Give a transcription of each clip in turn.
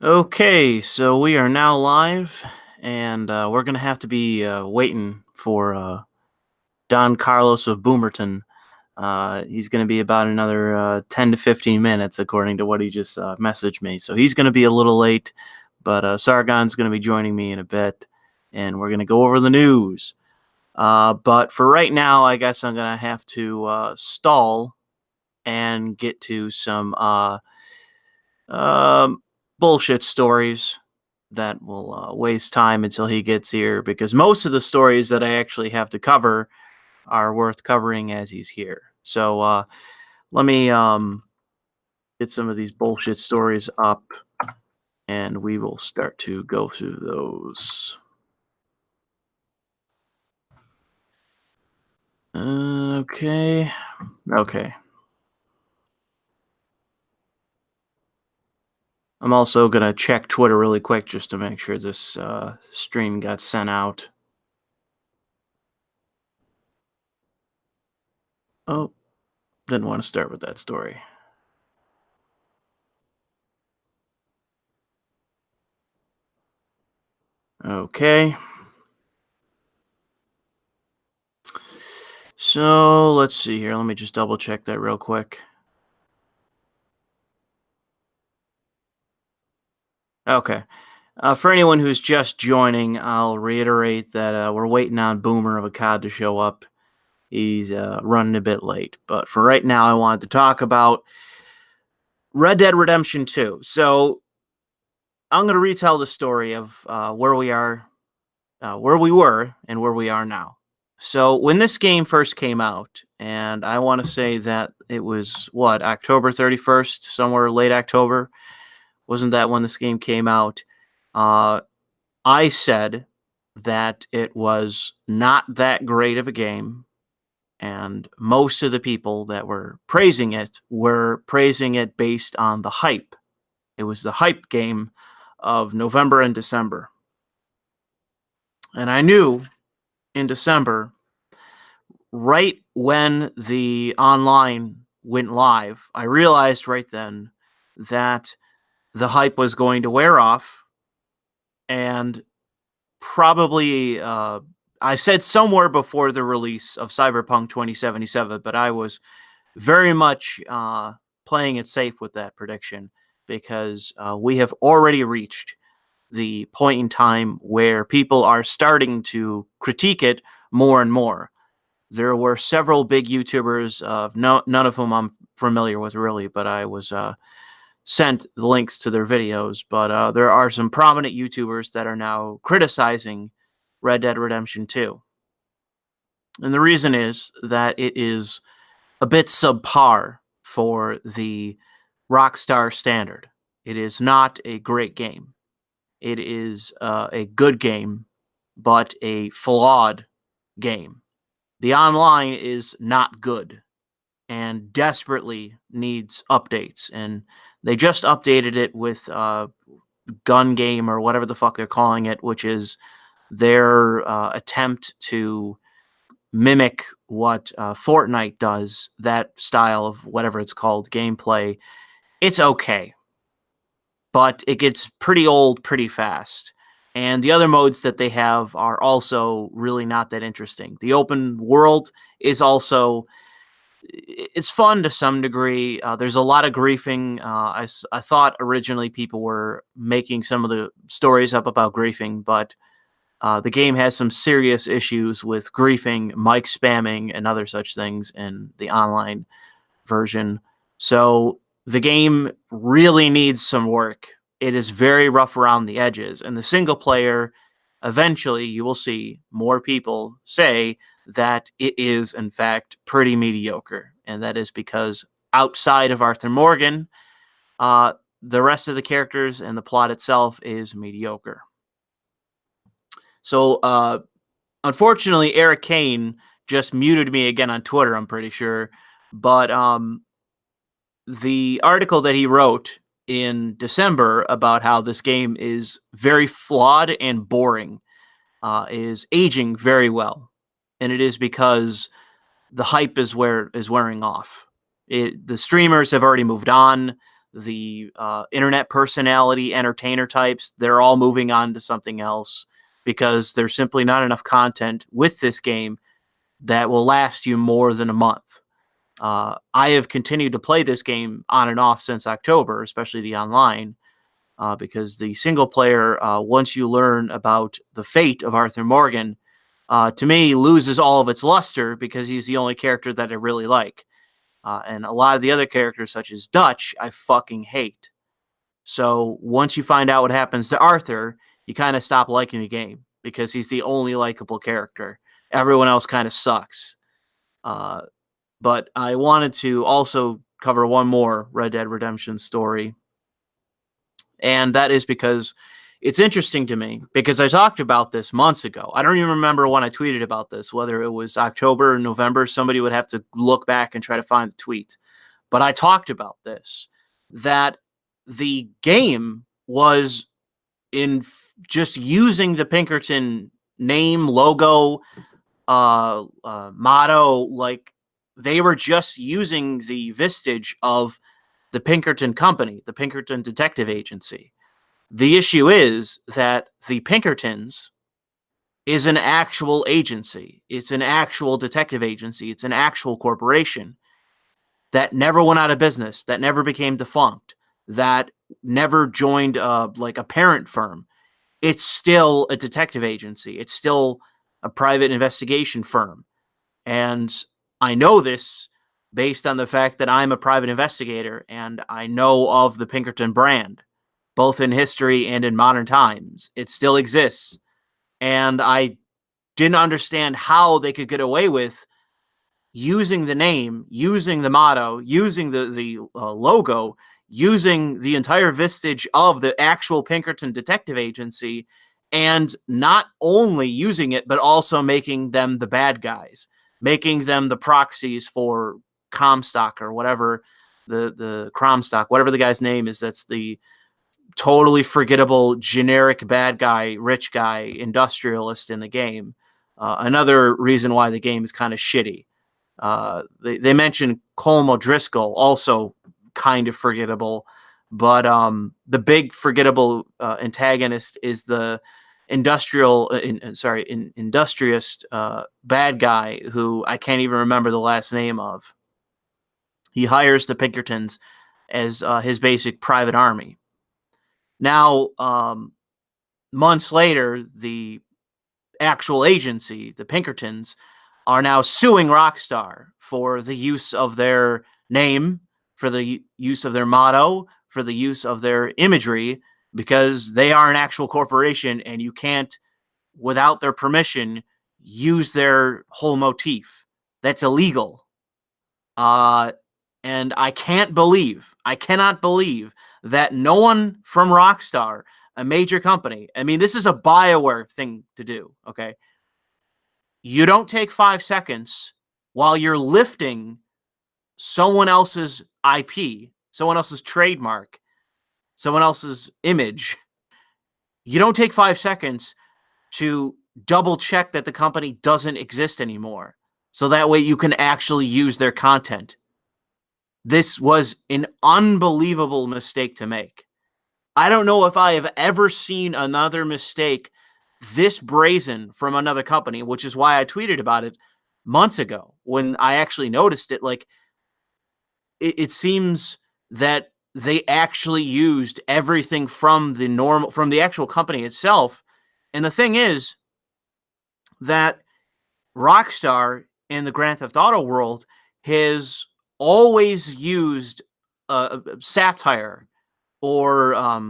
Okay, so we are now live, and we're gonna have to be waiting for Don Carlos of Boomerton. He's gonna be about another 10 to 15 minutes, according to what he just messaged me. So he's gonna be a little late, but Sargon's gonna be joining me in a bit, and we're gonna go over the news. But for right now, I guess I'm gonna have to stall and get to some um, bullshit stories that will waste time until he gets here, because most of the stories that I actually have to cover are worth covering as he's here. So let me get some of these bullshit stories up, and we will start to go through those. Okay. Okay. I'm also going to check Twitter really quick just to make sure this stream got sent out. Oh, didn't want to start with that story. Okay. So let's see here. Let me just double check that real quick. Okay. For anyone who's just joining, I'll reiterate that we're waiting on Boomer of Akkad to show up. He's running a bit late. But for right now, I wanted to talk about Red Dead Redemption 2. So I'm going to retell the story of where we are, where we were, and where we are now. So when this game first came out, and I want to say that it was, October 31st, somewhere late October. Wasn't that when this game came out? I said that it was not that great of a game, and most of the people that were praising it based on the hype. It was the hype game of November and December. And I knew in December, right when the online went live, I realized right then that the hype was going to wear off, and probably I said somewhere before the release of Cyberpunk 2077, but I was very much playing it safe with that prediction, because we have already reached the point in time where people are starting to critique it more and more. There were several big YouTubers, none of whom I'm familiar with really, but I was sent the links to their videos. But there are some prominent YouTubers that are now criticizing Red Dead Redemption 2. And the reason is that it is a bit subpar for the Rockstar standard. It is not a great game. It is a good game, but a flawed game. The online is not good and desperately needs updates. And they just updated it with Gun Game, or whatever the fuck they're calling it, which is their attempt to mimic what Fortnite does, that style of whatever it's called, gameplay. It's okay, but it gets pretty old pretty fast. And the other modes that they have are also really not that interesting. The open world is also, it's fun to some degree. There's a lot of griefing. I thought originally people were making some of the stories up about griefing, but the game has some serious issues with griefing, mic spamming, and other such things in the online version. So the game really needs some work. It is very rough around the edges. And the single player, eventually you will see more people say that it is, in fact, pretty mediocre. And that is because outside of Arthur Morgan, the rest of the characters and the plot itself is mediocre. So, unfortunately, Eric Kane just muted me again on Twitter, I'm pretty sure. But the article that he wrote in December about how this game is very flawed and boring is aging very well. And it is because the hype is wearing off. The streamers have already moved on. the internet personality entertainer types, they're all moving on to something else because there's simply not enough content with this game that will last you more than a month. I have continued to play this game on and off since October, especially the online, because the single player, once you learn about the fate of Arthur Morgan, to me, loses all of its luster because he's the only character that I really like. And a lot of the other characters, such as Dutch, I fucking hate. So once you find out what happens to Arthur, you kind of stop liking the game because he's the only likable character. Everyone else kind of sucks. But I wanted to also cover one more Red Dead Redemption story. And that is because it's interesting to me because I talked about this months ago. I don't even remember when I tweeted about this, whether it was October or November. Somebody would have to look back and try to find the tweet. But I talked about this, that the game was in just using the Pinkerton name, logo, motto, like they were just using the vestige of the Pinkerton Company, the Pinkerton Detective Agency. The issue is that the Pinkertons is an actual agency. It's an actual detective agency. It's an actual corporation that never went out of business, that never became defunct, that never joined like a parent firm. It's still a detective agency. It's still a private investigation firm. And I know this based on the fact that I'm a private investigator and I know of the Pinkerton brand, both in history and in modern times. It still exists. And I didn't understand how they could get away with using the name, using the motto, using the logo, using the entire vestige of the actual Pinkerton Detective Agency, and not only using it, but also making them the bad guys, making them the proxies for Comstock or whatever, the Cromstock, whatever the guy's name is, that's the totally forgettable, generic bad guy, rich guy, industrialist in the game. Another reason why the game is kind of shitty. They mentioned Colm O'Driscoll, also kind of forgettable, but the big forgettable antagonist is the industrious bad guy who I can't even remember the last name of. He hires the Pinkertons as his basic private army. Now, months later, the actual agency, the Pinkertons, are now suing Rockstar for the use of their name, for the use of their motto, for the use of their imagery, because they are an actual corporation and you can't, without their permission, use their whole motif. That's illegal. And I cannot believe that no one from Rockstar, a major company, I mean, this is a BioWare thing to do, okay? You don't take 5 seconds while you're lifting someone else's IP, someone else's trademark, someone else's image. You don't take 5 seconds to double check that the company doesn't exist anymore, so that way you can actually use their content. This was an unbelievable mistake to make. I don't know if I have ever seen another mistake this brazen from another company, which is why I tweeted about it months ago when I actually noticed it. Like, it seems that they actually used everything from the actual company itself. And the thing is that Rockstar in the Grand Theft Auto world has always used satire or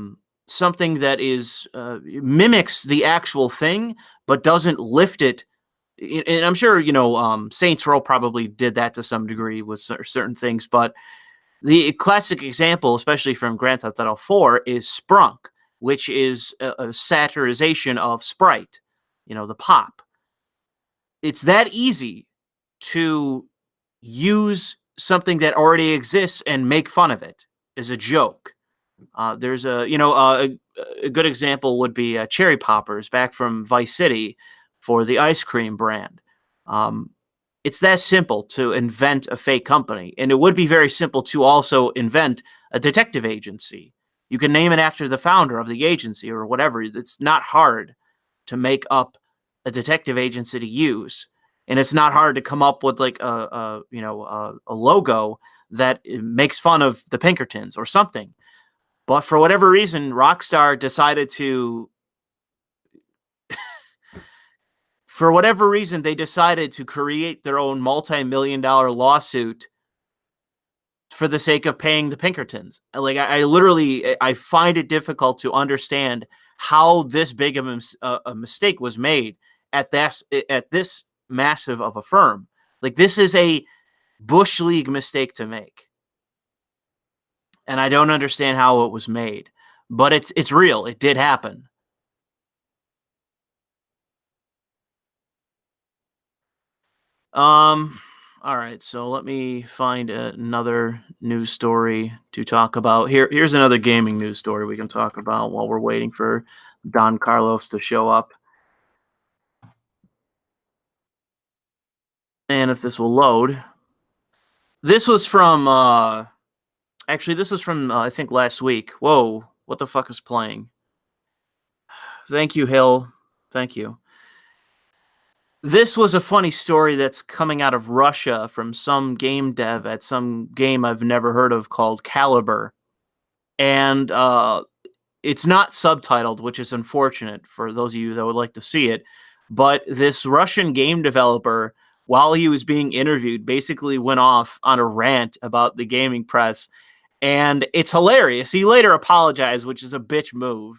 something that is mimics the actual thing, but doesn't lift it. And I'm sure, Saints Row probably did that to some degree with certain things, but the classic example, especially from Grand Theft Auto 4, is Sprunk, which is a satirization of Sprite, the pop. It's that easy to use something that already exists and make fun of it as a joke. There's a good example would be Cherry Poppers back from Vice City for the ice cream brand. It's that simple to invent a fake company, and it would be very simple to also invent a detective agency. You can name it after the founder of the agency or whatever. It's not hard to make up a detective agency to use, and it's not hard to come up with like a logo that makes fun of the Pinkertons or something. But for whatever reason, Rockstar decided to create their own multi-million-dollar lawsuit for the sake of paying the Pinkertons. Like I literally find it difficult to understand how this big of a mistake was made at this massive of a firm. Like, this is a Bush League mistake to make, and I don't understand how it was made. But it's real. It did happen. All right, so let me find another news story to talk about. Here's another gaming news story we can talk about while we're waiting for Don Carlos to show up. And if this will load. This was from I think last week. Whoa, what the fuck is playing? Thank you, Hill. Thank you. This was a funny story that's coming out of Russia from some game dev at some game I've never heard of called Caliber. And it's not subtitled, which is unfortunate for those of you that would like to see it. But this Russian game developer, while he was being interviewed, basically went off on a rant about the gaming press. And it's hilarious. He later apologized, which is a bitch move,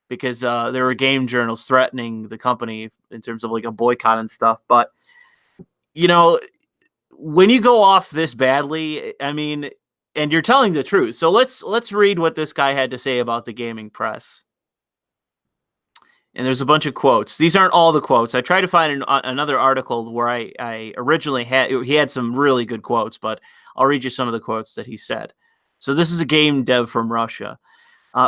because there were game journals threatening the company in terms of like a boycott and stuff. But, when you go off this badly, I mean, and you're telling the truth. So let's read what this guy had to say about the gaming press. And there's a bunch of quotes. These aren't all the quotes. I tried to find another article where I originally he had some really good quotes, but I'll read you some of the quotes that he said. So this is a game dev from Russia.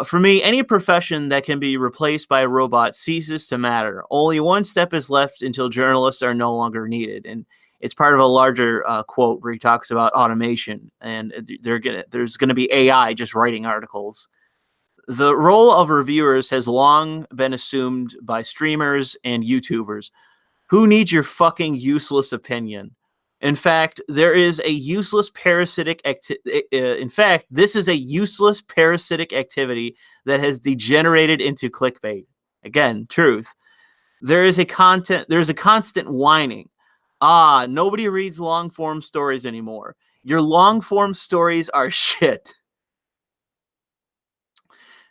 For me, any profession that can be replaced by a robot ceases to matter. Only one step is left until journalists are no longer needed. And it's part of a larger quote where he talks about automation, and there's going to be AI just writing articles. The role of reviewers has long been assumed by streamers and YouTubers. Who needs your fucking useless opinion? In fact, there is a useless parasitic this is a useless parasitic activity that has degenerated into clickbait. Again, truth. There's a constant whining. Nobody reads long form stories anymore. Your long form stories are shit.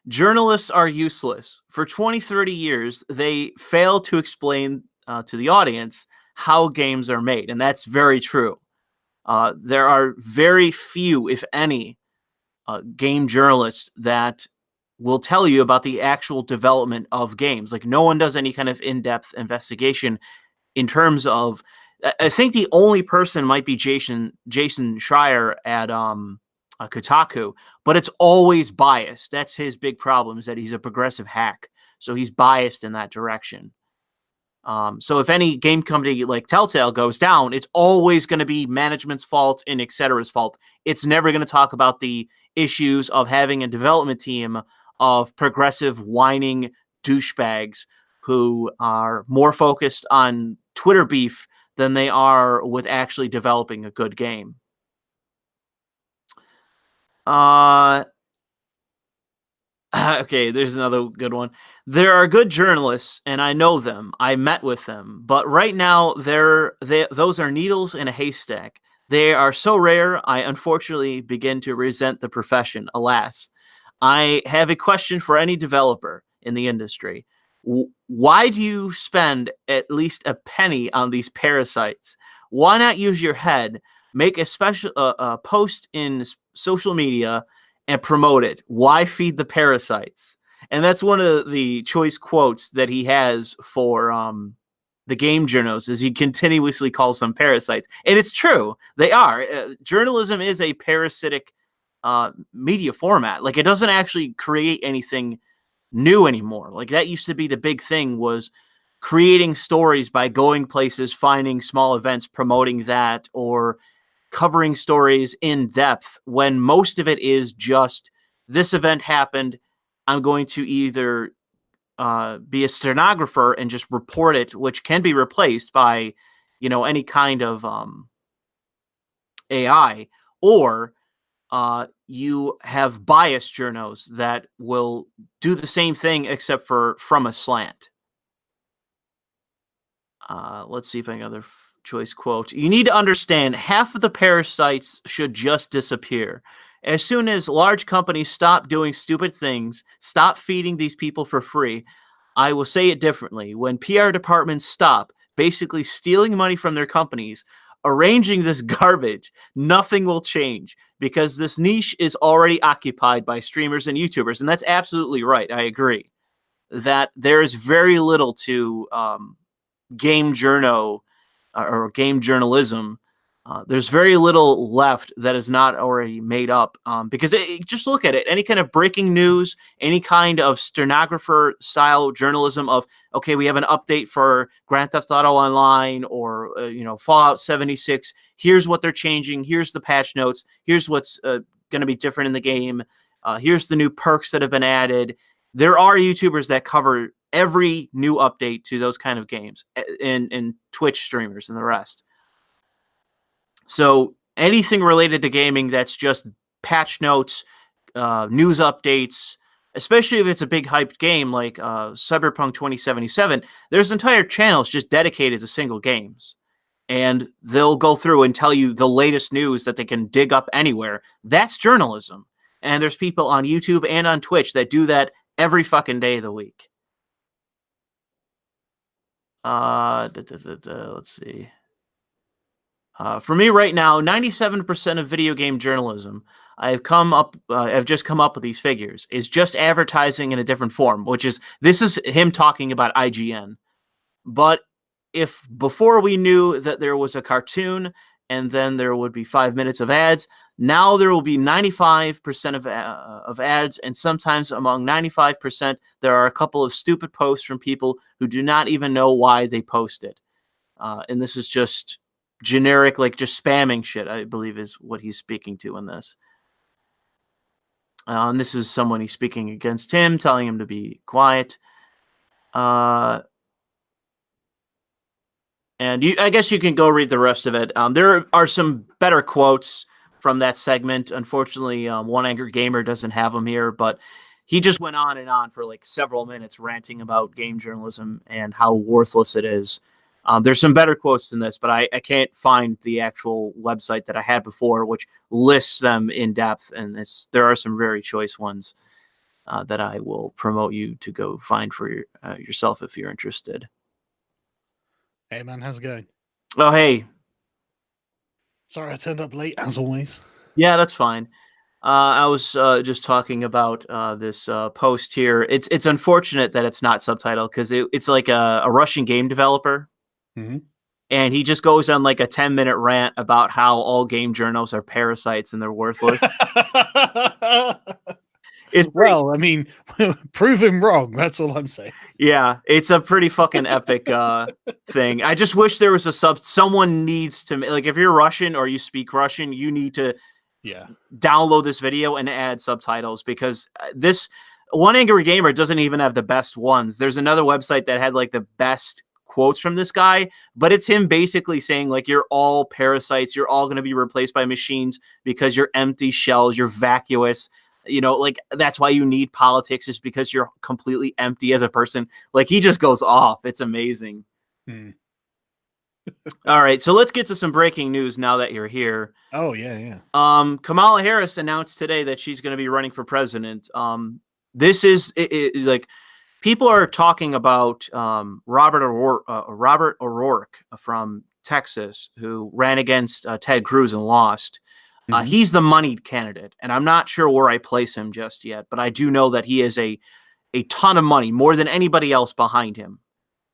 Journalists are useless. For 20, 30 years, they fail to explain to the audience how games are made, and that's very true. There are very few, if any, game journalists that will tell you about the actual development of games. Like, no one does any kind of in-depth investigation in terms of. I think the only person might be Jason Schreier at Kotaku, but it's always biased. That's his big problem, is that he's a progressive hack, so he's biased in that direction. So if any game company like Telltale goes down, it's always going to be management's fault and etc.'s fault. It's never going to talk about the issues of having a development team of progressive, whining douchebags who are more focused on Twitter beef than they are with actually developing a good game. Okay, there's another good one. There are good journalists, and I know them. I met with them. But right now, those are needles in a haystack. They are so rare, I unfortunately begin to resent the profession, alas. I have a question for any developer in the industry. Why do you spend at least a penny on these parasites? Why not use your head, make a special post in social media, and promote it? Why feed the parasites? And that's one of the choice quotes that he has for the game journals, is he continuously calls them parasites. And it's true. They are. Journalism is a parasitic media format. Like, it doesn't actually create anything new anymore. Like, that used to be the big thing, was creating stories by going places, finding small events, promoting that, or covering stories in depth when most of it is just, this event happened, I'm going to either be a stenographer and just report it, which can be replaced by, any kind of AI, or you have biased journos that will do the same thing except for from a slant. Let's see if I have another choice quote. You need to understand, half of the parasites should just disappear. As soon as large companies stop doing stupid things, stop feeding these people for free, I will say it differently. When PR departments stop basically stealing money from their companies, arranging this garbage, nothing will change because this niche is already occupied by streamers and YouTubers. And that's absolutely right. I agree that there is very little to game journo or game journalism. There's very little left that is not already made up, because just look at it. Any kind of breaking news, any kind of stenographer style journalism of, okay, we have an update for Grand Theft Auto Online or Fallout 76. Here's what they're changing. Here's the patch notes. Here's what's going to be different in the game. Here's the new perks that have been added. There are YouTubers that cover every new update to those kind of games, and Twitch streamers and the rest. So anything related to gaming that's just patch notes, news updates, especially if it's a big hyped game like Cyberpunk 2077, there's entire channels just dedicated to single games. And they'll go through and tell you the latest news that they can dig up anywhere. That's journalism. And there's people on YouTube and on Twitch that do that every fucking day of the week. Let's see. For me right now, 97% of video game journalism, I've just come up with these figures, is just advertising in a different form, this is him talking about IGN. But if before we knew that there was a cartoon and then there would be 5 minutes of ads, now there will be 95% of ads, and sometimes among 95%, there are a couple of stupid posts from people who do not even know why they post it. And this is just generic, like just spamming shit, I believe is what he's speaking to in this. And this is someone he's speaking against him, telling him to be quiet. And I guess you can go read the rest of it. There are some better quotes from that segment. Unfortunately, One Angry Gamer doesn't have them here, but he just went on and on for like several minutes ranting about game journalism and how worthless it is. There's some better quotes than this, but I can't find the actual website that I had before, which lists them in depth. And there are some very choice ones that I will promote you to go find for yourself if you're interested. Hey man, how's it going? Oh, hey. Sorry I turned up late, as always. Yeah, that's fine. I was just talking about this post here. It's unfortunate that it's not subtitled because it's like a Russian game developer. Mm-hmm. And he just goes on like a 10-minute rant about how all game journals are parasites and they're worthless. Well, I mean, prove him wrong. That's all I'm saying. Yeah, it's a pretty fucking epic thing. I just wish there was a someone needs to, like, if you're Russian or you speak Russian, you need to download this video and add subtitles, because this One Angry Gamer doesn't even have the best ones. There's another website that had like the best quotes from this guy, but it's him basically saying like, you're all parasites, you're all going to be replaced by machines because you're empty shells, you're vacuous. Like, that's why you need politics, is because you're completely empty as a person. Like, he just goes off. It's amazing. All right, so let's get to some breaking news now that you're here. Oh, yeah. Kamala Harris announced today that she's going to be running for president. This is like, people are talking about Robert O'Rourke from Texas, who ran against Ted Cruz and lost. He's the moneyed candidate, and I'm not sure where I place him just yet, but I do know that he is a ton of money, more than anybody else behind him.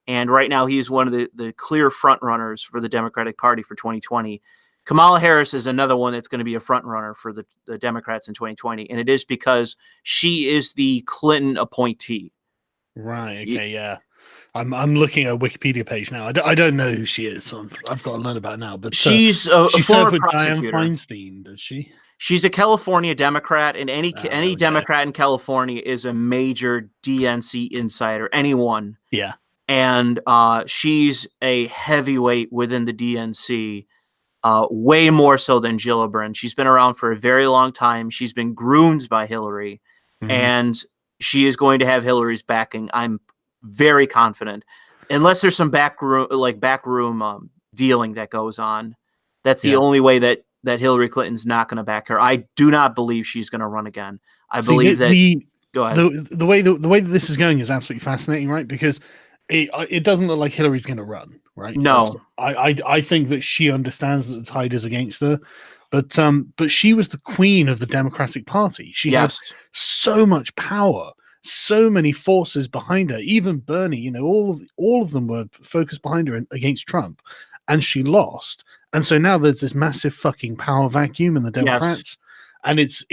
And right now he's one of the clear front runners for the Democratic Party for 2020. Kamala Harris is another one that's going to be a front runner for the Democrats in 2020, and it is because she is the Clinton appointee. Right. Okay. Yeah. I'm looking at a Wikipedia page now. I don't know who she is, so I've got to learn about it now. But She's a she former served with Dianne prosecutor. Feinstein, does she? She's a California Democrat, and any There we go. Democrat in California is a major DNC insider. Anyone. Yeah. And she's a heavyweight within the DNC, way more so than Gillibrand. She's been around for a very long time. She's been groomed by Hillary, and she is going to have Hillary's backing. I'm very confident, unless there's some backroom dealing that goes on. That's the only way that Hillary Clinton's not going to back her. I do not believe she's going to run again. I believe that. Go ahead. The way that this is going is absolutely fascinating, right? Because it doesn't look like Hillary's going to run, right? No, I think that she understands that the tide is against her, but she was the queen of the Democratic Party. She had so much power, so many forces behind her. Even Bernie, all of them were focused behind her against Trump, and she lost. And so now there's this massive fucking power vacuum in the Democrats, and it's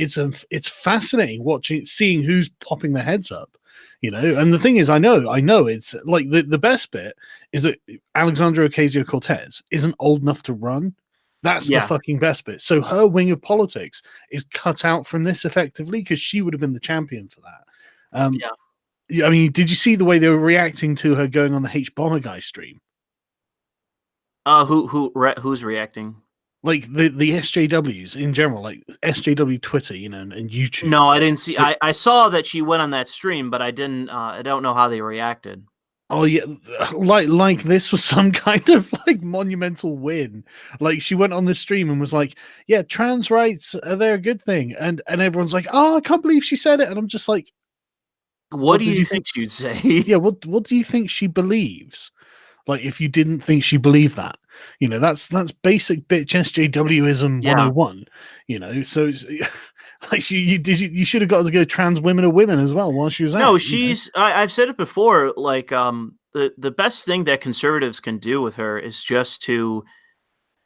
fascinating seeing who's popping their heads up. And the thing is, I know it's like the best bit is that Alexandria Ocasio-Cortez isn't old enough to run. That's the fucking best bit. So her wing of politics is cut out from this effectively, because she would have been the champion for that. I mean, did you see the way they were reacting to her going on the H Bomber Guy stream? Who's reacting? Like the SJWs in general, like SJW Twitter, and YouTube. No, I didn't see. I saw that she went on that stream, but I didn't. I don't know how they reacted. Oh yeah, like this was some kind of like monumental win. Like she went on the stream and was like, "Yeah, trans rights they're a good thing," and everyone's like, "Oh, I can't believe she said it," and I'm just like, "What do you think she'd say?" Yeah, what do you think she believes? Like, if you didn't think she believed that, that's basic bitch SJWism 101. So it's, like you should have got to go trans women or women as well while she was out. No, she's. I've said it before. Like, the best thing that conservatives can do with her is just to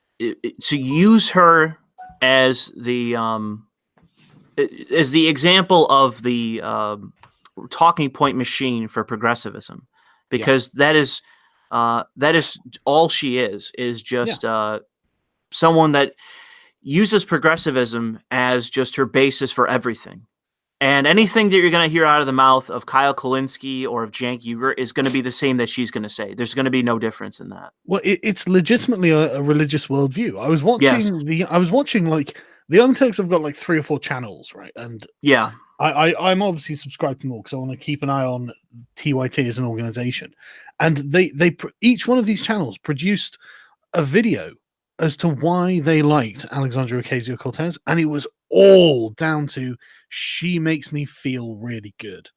use her as the example of the talking point machine for progressivism, because that is all she is just someone that uses progressivism as just her basis for everything. And anything that you're going to hear out of the mouth of Kyle Kulinski or of Cenk Uygur is going to be the same that she's going to say. There's going to be no difference in that. Well, it's legitimately a religious worldview. I was watching like the Young Turks have got like 3 or 4 channels, right? And I'm obviously subscribed to them all because I want to keep an eye on TYT as an organization. And they each one of these channels produced a video as to why they liked Alexandria Ocasio-Cortez, and it was all down to she makes me feel really good.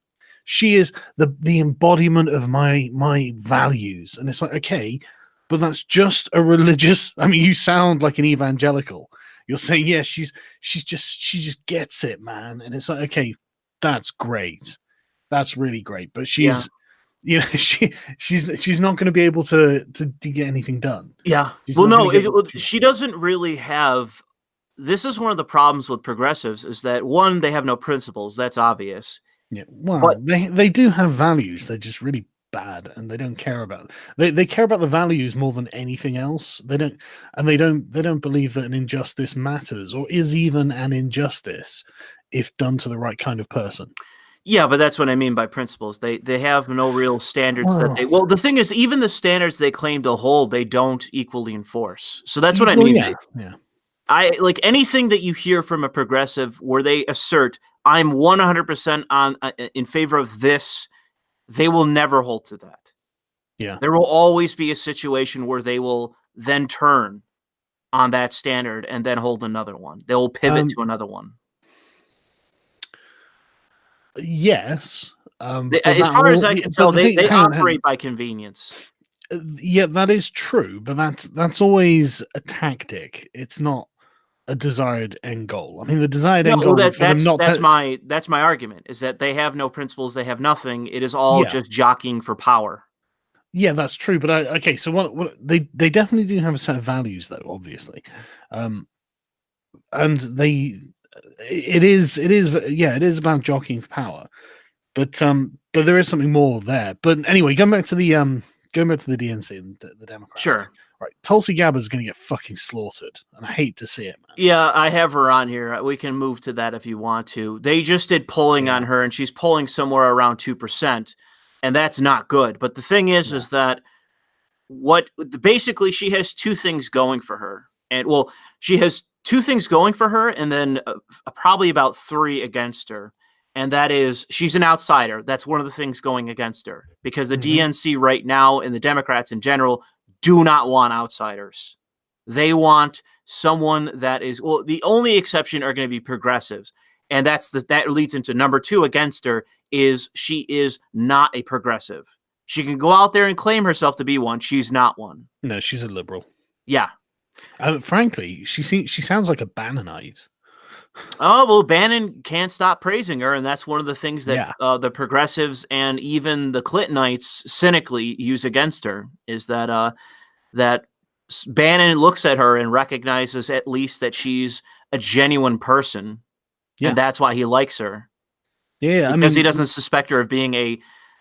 She is the embodiment of my values, and it's like, okay, but that's just a religious. I mean, you sound like an evangelical. You're saying, yeah, she just gets it, man, and it's like, okay, that's great, that's really great, but she's. She's not going to be able to get anything done. Yeah. She doesn't really have. This is one of the problems with progressives is that, one, they have no principles. That's obvious. Yeah. Well, but they do have values. They're just really bad, and they don't care about. They care about the values more than anything else. They don't believe that an injustice matters or is even an injustice if done to the right kind of person. Yeah, but that's what I mean by principles. They have no real standards the thing is, even the standards they claim to hold, they don't equally enforce. So that's what I mean. Yeah. I like anything that you hear from a progressive where they assert, I'm 100% in favor of this, they will never hold to that. Yeah. There will always be a situation where they will then turn on that standard and then hold another one. They will pivot to another one. Yes. As far as I can tell, they operate by convenience. Yeah, that is true, but that's always a tactic. It's not a desired end goal. I mean, the desired end goal that's my argument, is that they have no principles, they have nothing. It is all just jockeying for power. Yeah, that's true. But okay, so what they definitely do have a set of values, though, obviously, and it is about jockeying for power. But there is something more there. But anyway, going back to the DNC and the Democrats. Sure. Right, Tulsi Gabbard's going to get fucking slaughtered, and I hate to see it, man. Yeah, I have her on here. We can move to that if you want to. They just did polling on her, and she's polling somewhere around 2%, and that's not good. But the thing is that basically she has two things going for her, and she has two things going for her, and then probably about three against her. And that is, she's an outsider. That's one of the things going against her, because the DNC right now and the Democrats in general do not want outsiders. They want someone that is, the only exception are going to be progressives. And that leads into number two against her is she is not a progressive. She can go out there and claim herself to be one. She's not one. No, she's a liberal. Yeah. Frankly, she sounds like a Bannonite. Oh, well, Bannon can't stop praising her, and that's one of the things that the progressives and even the Clintonites cynically use against her, is that that Bannon looks at her and recognizes at least that she's a genuine person, and that's why he likes her. Yeah, because he doesn't suspect her of being a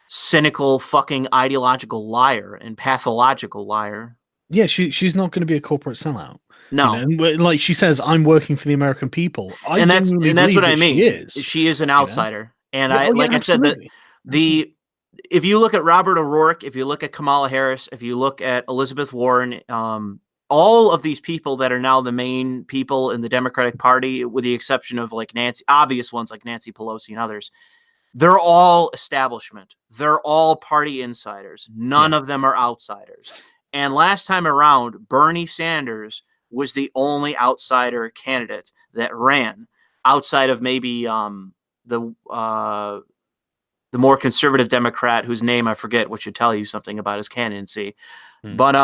cynical, fucking ideological liar and pathological liar. Yeah, she's not going to be a corporate sellout. No, like she says, I'm working for the American people. And that's what I mean. She is an outsider, and I said that if you look at Robert O'Rourke, if you look at Kamala Harris, if you look at Elizabeth Warren, all of these people that are now the main people in the Democratic Party, with the exception of like obvious ones like Nancy Pelosi and others, they're all establishment. They're all party insiders. None of them are outsiders. And last time around, Bernie Sanders was the only outsider candidate that ran, outside of maybe the more conservative Democrat whose name I forget, which should tell you something about his candidacy. But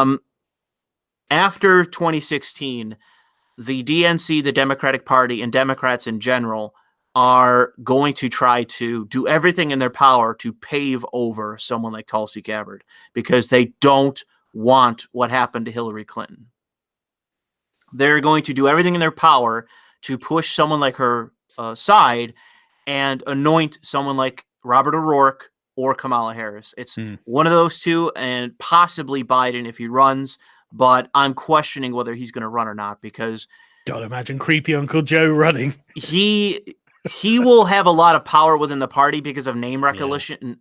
after 2016, the DNC, the Democratic Party, and Democrats in general are going to try to do everything in their power to pave over someone like Tulsi Gabbard, because they don't want what happened to Hillary Clinton. They're going to do everything in their power to push someone like her side and anoint someone like Robert O'Rourke or Kamala Harris. It's one of those two, and possibly Biden if he runs, but I'm questioning whether he's going to run or not, because God, imagine creepy Uncle Joe running. He will have a lot of power within the party because of name recognition,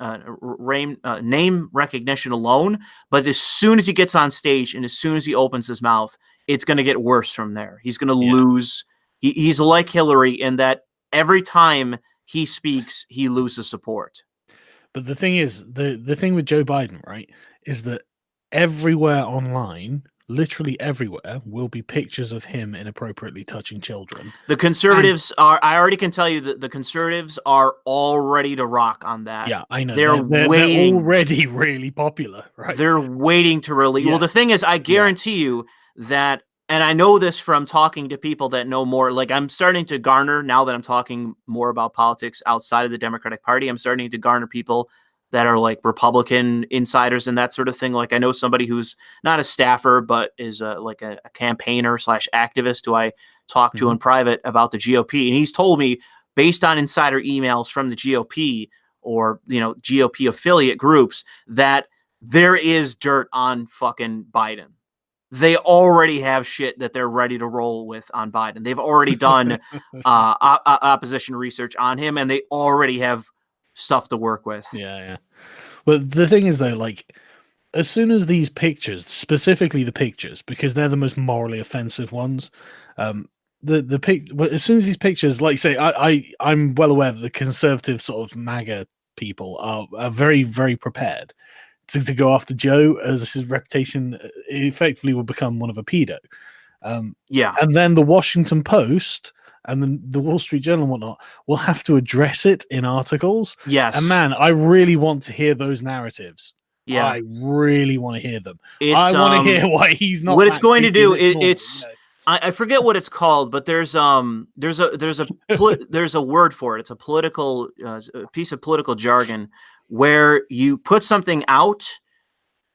name recognition alone. But as soon as he gets on stage and as soon as he opens his mouth, it's going to get worse from there. He's going to lose. He's like Hillary in that every time he speaks, he loses support. But the thing is, the thing with Joe Biden, right, is that everywhere online, literally everywhere, will be pictures of him inappropriately touching children. The conservatives I already can tell you that the conservatives are all ready to rock on that. Yeah, I know. They're waiting. They're already really popular, right? They're waiting to release. Well, the thing is, I guarantee you that, and I know this from talking to people that know more, like I'm starting to garner, now that I'm talking more about politics outside of the Democratic Party, I'm starting to garner people that are like Republican insiders and that sort of thing. Like I know somebody who's not a staffer, but is like a campaigner / activist who I talk to in private about the GOP. And he's told me, based on insider emails from the GOP or, GOP affiliate groups, that there is dirt on fucking Biden. They already have shit that they're ready to roll with on Biden. They've already done opposition research on him, and they already have stuff to work with. Yeah. Well, the thing is though, like as soon as these pictures, specifically the pictures, because they're the most morally offensive ones, as soon as these pictures, like say, I'm well aware that the conservative sort of MAGA people are very, very prepared to go after Joe, as his reputation effectively will become one of a pedo. And then the Washington Post and then the Wall Street Journal and whatnot will have to address it in articles. Yes. And man, I really want to hear those narratives. Yeah. I really want to hear them. I want to hear why he's not. What it's going to do, I forget what it's called, but there's a word for it. It's a political piece of political jargon where you put something out,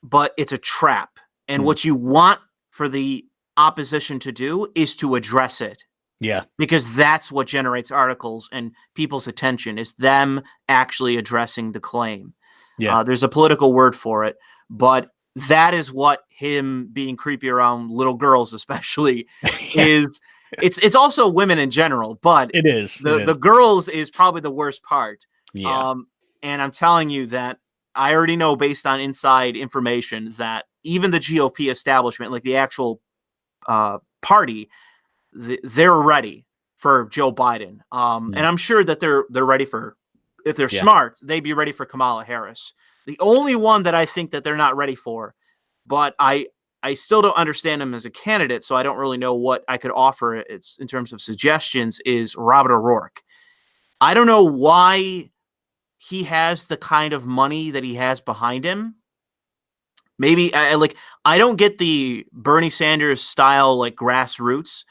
but it's a trap. And what you want for the opposition to do is to address it. Yeah. Because that's what generates articles and people's attention, is them actually addressing the claim. Yeah. There's a political word for it, but that is what him being creepy around little girls, especially, is. It's also women in general, but it is. The girls is probably the worst part. Yeah. And I'm telling you that I already know, based on inside information, that even the GOP establishment, like the actual party, they're ready for Joe Biden. And I'm sure that they're ready for, if they're smart, they'd be ready for Kamala Harris. The only one that I think that they're not ready for, but I still don't understand him as a candidate, so I don't really know what I could offer in terms of suggestions, is Robert O'Rourke. I don't know why he has the kind of money that he has behind him. Maybe I don't get the Bernie Sanders style, like, grassroots.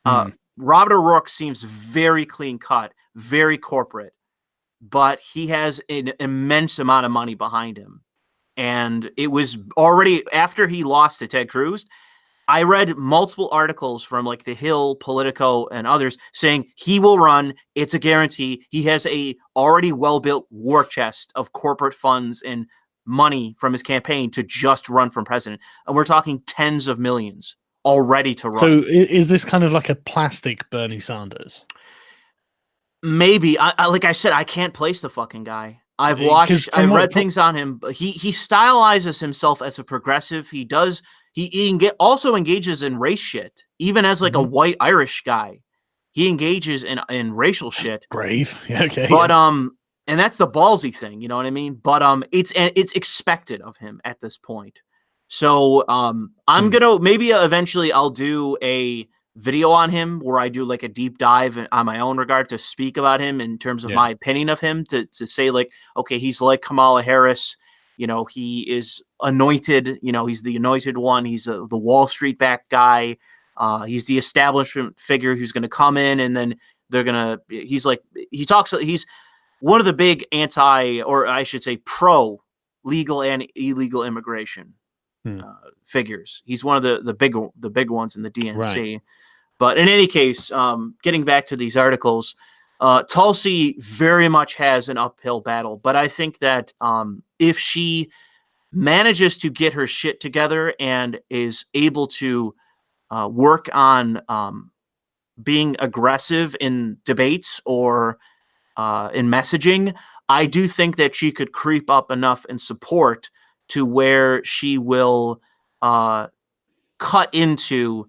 Robert O'Rourke seems very clean cut, very corporate, but he has an immense amount of money behind him. And it was already after he lost to Ted Cruz. I read multiple articles from, like, The Hill, Politico, and others saying he will run. It's a guarantee. He has a already well-built war chest of corporate funds and money from his campaign to just run for president. And we're talking tens of millions already to run. So is this kind of like a plastic Bernie Sanders? Maybe. Like I said, I can't place the fucking guy. I've watched, I read things on him, but he stylizes himself as a progressive. He does. He also engages in race shit, even as, like, a white Irish guy. He engages in racial shit. Brave. Yeah, okay. But and that's the ballsy thing, you know what I mean? But it's expected of him at this point. So I'm gonna, maybe eventually I'll do a video on him where I do, like, a deep dive on my own regard to speak about him in terms of my opinion of him, to say, like, okay, he's like Kamala Harris. You know, he is anointed. You know, he's the anointed one. He's the Wall Street backed guy. He's the establishment figure who's going to come in, and then he's one of the big or I should say pro legal and illegal immigration figures. He's one of the big ones in the DNC. Right. But in any case, getting back to these articles, Tulsi very much has an uphill battle, but I think that if she manages to get her shit together and is able to work on being aggressive in debates or in messaging, I do think that she could creep up enough in support to where she will cut into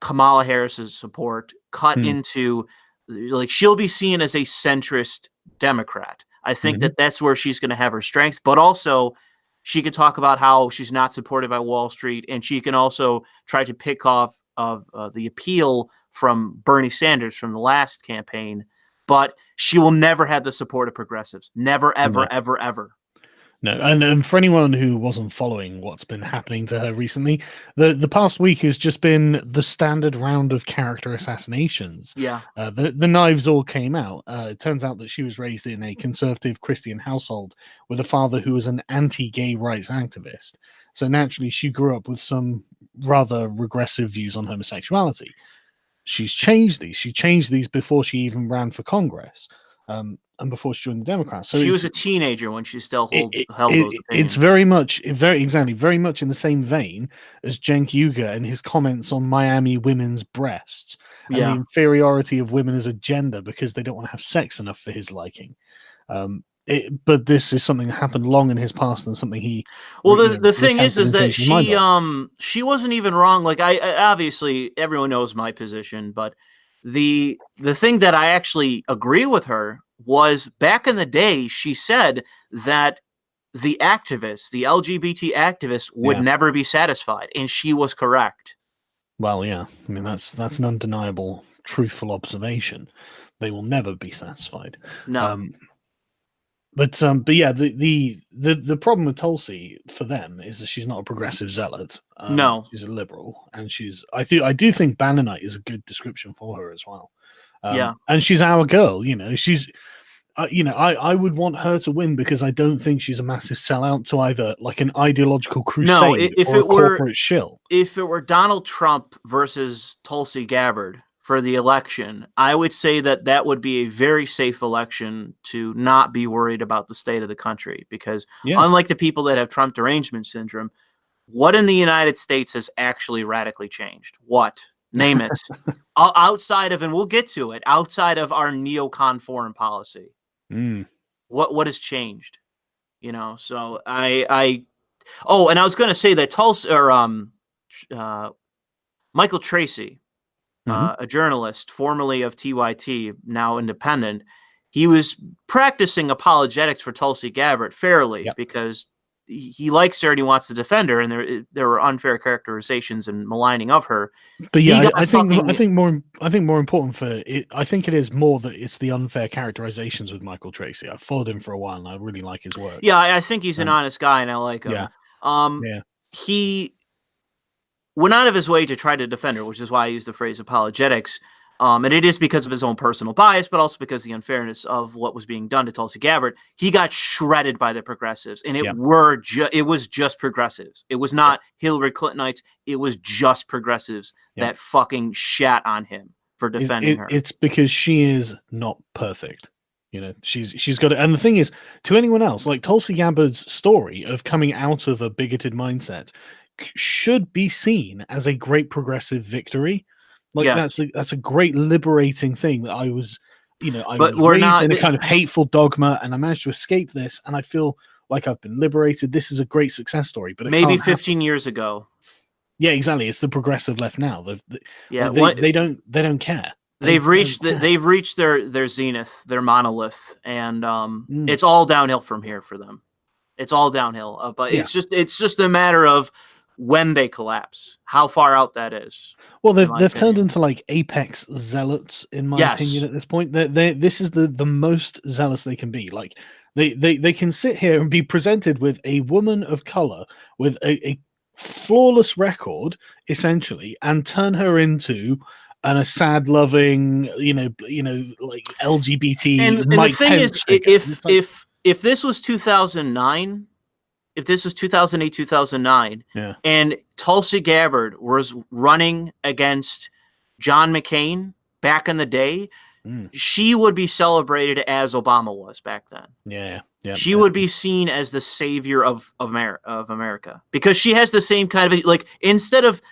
Kamala Harris's support, into, like, she'll be seen as a centrist Democrat. I think that that's where she's going to have her strengths, but also she could talk about how she's not supported by Wall Street, and she can also try to pick off of the appeal from Bernie Sanders from the last campaign, but she will never have the support of progressives. Never, ever, ever, ever. No, and for anyone who wasn't following what's been happening to her recently, the past week has just been the standard round of character assassinations. Yeah. The knives all came out. It turns out that she was raised in a conservative Christian household with a father who was an anti-gay rights activist. So naturally, she grew up with some rather regressive views on homosexuality. She's changed these. She changed these before she even ran for Congress. And before she joined the Democrats. So she was a teenager when she still held those opinions. It's very much in the same vein as Cenk Uygur and his comments on Miami women's breasts and the inferiority of women as a gender because they don't want to have sex enough for his liking. But this is something that happened long in his past and something he. Well, the thing is that she wasn't even wrong. Like, I obviously everyone knows my position, but the thing that I actually agree with her was back in the day, she said that the LGBT activists would never be satisfied, and she was correct. Well, yeah, I mean that's an undeniable, truthful observation. They will never be satisfied. No. But yeah, the problem with Tulsi for them is that she's not a progressive zealot. No, she's a liberal, and I do think Bannonite is a good description for her as well. And she's our girl. You know, she's. I would want her to win because I don't think she's a massive sellout to either like an ideological crusade or a corporate shill. If it were Donald Trump versus Tulsi Gabbard for the election, I would say that would be a very safe election to not be worried about the state of the country, because unlike the people that have Trump derangement syndrome, what in the United States has actually radically changed? What? Name it. Outside of, and we'll get to it, outside of our neocon foreign policy. What has changed? So oh, and I was going to say that Tulsa, or Michael Tracy, a journalist formerly of TYT, now independent, he was practicing apologetics for Tulsi Gabbard fairly because he likes her and he wants to defend her, and there were unfair characterizations and maligning of her. But yeah, I think more important for it. I think it is more that it's the unfair characterizations with Michael Tracy. I've followed him for a while, and I really like his work. Yeah, I think he's an honest guy, and I like him. He went out of his way to try to defend her, which is why I use the phrase apologetics. And it is because of his own personal bias, but also because of the unfairness of what was being done to Tulsi Gabbard. He got shredded by the progressives, and it was just progressives. It was not Hillary Clintonites. It was just progressives that fucking shat on him for defending her. It's because she is not perfect. She's got it. And the thing is, to anyone else, like Tulsi Gabbard's story of coming out of a bigoted mindset should be seen as a great progressive victory. Like that's a great liberating thing that I was raised in a kind of hateful dogma, and I managed to escape this, and I feel like I've been liberated. This is a great success story, but maybe 15 years ago. Yeah, exactly. It's the progressive left now. They don't care. They've reached their zenith, their monolith, and it's all downhill from here for them. It's all downhill, but it's just a matter of when they collapse, how far out that is. Well, they've turned into like apex zealots, in my opinion. At this point, this is the most zealous they can be. Like they can sit here and be presented with a woman of color with a flawless record, essentially, and turn her into an Assad loving, like LGBT. And the thing is, if this was 2009. If this was 2008, 2009, and Tulsi Gabbard was running against John McCain back in the day, she would be celebrated as Obama was back then. She would be seen as the savior of America, because she has the same kind of, like, instead of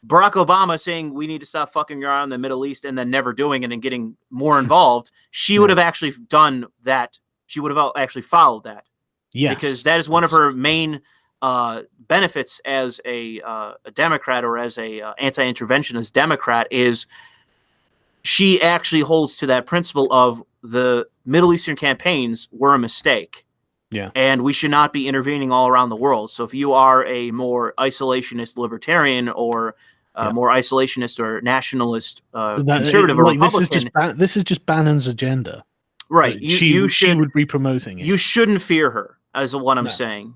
Barack Obama saying we need to stop fucking around in the Middle East and then never doing it and getting more involved, she would have actually done that. She would have actually followed that. Yes, because that is one of her main benefits as a Democrat, or as a anti-interventionist Democrat, is she actually holds to that principle of the Middle Eastern campaigns were a mistake. And we should not be intervening all around the world. So if you are a more isolationist libertarian, or more isolationist or nationalist conservative or Republican, this is just Bannon's agenda. Right. She would be promoting it. You shouldn't fear her, as what I'm saying.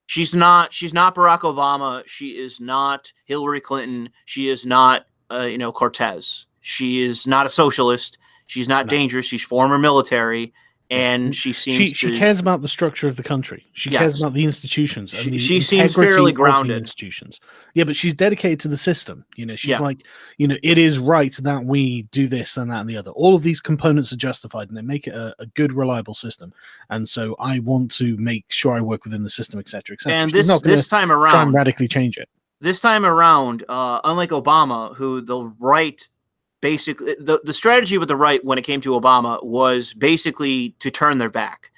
She's not Barack Obama. She is not Hillary Clinton. She is not Cortez. She is not a socialist. She's not dangerous. She's former military. And she seems she cares about the structure of the country. She cares about the institutions. And she seems fairly grounded. Institutions. Yeah, but she's dedicated to the system. She's like, it is right that we do this and that and the other. All of these components are justified, and they make it a good, reliable system. And so I want to make sure I work within the system, etc., etc. And this time around, try and radically change it. This time around, unlike Obama, who the right. Basically, the strategy with the right when it came to Obama was basically to turn their back.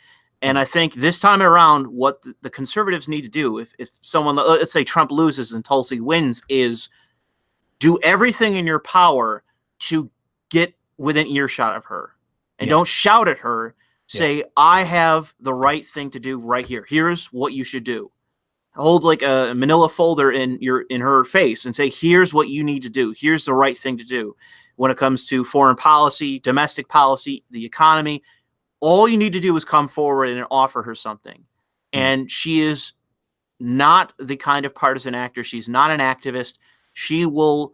And I think this time around, what the conservatives need to do, if someone, let's say Trump loses and Tulsi wins, is do everything in your power to get within earshot of her. And don't shout at her. Say, I have the right thing to do right here. Here's what you should do. Hold like a manila folder in her face and say, here's what you need to do. Here's the right thing to do. When it comes to foreign policy, domestic policy, the economy, all you need to do is come forward and offer her something. And she is not the kind of partisan actor. She's not an activist. She will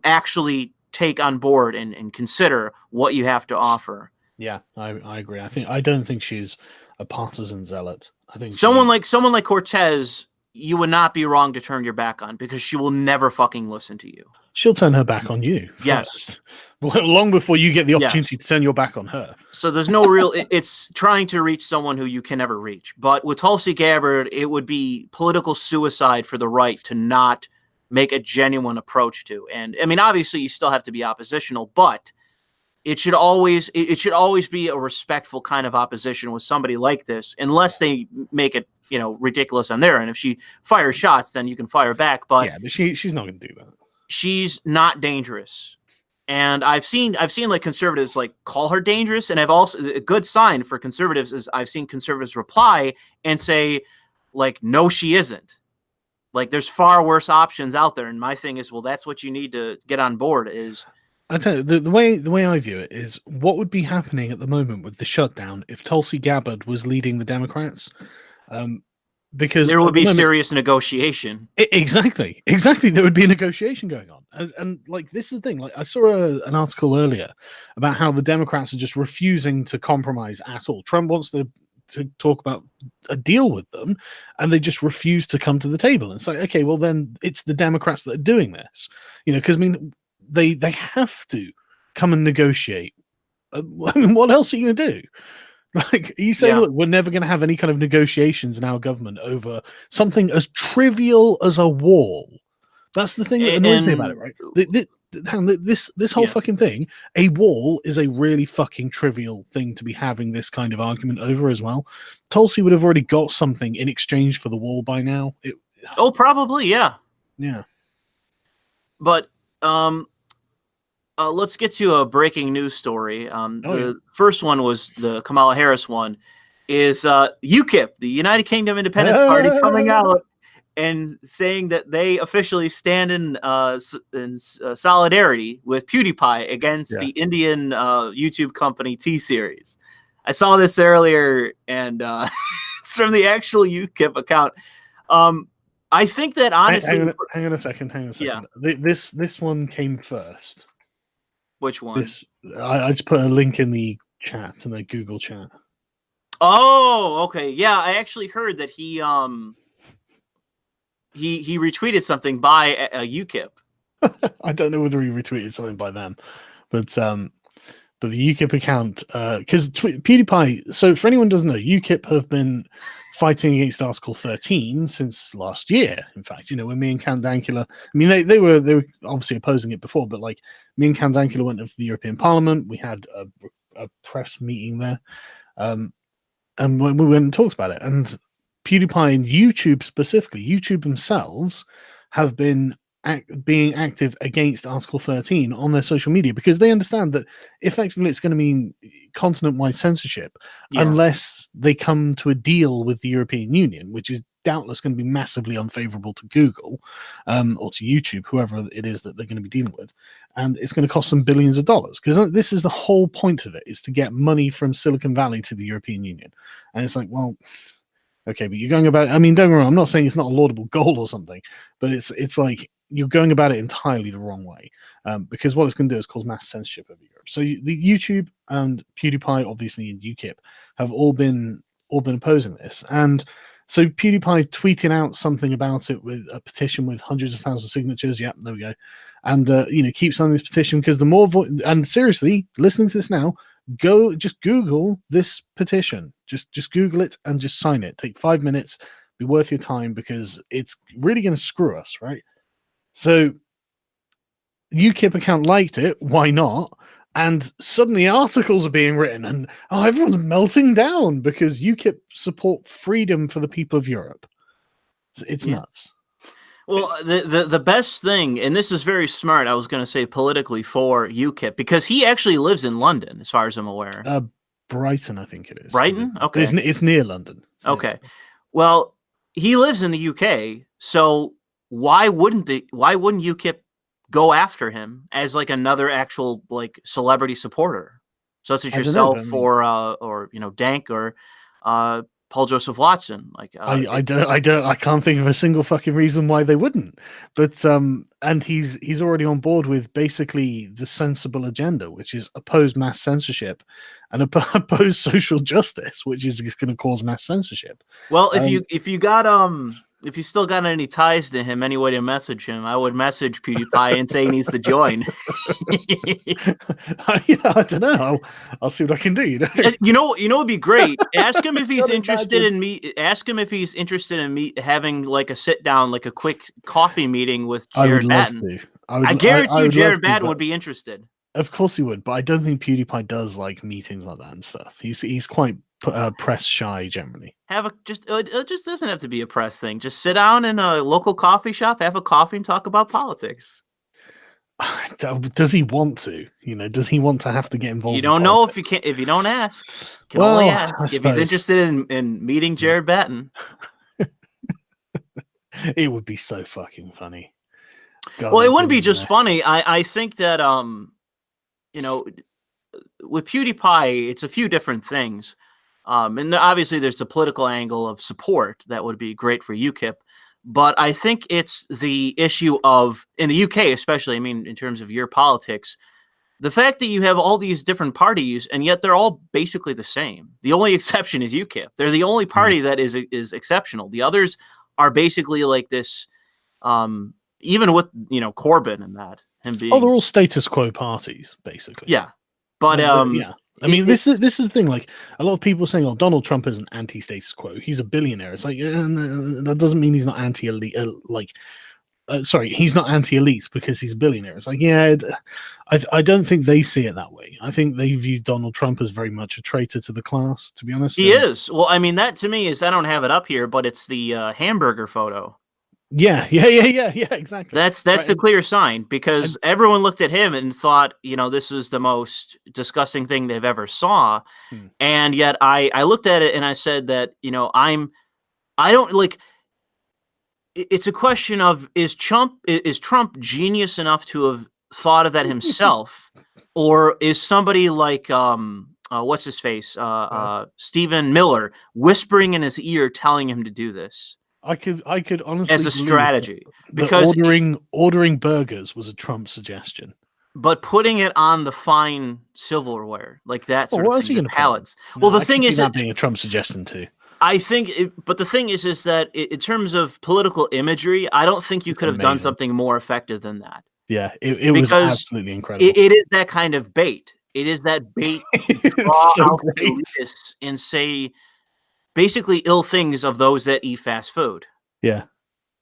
actually take on board and consider what you have to offer. Yeah, I agree. I don't think she's a partisan zealot. I think someone like Cortez, you would not be wrong to turn your back on, because she will never fucking listen to you. She'll turn her back on you. Yes. Long before you get the opportunity to turn your back on her. So there's no real, it's trying to reach someone who you can never reach. But with Tulsi Gabbard, it would be political suicide for the right to not make a genuine approach to. And I mean, obviously you still have to be oppositional, but it should always be a respectful kind of opposition with somebody like this, unless they make it, ridiculous on their end. If she fires shots, then you can fire back. But yeah, but she's not going to do that. She's not dangerous. And I've seen like conservatives like call her dangerous, and I've also, a good sign for conservatives is I've seen conservatives reply and say like, no, she isn't. Like, there's far worse options out there. And my thing is, well, that's what you need to get on board is. I tell you, the way I view it is, what would be happening at the moment with the shutdown if Tulsi Gabbard was leading the Democrats? Because there would be serious negotiation. Exactly. There would be a negotiation going on. And like, this is the thing. Like, I saw an article earlier about how the Democrats are just refusing to compromise at all. Trump wants to talk about a deal with them, and they just refuse to come to the table. And it's like, okay, well, then it's the Democrats that are doing this. Because I mean, they have to come and negotiate. I mean, what else are you going to do? Like, you say, look, we're never going to have any kind of negotiations in our government over something as trivial as a wall. That's the thing that annoys me about it, right? This whole fucking thing, a wall is a really fucking trivial thing to be having this kind of argument over as well. Tulsi would have already got something in exchange for the wall by now. Probably, yeah. Yeah. But, let's get to a breaking news story. The first one was the Kamala Harris one. Is UKIP, the United Kingdom Independence Party, coming out and saying that they officially stand in solidarity with PewDiePie against the Indian YouTube company T-Series. I saw this earlier, and it's from the actual UKIP account. I think that honestly, hang on a second. Yeah. This one came first. Which one? I just put a link in the chat, in the Google chat. Oh, okay. Yeah, I actually heard that he retweeted something by UKIP. I don't know whether he retweeted something by them, but the UKIP account, because PewDiePie. So for anyone who doesn't know, UKIP have been fighting against Article 13 since last year. In fact, when me and Count Dankula, I mean, they were obviously opposing it before, but like me and Count Dankula went to the European Parliament. We had a press meeting there, and when we went and talked about it, and PewDiePie and YouTube specifically, YouTube themselves have been being active against Article 13 on their social media, because they understand that effectively it's going to mean continent-wide censorship unless they come to a deal with the European Union, which is doubtless going to be massively unfavorable to Google or to YouTube, whoever it is that they're going to be dealing with. And it's going to cost them billions of dollars, because this is the whole point of it, is to get money from Silicon Valley to the European Union. And it's like, well, okay, but you're going about it. I mean, don't get me wrong, I'm not saying it's not a laudable goal or something, but it's like you're going about it entirely the wrong way, because what it's going to do is cause mass censorship over Europe. So the YouTube and PewDiePie, obviously, and UKIP have all been opposing this. And so PewDiePie tweeting out something about it with a petition with hundreds of thousands of signatures. Yep, there we go. And keep signing this petition, because the more and seriously, listening to this now, just Google this petition. Just Google it and just sign it. Take 5 minutes. Be worth your time, because it's really going to screw us, right? So UKIP account liked it. Why not? And suddenly articles are being written, and everyone's melting down because UKIP support freedom for the people of Europe. It's nuts. Well, the best thing, and this is very smart, I was going to say politically for UKIP, because he actually lives in London, as far as I'm aware. Brighton, I think it is. Brighton? Okay. It's near London. Okay. Well, he lives in the UK, so why wouldn't UKIP go after him as like another actual like celebrity supporter, such as yourself or Dank or Paul Joseph Watson? Like I can't think of a single fucking reason why they wouldn't. But and he's already on board with basically the sensible agenda, which is oppose mass censorship and oppose social justice, which is going to cause mass censorship. Well, if you got if you still got any ties to him, any way to message him, I would message PewDiePie and say he needs to join. I don't know. I'll see what I can do. You know, it'd be great. Ask him if he's interested in me. Ask him if he's interested in me having like a sit down, like a quick coffee meeting with Jared Batten. I guarantee you, Jared Batten would be interested. Of course he would, but I don't think PewDiePie does like meetings like that and stuff. He's quite press shy generally. It just doesn't have to be a press thing. Just sit down in a local coffee shop, have a coffee, and talk about politics. Does he want to? Does he want to have to get involved? You don't know if you can't. If you don't ask, you can only ask. If he's interested in meeting Jared Batten, it would be so fucking funny. God, well, it wouldn't be just funny. I think that with PewDiePie, it's a few different things. And obviously there's the political angle of support that would be great for UKIP. But I think it's the issue of, in the UK especially, I mean, in terms of your politics, the fact that you have all these different parties and yet they're all basically the same. The only exception is UKIP. They're the only party that is exceptional. The others are basically like this, even with, Corbyn and that. Him being, they're all status quo parties, basically. Yeah. But yeah. I mean, this is the thing. Like, a lot of people saying, "Oh, Donald Trump is an anti-status quo. He's a billionaire." It's like that doesn't mean he's not anti-elite. Sorry, he's not anti-elite because he's a billionaire. It's like, yeah, I don't think they see it that way. I think they view Donald Trump as very much a traitor to the class. To be honest, he is. Well, I mean, that to me is, I don't have it up here, but it's the hamburger photo. Yeah, exactly. That's right. The clear sign, because everyone looked at him and thought, this is the most disgusting thing they've ever saw. And yet I looked at it and I said that, I don't like, it's a question of, is Trump genius enough to have thought of that himself? Or is somebody like, what's his face? Stephen Miller whispering in his ear, telling him to do this? I could honestly, as a strategy, because ordering burgers was a Trump suggestion, but putting it on the fine silverware like that sort of thing, pallets. Well, the thing is that being a Trump suggestion too. I think, but the thing is that in terms of political imagery, I don't think you could have done something more effective than that. Yeah, it was absolutely incredible. It is that kind of bait. It is that bait to draw out this and say basically ill things of those that eat fast food. Yeah.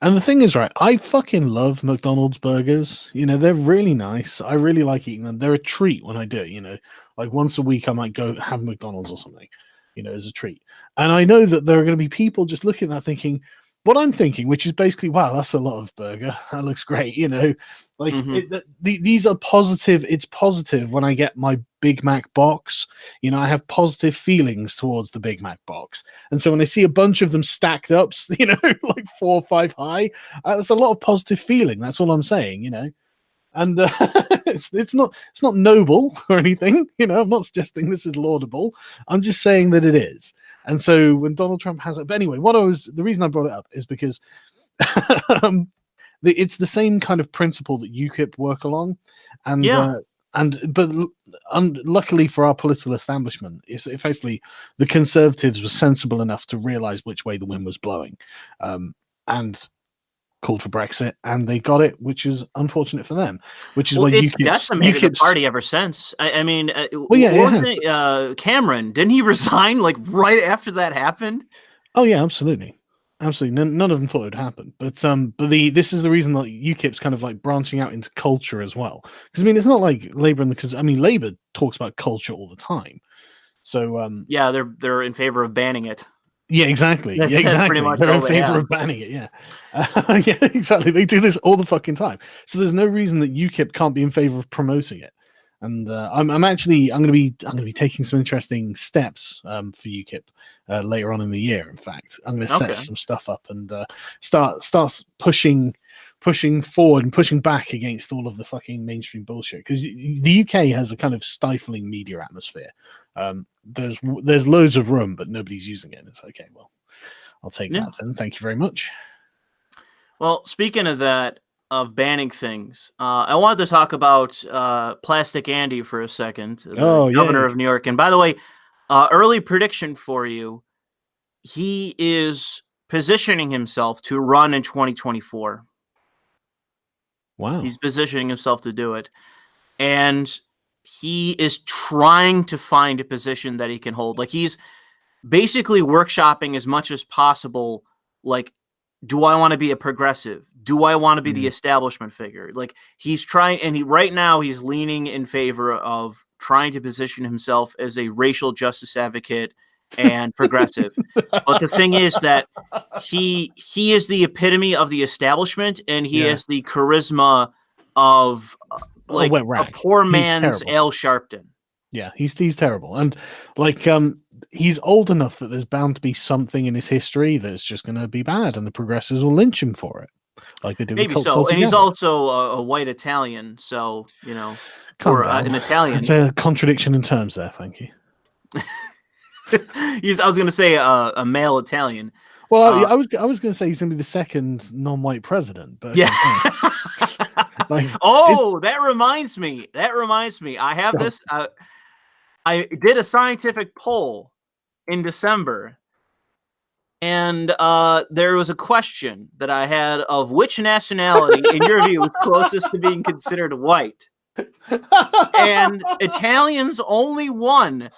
And the thing is, right, I fucking love McDonald's burgers. They're really nice. I really like eating them. They're a treat when I do it, like once a week I might go have McDonald's or something, as a treat. And I know that there are going to be people just looking at that thinking what I'm thinking, which is basically, wow, that's a lot of burger. That looks great, Like these are positive. It's positive when I get my Big Mac box. I have positive feelings towards the Big Mac box, and so when I see a bunch of them stacked up, like 4 or 5 high, that's a lot of positive feeling. That's all I'm saying, And it's not noble or anything, I'm not suggesting this is laudable. I'm just saying that it is. And so when Donald Trump has it, but anyway, the reason I brought it up is because it's the same kind of principle that UKIP work along, but luckily for our political establishment, effectively the Conservatives were sensible enough to realize which way the wind was blowing, and called for Brexit, and they got it, which is unfortunate for them. Which is why it's decimated the party ever since. I mean, Cameron, didn't he resign like right after that happened? Oh yeah, absolutely. None of them thought it would happen, but this is the reason that UKIP's kind of like branching out into culture as well. Because I mean, it's not like Labour, because I mean, Labour talks about culture all the time. So yeah, they're in favor of banning it. Yeah, exactly. That's pretty much they're in favor of banning it. Yeah, yeah, exactly. They do this all the fucking time. So there's no reason that UKIP can't be in favor of promoting it. And I'm going to be taking some interesting steps for UKIP later on in the year. In fact, I'm going to set some stuff up and start pushing forward and pushing back against all of the fucking mainstream bullshit, because the UK has a kind of stifling media atmosphere. There's loads of room, but nobody's using it. It's okay. Well, I'll take that then. Thank you very much. Well, speaking of that, of banning things, I wanted to talk about Plastic Andy for a second, the governor of New York. And by the way, early prediction for you: he is positioning himself to run in 2024. Wow. He's positioning himself to do it. And he is trying to find a position that he can hold. Like, he's basically workshopping as much as possible. Like, do I want to be a progressive? Do I want to be the establishment figure? Like, he's trying, and right now he's leaning in favor of trying to position himself as a racial justice advocate and progressive. But the thing is that he is the epitome of the establishment, and he has the charisma of like a poor man's Al Sharpton. Yeah, he's terrible. And like he's old enough that there's bound to be something in his history that's just going to be bad, and the progressives will lynch him for it, like they do. Maybe so. And he's also a white Italian, so or an Italian. It's a contradiction in terms there. Thank you. I was going to say a male Italian. Well, I was going to say he's going to be the second non-white president, but yeah. That reminds me. I have this. I did a scientific poll in December, and there was a question that I had of which nationality, in your view, is closest to being considered white. And Italians only won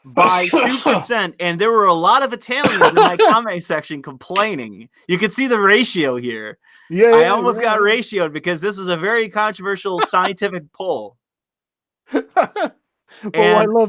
by 2%, and there were a lot of Italians in my comment section complaining. You can see the ratio here. I almost got ratioed because this is a very controversial scientific poll. Well,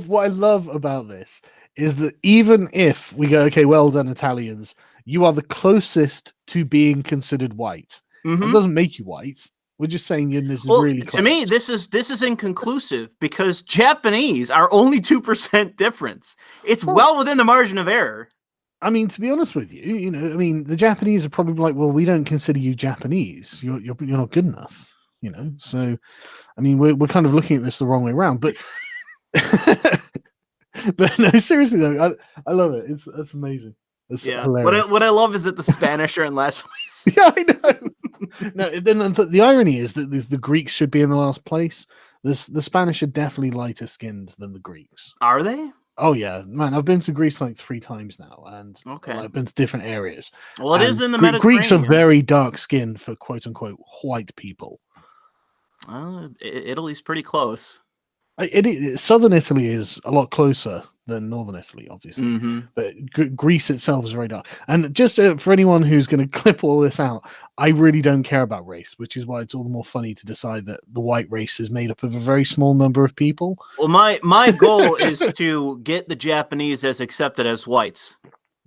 what I love about this is that even if we go, okay, well done, Italians, you are the closest to being considered white. It doesn't make you white. We're just saying this is really close. To me, this is inconclusive because Japanese are only 2% difference. It's well within the margin of error. I mean, to be honest with you, the Japanese are probably like, well, we don't consider you Japanese. You're not good enough, So, I mean, we're kind of looking at this the wrong way around. But, but no, seriously though, I love it. It's amazing. It's hilarious. What I love is that the Spanish are in last place. Yeah, I know. No, then the irony is that the Greeks should be in the last place. The Spanish are definitely lighter skinned than the Greeks. Are they? Oh yeah, man! I've been to Greece like 3 times now, and I've been to different areas. Well, it is in the Mediterranean. Greeks are very dark skinned for quote unquote white people. Italy's pretty close. Southern Italy is a lot closer than northern Italy, obviously, but Greece itself is very dark. And just for anyone who's going to clip all this out, I really don't care about race, which is why it's all the more funny to decide that the white race is made up of a very small number of people. Well, my goal is to get the Japanese as accepted as whites,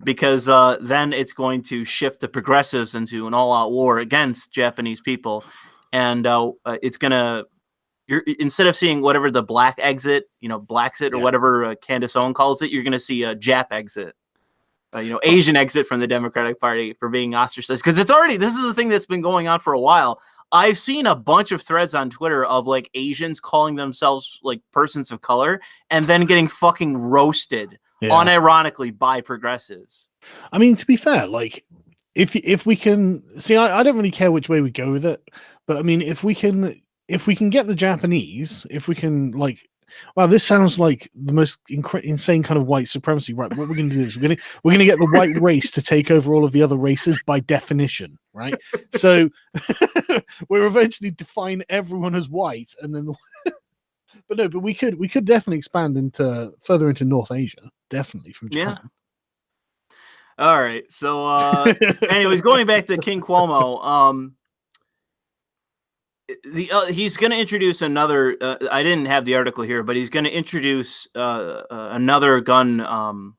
because then it's going to shift the progressives into an all-out war against Japanese people, and it's going to. Instead of seeing whatever the black exit, Blaxit or whatever Candace Owen calls it, you're going to see a Jap exit, Asian exit from the Democratic Party for being ostracized. Because this is the thing that's been going on for a while. I've seen a bunch of threads on Twitter of like Asians calling themselves like persons of color and then getting fucking roasted unironically by progressives. I mean, to be fair, like if we can see, I don't really care which way we go with it, but I mean, if we can get the Japanese, if we can wow, this sounds like the most insane kind of white supremacy, right? What we're going to do is we're going to get the white race to take over all of the other races by definition, right? So we'll eventually define everyone as white, and then, but we could definitely expand further into North Asia, definitely from Japan. Yeah. All right. So, anyways, going back to King Cuomo, he's going to introduce another. I didn't have the article here, but he's going to introduce another gun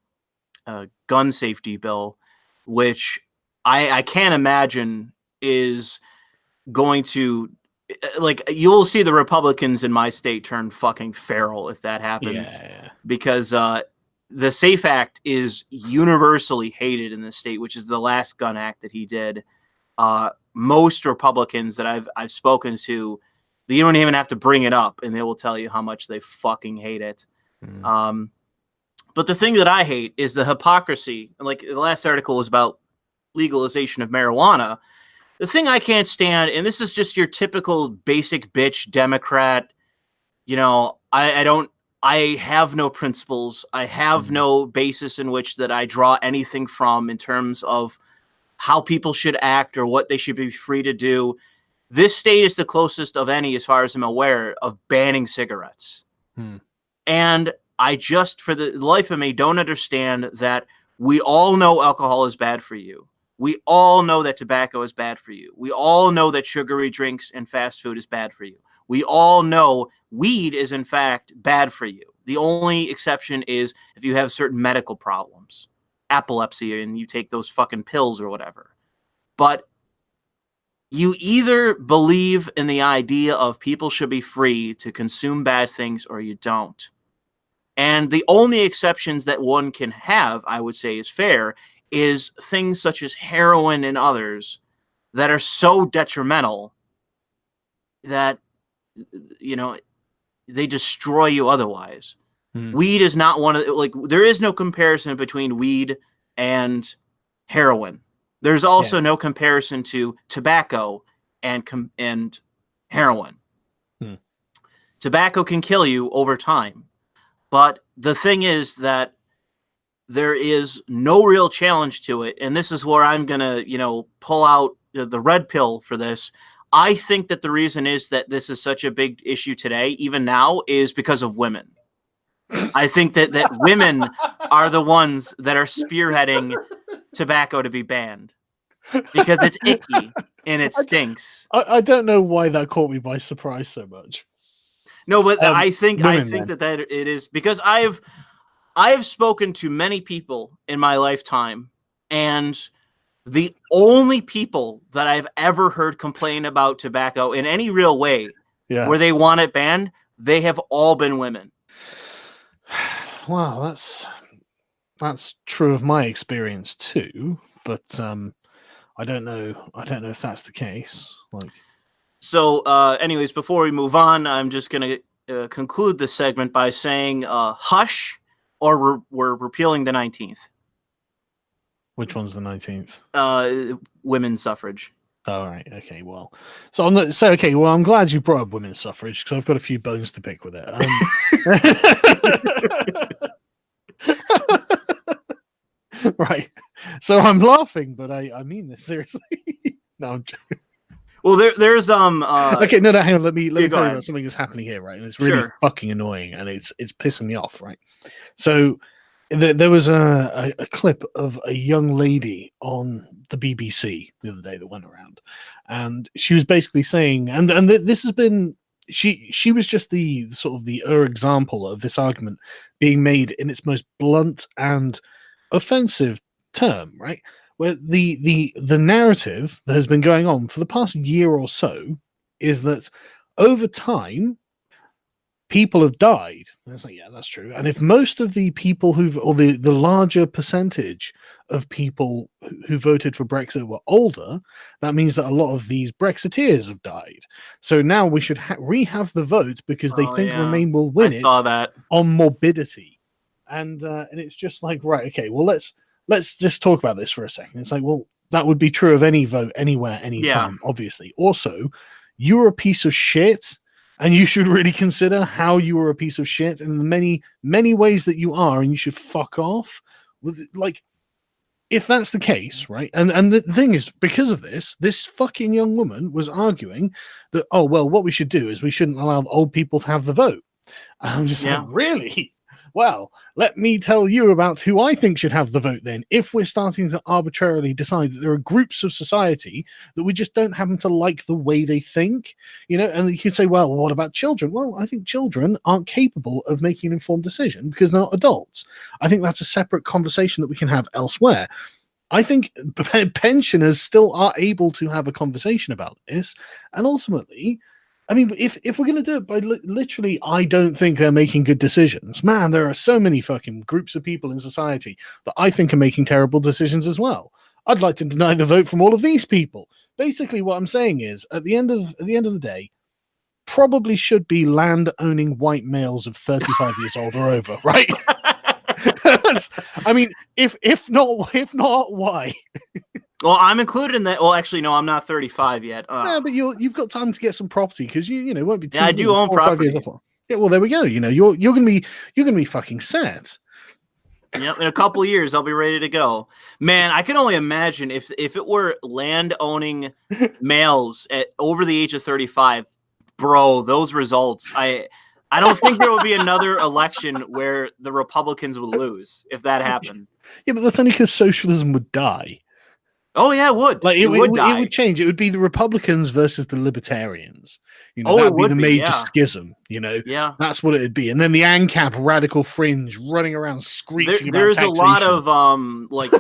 safety bill, which I can't imagine is going to you'll see the Republicans in my state turn fucking feral if that happens, because the SAFE Act is universally hated in the state, which is the last gun act that he did. Most Republicans that I've spoken to, you don't even have to bring it up, and they will tell you how much they fucking hate it. But the thing that I hate is the hypocrisy. Like the last article was about legalization of marijuana. The thing I can't stand, and this is just your typical basic bitch Democrat, I have no principles. I have no basis in which that I draw anything from in terms of how people should act or what they should be free to do. This state is the closest of any, as far as I'm aware, of banning cigarettes. And I just, for the life of me, don't understand that we all know alcohol is bad for you. We all know that tobacco is bad for you. We all know that sugary drinks and fast food is bad for you. We all know weed is, in fact, bad for you. The only exception is if you have certain medical problems, epilepsy, and you take those fucking pills or whatever. But you either believe in the idea of people should be free to consume bad things or you don't. And the only exceptions that one can have, I would say is fair, is things such as heroin and others that are so detrimental that, you know, they destroy you otherwise. Weed is not one of, like, there is no comparison between weed and heroin. There's also no comparison to tobacco and heroin. Tobacco can kill you over time. But the thing is that there is no real challenge to it. And this is where I'm going to, you know, pull out the red pill for this. I think that the reason is that this is such a big issue today, even now, is because of women. I think that women are the ones that are spearheading tobacco to be banned because it's icky and it stinks. I don't know why that caught me by surprise so much. No, but I think that it is because I have spoken to many people in my lifetime, and the only people that I've ever heard complain about tobacco in any real way, where they want it banned, they have all been women. Well, that's true of my experience too, but I don't know if that's the case. Like, so, anyways, before we move on, I'm just gonna conclude this segment by saying, hush, or we're repealing the 19th. Which one's the 19th? Women's suffrage. All right. Okay. Well, so okay. Well, I'm glad you brought up women's suffrage because I've got a few bones to pick with it. Right. So I'm laughing, but I mean this seriously. No, I'm joking. Well, there's okay, no, hang on. Let me tell you about something that's happening here, right? And it's really fucking annoying, and it's pissing me off, right? So there was a clip of a young lady on the BBC the other day that went around, and she was basically saying, and this has been, she was just the sort of the example of this argument being made in its most blunt and offensive term, right? Where the narrative that has been going on for the past year or so is that over time people have died. And it's like, yeah, that's true. And if most of the people the larger percentage of people who voted for Brexit were older, that means that a lot of these Brexiteers have died. So now we should re-have the vote because they think Remain will win it on morbidity. And it's just like, right, okay, well, let's just talk about this for a second. It's like, well, that would be true of any vote, anywhere, anytime, obviously. Also, you're a piece of shit, and you should really consider how you are a piece of shit in the many, many ways that you are, and you should fuck off. Like, if that's the case, right? And the thing is, because of this fucking young woman was arguing that, oh, well, what we should do is we shouldn't allow old people to have the vote. And I'm just like, really? Well, let me tell you about who I think should have the vote then. If we're starting to arbitrarily decide that there are groups of society that we just don't happen to like the way they think, you know, and you can say, well, what about children? Well, I think children aren't capable of making an informed decision because they're not adults. I think that's a separate conversation that we can have elsewhere. I think pensioners still are able to have a conversation about this. And ultimately, I mean, if we're going to do it by literally, I don't think they're making good decisions. Man, there are so many fucking groups of people in society that I think are making terrible decisions as well. I'd like to deny the vote from all of these people. Basically, what I'm saying is, at the end of the day, probably should be land-owning white males of 35 years old or over, right? I mean, if not, why? Well, I'm included in that. Well, actually, no, I'm not 35 yet. No, but you've got time to get some property because you won't be. Yeah, I do own property. Yeah, well, there we go. You know, you're gonna be fucking set. Yep, in a couple of years, I'll be ready to go. Man, I can only imagine if it were land-owning males at over the age of 35, bro, those results. I don't think there will be another election where the Republicans would lose if that happened. Yeah, but that's only because socialism would die. Oh yeah, it would. Like it would die. It would change. It would be the Republicans versus the Libertarians. You know, Oh, that it would be would the be, major yeah. schism. You know, Yeah. that's what it would be. And then the ANCAP radical fringe running around screeching about There's taxation. a lot of like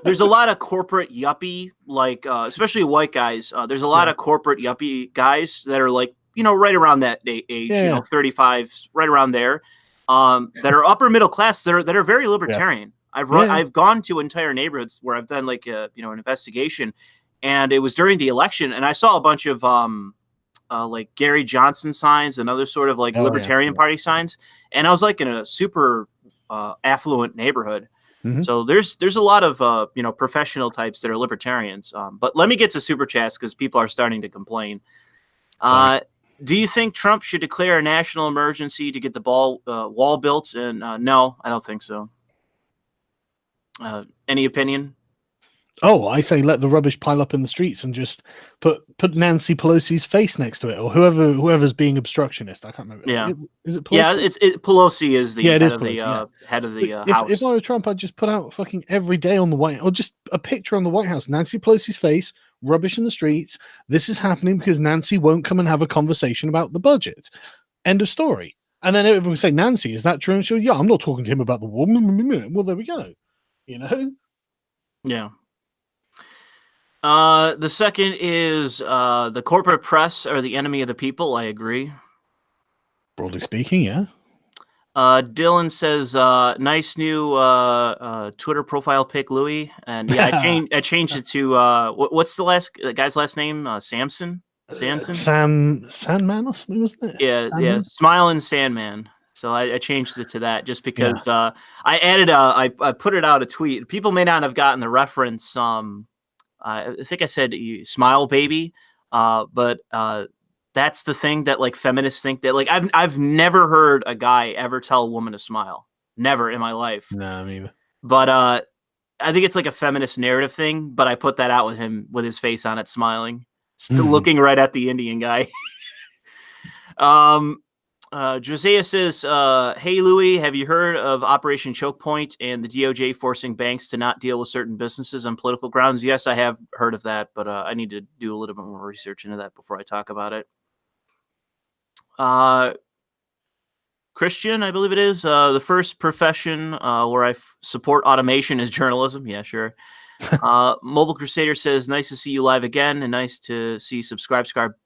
there's a lot of corporate yuppie, like especially white guys. There's a lot of corporate yuppie guys that are like, you know, right around that age, you know, 35, right around there, that are upper middle class, that are very libertarian. I've gone to entire neighborhoods where I've done like you know, an investigation, and it was during the election, and I saw a bunch of like Gary Johnson signs and other sort of like Libertarian Party signs, and I was like in a super affluent neighborhood. Mm-hmm. So there's a lot of you know, professional types that are libertarians. But let me get to super chats because people are starting to complain. Do you think Trump should declare a national emergency to get the wall built? And no, I don't think so. Any opinion? Oh, I say let the rubbish pile up in the streets and just put Nancy Pelosi's face next to it, or whoever's being obstructionist. I can't remember. Yeah, is it Pelosi? Yeah, Pelosi is the head of the House. If I were Trump, I'd just put out fucking every day on the White, or just a picture on the White House, Nancy Pelosi's face, rubbish in the streets. This is happening because Nancy won't come and have a conversation about the budget. End of story. And then everyone would say, Nancy, is that true? And she'll, yeah, I'm not talking to him about the war. Well, there we go. You know? Yeah. The second is the corporate press are the enemy of the people. I agree. Broadly speaking, yeah. Dylan says, nice new Twitter profile pic, Louis. And yeah, I changed it to what's the guy's last name? Samson? Sandman or something, wasn't it? Yeah, Sandman? yeah. Smiling Sandman. So I changed it to that just because I added I put it out a tweet. People may not have gotten the reference. I think I said smile baby, but that's the thing that like feminists think that like I've never heard a guy ever tell a woman to smile. Never in my life. No, me either. But I think it's like a feminist narrative thing, but I put that out with him with his face on it, smiling, still looking right at the Indian guy. Josiah says, hey, Louis, have you heard of Operation Choke Point and the DOJ forcing banks to not deal with certain businesses on political grounds? Yes, I have heard of that, but I need to do a little bit more research into that before I talk about it. Christian, I believe it is, the first profession where I support automation is journalism. Yeah, sure. Mobile Crusader says, nice to see you live again and nice to see Subscribe Star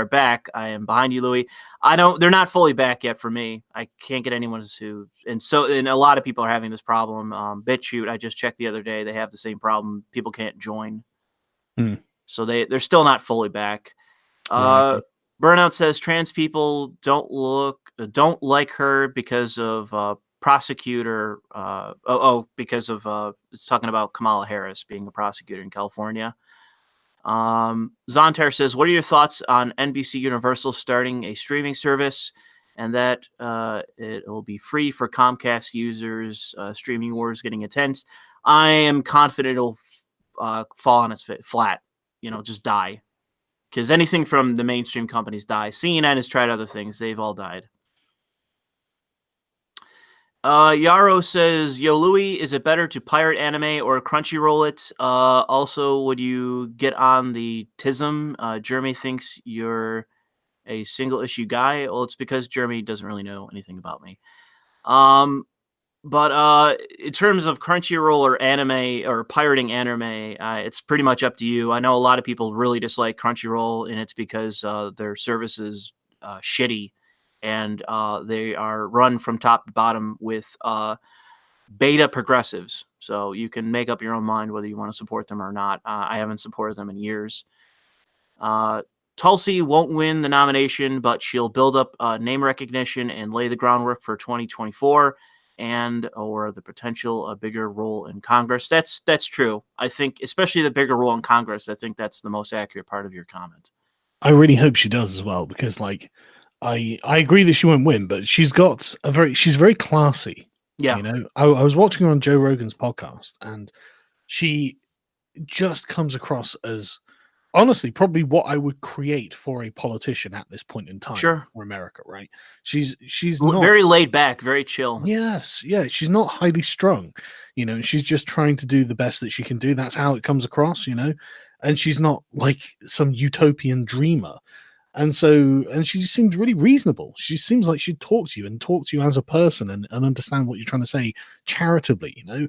back. I am behind you, Louis. They're not fully back yet for me. I can't get anyone to, and a lot of people are having this problem. BitChute, I just checked the other day, they have the same problem. People can't join. So they're still not fully back. Burnout says trans people don't like her because of prosecutor. Because of it's talking about Kamala Harris being a prosecutor in California. Zontar says, what are your thoughts on NBC Universal starting a streaming service and that it will be free for Comcast users? Streaming wars getting intense. I am confident it'll fall on its flat, just die. Because anything from the mainstream companies die. CNN has tried other things. They've all died. Yarrow says, yo, Louis, is it better to pirate anime or Crunchyroll it? Also, would you get on the TISM? Jeremy thinks you're a single issue guy. Well, it's because Jeremy doesn't really know anything about me. But in terms of Crunchyroll or anime or pirating anime, it's pretty much up to you. I know a lot of people really dislike Crunchyroll, and it's because their service is shitty. And they are run from top to bottom with beta progressives. So you can make up your own mind whether you want to support them or not. I haven't supported them in years. Tulsi won't win the nomination, but she'll build up name recognition and lay the groundwork for 2024 or the potential a bigger role in Congress. That's true. I think, especially the bigger role in Congress, I think that's the most accurate part of your comment. I really hope she does as well, because I agree that she won't win, but she's very classy. Yeah. You know, I was watching her on Joe Rogan's podcast, and she just comes across as honestly probably what I would create for a politician at this point in time for America, right? She's not very laid back, very chill. Yes, yeah, she's not highly strung, you know, she's just trying to do the best that she can do. That's how it comes across, you know, and she's not like some utopian dreamer. And she seems really reasonable. She seems like she'd talk to you as a person and understand what you're trying to say charitably, you know.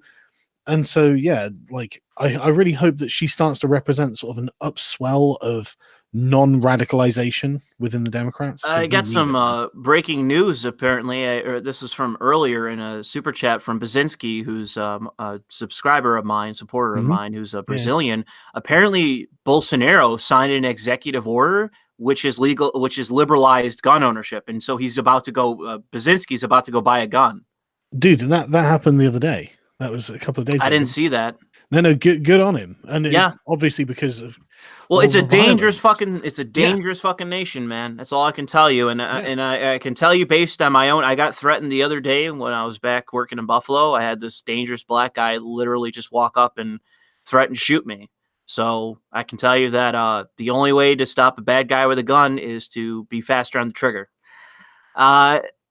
And so, yeah, like I really hope that she starts to represent sort of an upswell of non-radicalization within the Democrats. I got some breaking news, apparently. This is from earlier in a super chat from Basinski, who's a subscriber of mine, supporter of mine, who's a Brazilian. Yeah. Apparently, Bolsonaro signed an executive order which is liberalized gun ownership. And so he's about to go, Basinski's about to go buy a gun. Dude, that happened the other day. That was a couple of days ago. I didn't see that. No, good on him. And obviously because of it's a dangerous fucking fucking nation, man. That's all I can tell you. And I can tell you based on my own, I got threatened the other day when I was back working in Buffalo. I had this dangerous black guy literally just walk up and threaten to shoot me. So I can tell you that the only way to stop a bad guy with a gun is to be faster on the trigger.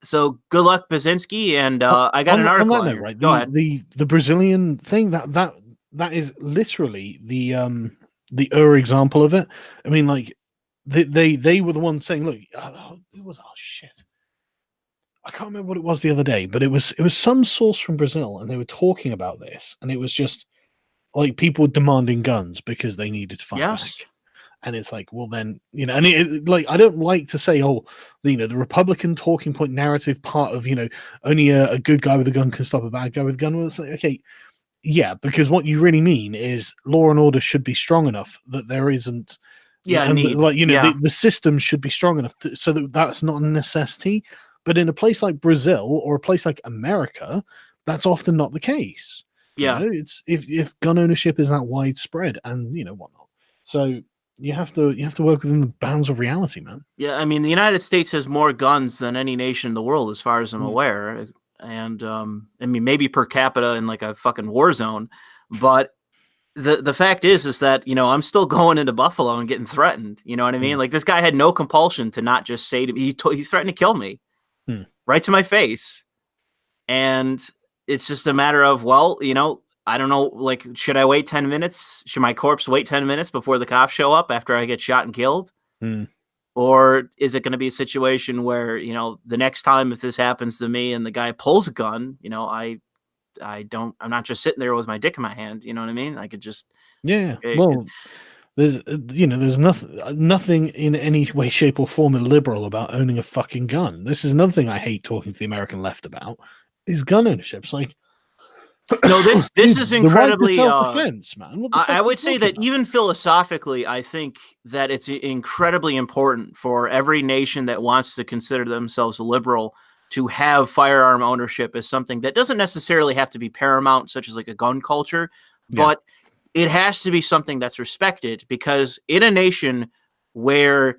So good luck, Basinski, and I got an article. On that note, right? Go ahead. The Brazilian thing that is literally the example of it. I mean, like they were the ones saying, "Look, it was shit." I can't remember what it was the other day, but it was some source from Brazil, and they were talking about this, and it was just like people demanding guns because they needed to fight back. And it's like, well, then, you know, and like, I don't like to say, the Republican talking point narrative part of, only a good guy with a gun can stop a bad guy with a gun. Well, it's like, okay, yeah, because what you really mean is law and order should be strong enough that there isn't, the system should be strong enough so that that's not a necessity. But in a place like Brazil or a place like America, that's often not the case. Yeah, it's if gun ownership is that widespread and whatnot, so. You have to work within the bounds of reality, man. Yeah, I mean, the United States has more guns than any nation in the world, as far as I'm aware. And I mean, maybe per capita in like a fucking war zone, but the fact is that I'm still going into Buffalo and getting threatened. You know what I mean? Like this guy had no compulsion to not just say to me, he threatened to kill me right to my face, and it's just a matter of I don't know, like, should I wait 10 minutes? Should my corpse wait 10 minutes before the cops show up after I get shot and killed? Or is it going to be a situation where, the next time if this happens to me and the guy pulls a gun, I'm not just sitting there with my dick in my hand. You know what I mean? I could just. Yeah. Well, there's nothing in any way, shape or form illiberal about owning a fucking gun. This is another thing I hate talking to the American left about is gun ownership. It's like, no, this is incredibly self-defense, man. I would say that even philosophically, I think that it's incredibly important for every nation that wants to consider themselves liberal to have firearm ownership as something that doesn't necessarily have to be paramount, such as like a gun culture, but it has to be something that's respected, because in a nation where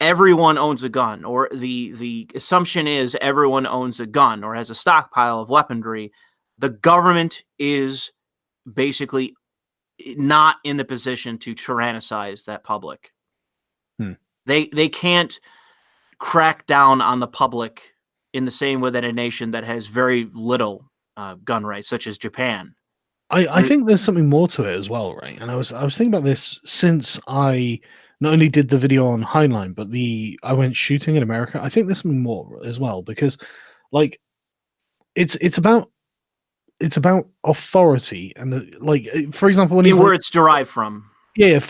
everyone owns a gun, or the assumption is everyone owns a gun or has a stockpile of weaponry, the government is basically not in the position to tyrannicize that public. They can't crack down on the public in the same way that a nation that has very little gun rights, such as Japan. I think there's something more to it as well, right? And I was thinking about this since I not only did the video on Heinlein, but I went shooting in America. I think there's something more as well, because like it's about authority, and like, for example, when where it's derived from. Yeah,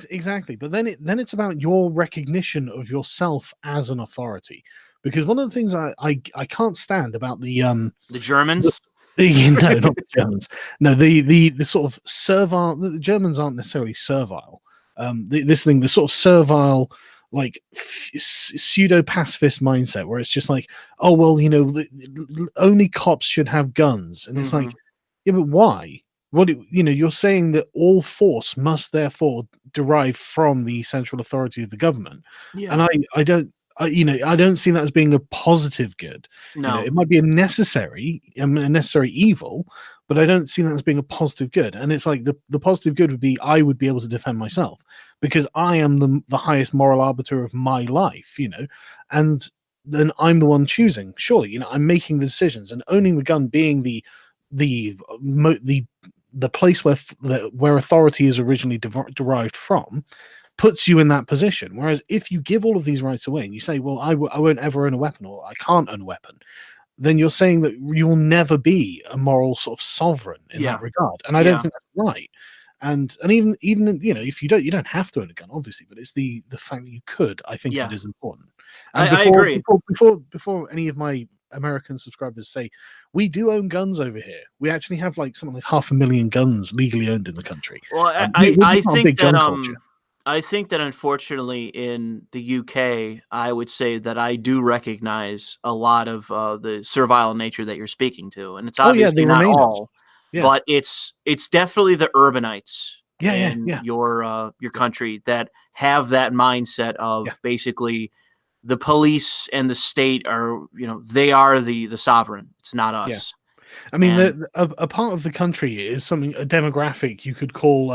exactly. But then it's about your recognition of yourself as an authority, because one of the things I can't stand about the Germans. No, not the Germans. No, the sort of servile. The Germans aren't necessarily servile. The sort of servile, like pseudo pacifist mindset where it's just like, oh well, only cops should have guns, and it's like, yeah, but why? What you're saying that all force must therefore derive from the central authority of the government, and I don't see that as being a positive good. No. It might be a necessary evil, but I don't see that as being a positive good. And it's like the positive good would be I would be able to defend myself because I am the highest moral arbiter of my life, and then I'm the one choosing. Surely, I'm making the decisions, and owning the gun being the place where authority is originally derived from puts you in that position. Whereas if you give all of these rights away and you say, well, I won't ever own a weapon, or I can't own a weapon, then you're saying that you will never be a moral sort of sovereign in that regard. And I don't think that's right. And even if you don't have to own a gun, obviously, but it's the fact that you could, I think that is important. And I agree. Before any of my American subscribers say, we do own guns over here. We actually have something like 500,000 guns legally owned in the country. Well, I think that I think that unfortunately in the UK, I would say that I do recognize a lot of the servile nature that you're speaking to, and it's obviously not all, but it's definitely the urbanites in your country that have that mindset of basically the police and the state are, they are the sovereign. It's not us. I mean, a part of the country is a demographic you could call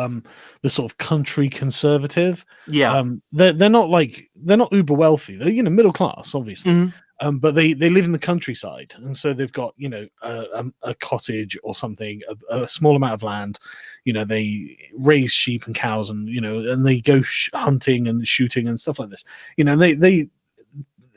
the sort of country conservative. Yeah, they're not uber wealthy. They're middle class, obviously, but they live in the countryside, and so they've got a cottage or something, a small amount of land. They raise sheep and cows, and and they go hunting and shooting and stuff like this.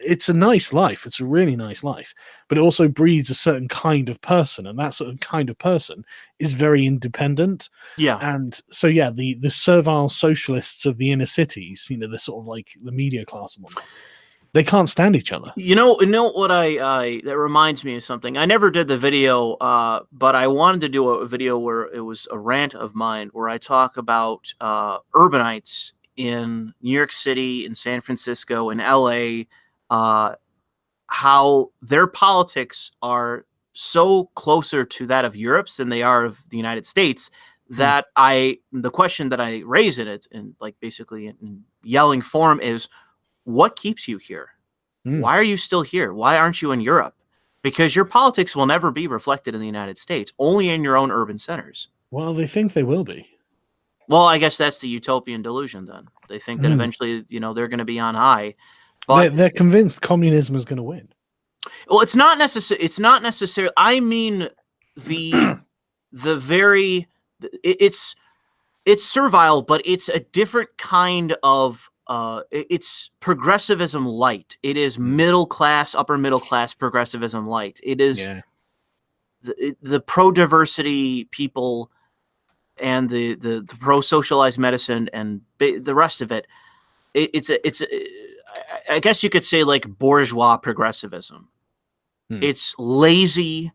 It's a nice life. It's a really nice life, but it also breeds a certain kind of person, and that sort of kind of person is very independent. Yeah, and so the servile socialists of the inner cities, the sort of like the media class and whatnot, they can't stand each other. What that reminds me of something. I never did the video, but I wanted to do a video where it was a rant of mine where I talk about urbanites in New York City, in San Francisco, in LA. How their politics are so closer to that of Europe's than they are of the United States, that the question that I raise in it, and basically in yelling form, is what keeps you here? Why are you still here? Why aren't you in Europe? Because your politics will never be reflected in the United States, only in your own urban centers. Well, they think they will be. Well, I guess that's the utopian delusion then. They think that eventually, they're going to be on high. But they're convinced communism is going to win. Well, it's not necessarily. I mean, it's servile, but it's a different kind of. It's progressivism light. It is middle class, upper middle class progressivism light. It is the pro diversity people and the pro socialized medicine and the rest of it. I guess you could say bourgeois progressivism. It's lazy.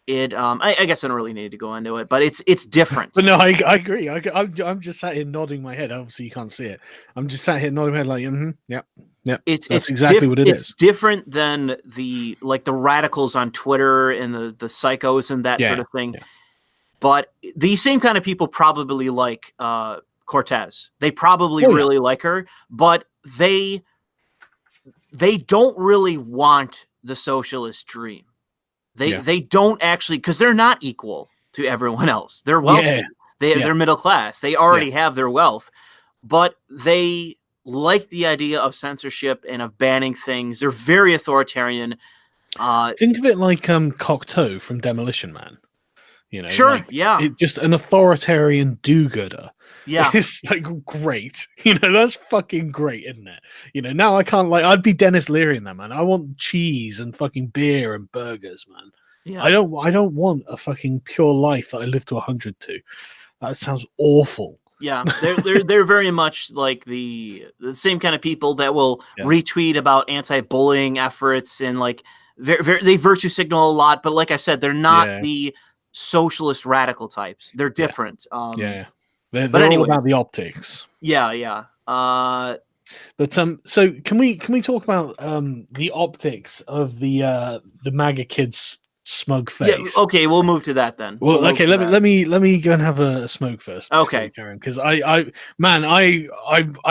I guess I don't really need to go into it, but it's different. But no, I agree. I'm just sat here nodding my head. Obviously, you can't see it. I'm just sat here nodding my head yeah. That's exactly what it is. It's different than the radicals on Twitter and the psychos and that sort of thing. Yeah. But these same kind of people probably like Cortez. They probably really like her, but they don't really want the socialist dream. They don't actually, because they're not equal to everyone else. They're wealthy. They're middle class. They already have their wealth, but they like the idea of censorship and of banning things. They're very authoritarian. Think of it like Cocteau from Demolition Man. Sure, just an authoritarian do-gooder. Yeah, it's great. That's fucking great, isn't it? Now I can't I'd be Dennis Leary in that, man. I want cheese and fucking beer and burgers, man. Yeah. I don't want a fucking pure life that I live to 100 to. That sounds awful. Yeah, they're very much like the same kind of people that will retweet about anti-bullying efforts and they virtue signal a lot. But like I said, they're not the socialist radical types. They're different. They're all about the optics. Yeah. But so can we talk about the optics of the MAGA kids smug face. Yeah, okay, we'll move to that then. Well, okay, let me go and have a smoke first. Okay, because I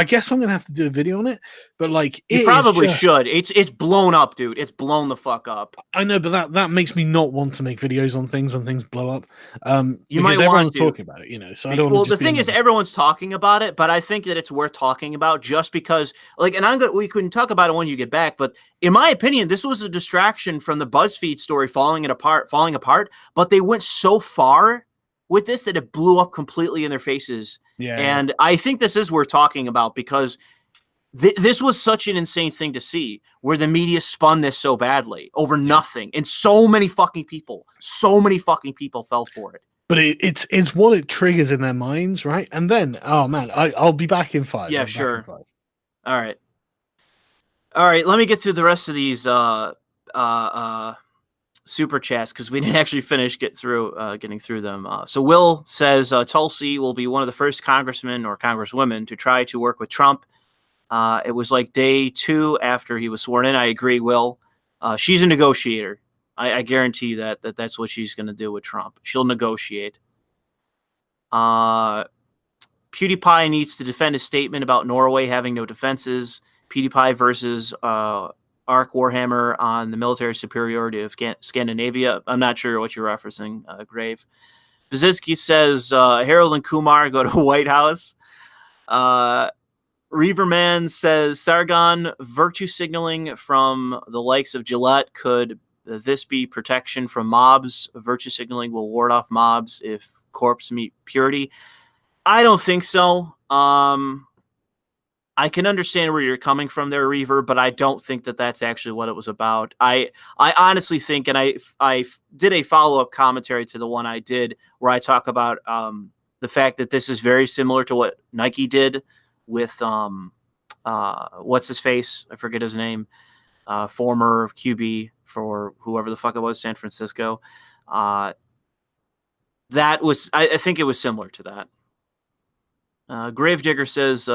guess I'm gonna have to do a video on it, but like you probably should. It's blown up, dude. It's blown the fuck up. I know, but that makes me not want to make videos on things when things blow up. You might want to talking about it, you know. So I don't. Well, the thing is, everyone's talking about it, but I think that it's worth talking about just because, like, and we can talk about it when you get back. But in my opinion, this was a distraction from the BuzzFeed story falling apart. But they went so far with this that it blew up completely in their faces. Yeah, and I think this is worth talking about because this was such an insane thing to see, where the media spun this so badly over nothing, and so many fucking people fell for it. But it's what it triggers in their minds, right? And then, oh man, I'll be back in 5. Yeah, sure. All right. Let me get through the rest of these super chats because we didn't actually finish getting through them. So Will says Tulsi will be one of the first congressmen or congresswomen to try to work with Trump. It was like day 2 after he was sworn in. I agree, Will. She's a negotiator. I guarantee that's what she's going to do with Trump. She'll negotiate. PewDiePie needs to defend his statement about Norway having no defenses. PewDiePie versus Ark Warhammer on the military superiority of Scandinavia. I'm not sure what you're referencing, Grave. Brzezinski says Harold and Kumar go to White House. Reaverman says Sargon virtue signaling from the likes of Gillette. Could this be protection from mobs? Virtue signaling will ward off mobs if corpse meet purity. I don't think so. I can understand where you're coming from there, Reaver, but I don't think that that's actually what it was about. I honestly think, and I did a follow-up commentary to the one I did where I talk about the fact that this is very similar to what Nike did with what's his face? I forget his name. Former QB for whoever the fuck it was, San Francisco. That was, I think it was similar to that. Gravedigger says,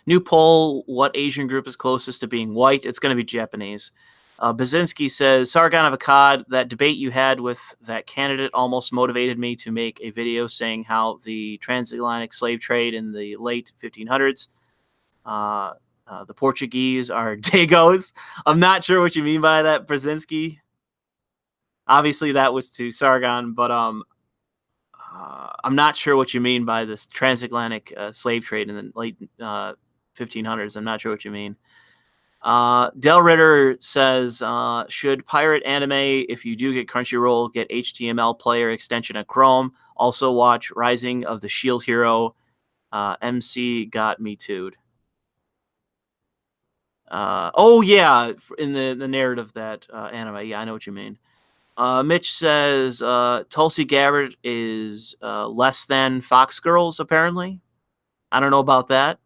new poll, what Asian group is closest to being white? It's going to be Japanese. Bazinski says, Sargon of Akkad, that debate you had with that candidate almost motivated me to make a video saying how the transatlantic slave trade in the late 1500s, the Portuguese are Dagos. I'm not sure what you mean by that, Brzezinski. Obviously, that was to Sargon, but I'm not sure what you mean by this transatlantic slave trade in the late 1500s. I'm not sure what you mean. Del Ritter says, should pirate anime, if you do get Crunchyroll, get HTML player extension of Chrome. Also watch Rising of the Shield Hero. MC got me too'd. Oh, yeah, in the narrative that anime. Yeah, I know what you mean. Mitch says Tulsi Gabbard is less than Fox Girls, apparently. I don't know about that.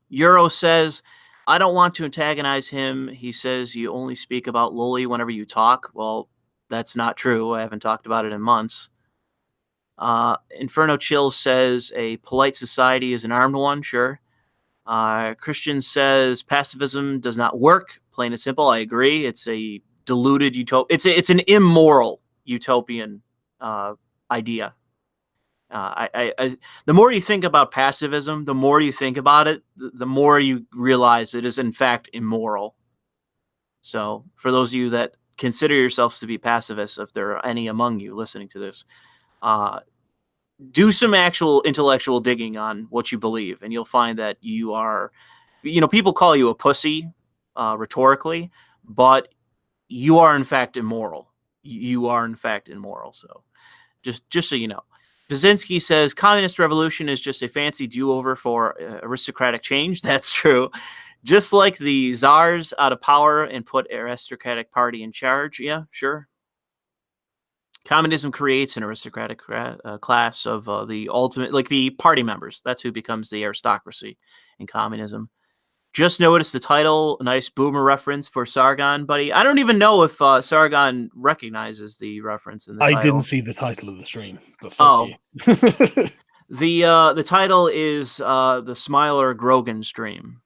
Euro says, I don't want to antagonize him. He says you only speak about Loli whenever you talk. Well, that's not true. I haven't talked about it in months. Inferno Chill says a polite society is an armed one. Sure. Christian says pacifism does not work. Plain and simple. I agree. It's a deluded utopia. It's an immoral utopian idea. The more you think about pacifism, the more you think about it, the more you realize it is in fact immoral. So for those of you that consider yourselves to be pacifists, if there are any among you listening to this, do some actual intellectual digging on what you believe, and you'll find that you are, people call you a pussy rhetorically, but you are in fact immoral. You are in fact immoral. So just so you know. Brzezinski says communist revolution is just a fancy do-over for aristocratic change. That's true. Just like the czars out of power and put aristocratic party in charge. Yeah, sure. Communism creates an aristocratic class of the ultimate, like the party members. That's who becomes the aristocracy in communism. Just noticed the title, a nice boomer reference for Sargon, buddy. I don't even know if Sargon recognizes the reference in the title. I didn't see the title of the stream, but fuck you. The title is the Smiler Grogan stream.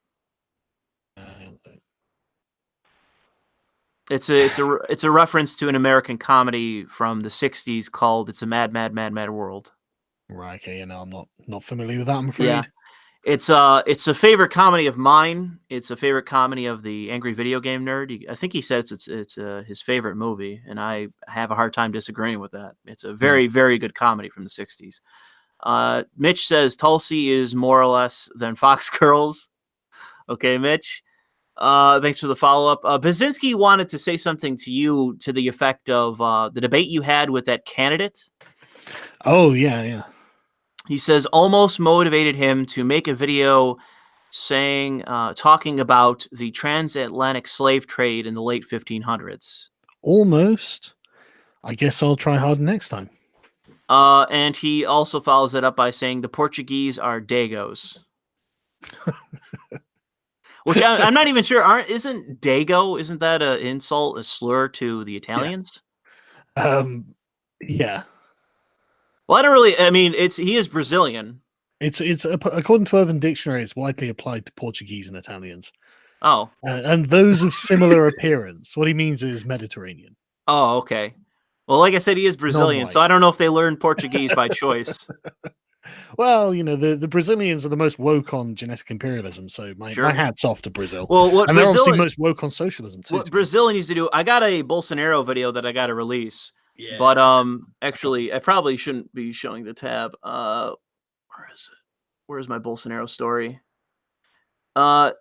It's a reference to an American comedy from the '60s called "It's a Mad, Mad, Mad, Mad World." Right. Okay. I'm not familiar with that. I'm afraid. Yeah. It's a favorite comedy of mine. It's a favorite comedy of the Angry Video Game Nerd. I think he said it's his favorite movie, and I have a hard time disagreeing with that. It's a very, very good comedy from the '60s. Mitch says Tulsi is more or less than Fox Girls. Okay, Mitch. Thanks for the follow-up. Baczynski wanted to say something to you to the effect of the debate you had with that candidate. Oh, yeah. He says almost motivated him to make a video talking about the transatlantic slave trade in the late 1500s. Almost. I guess I'll try harder next time. And he also follows it up by saying the Portuguese are Dagos. Which I'm not even sure. Isn't Dago? Isn't that an insult, a slur to the Italians? Yeah. Well, I don't really. I mean, he is Brazilian. It's according to Urban Dictionary, it's widely applied to Portuguese and Italians. Oh, and those of similar appearance. What he means is Mediterranean. Oh, okay. Well, like I said, he is Brazilian, so I don't know if they learned Portuguese by choice. Well, the Brazilians are the most woke on genetic imperialism, so my hat's off to Brazil. Well, and they're obviously most woke on socialism too. What Brazil needs to do, I got a Bolsonaro video that I got to release. Yeah. But actually, I probably shouldn't be showing the tab. Where is it? Where's my Bolsonaro story? Yeah,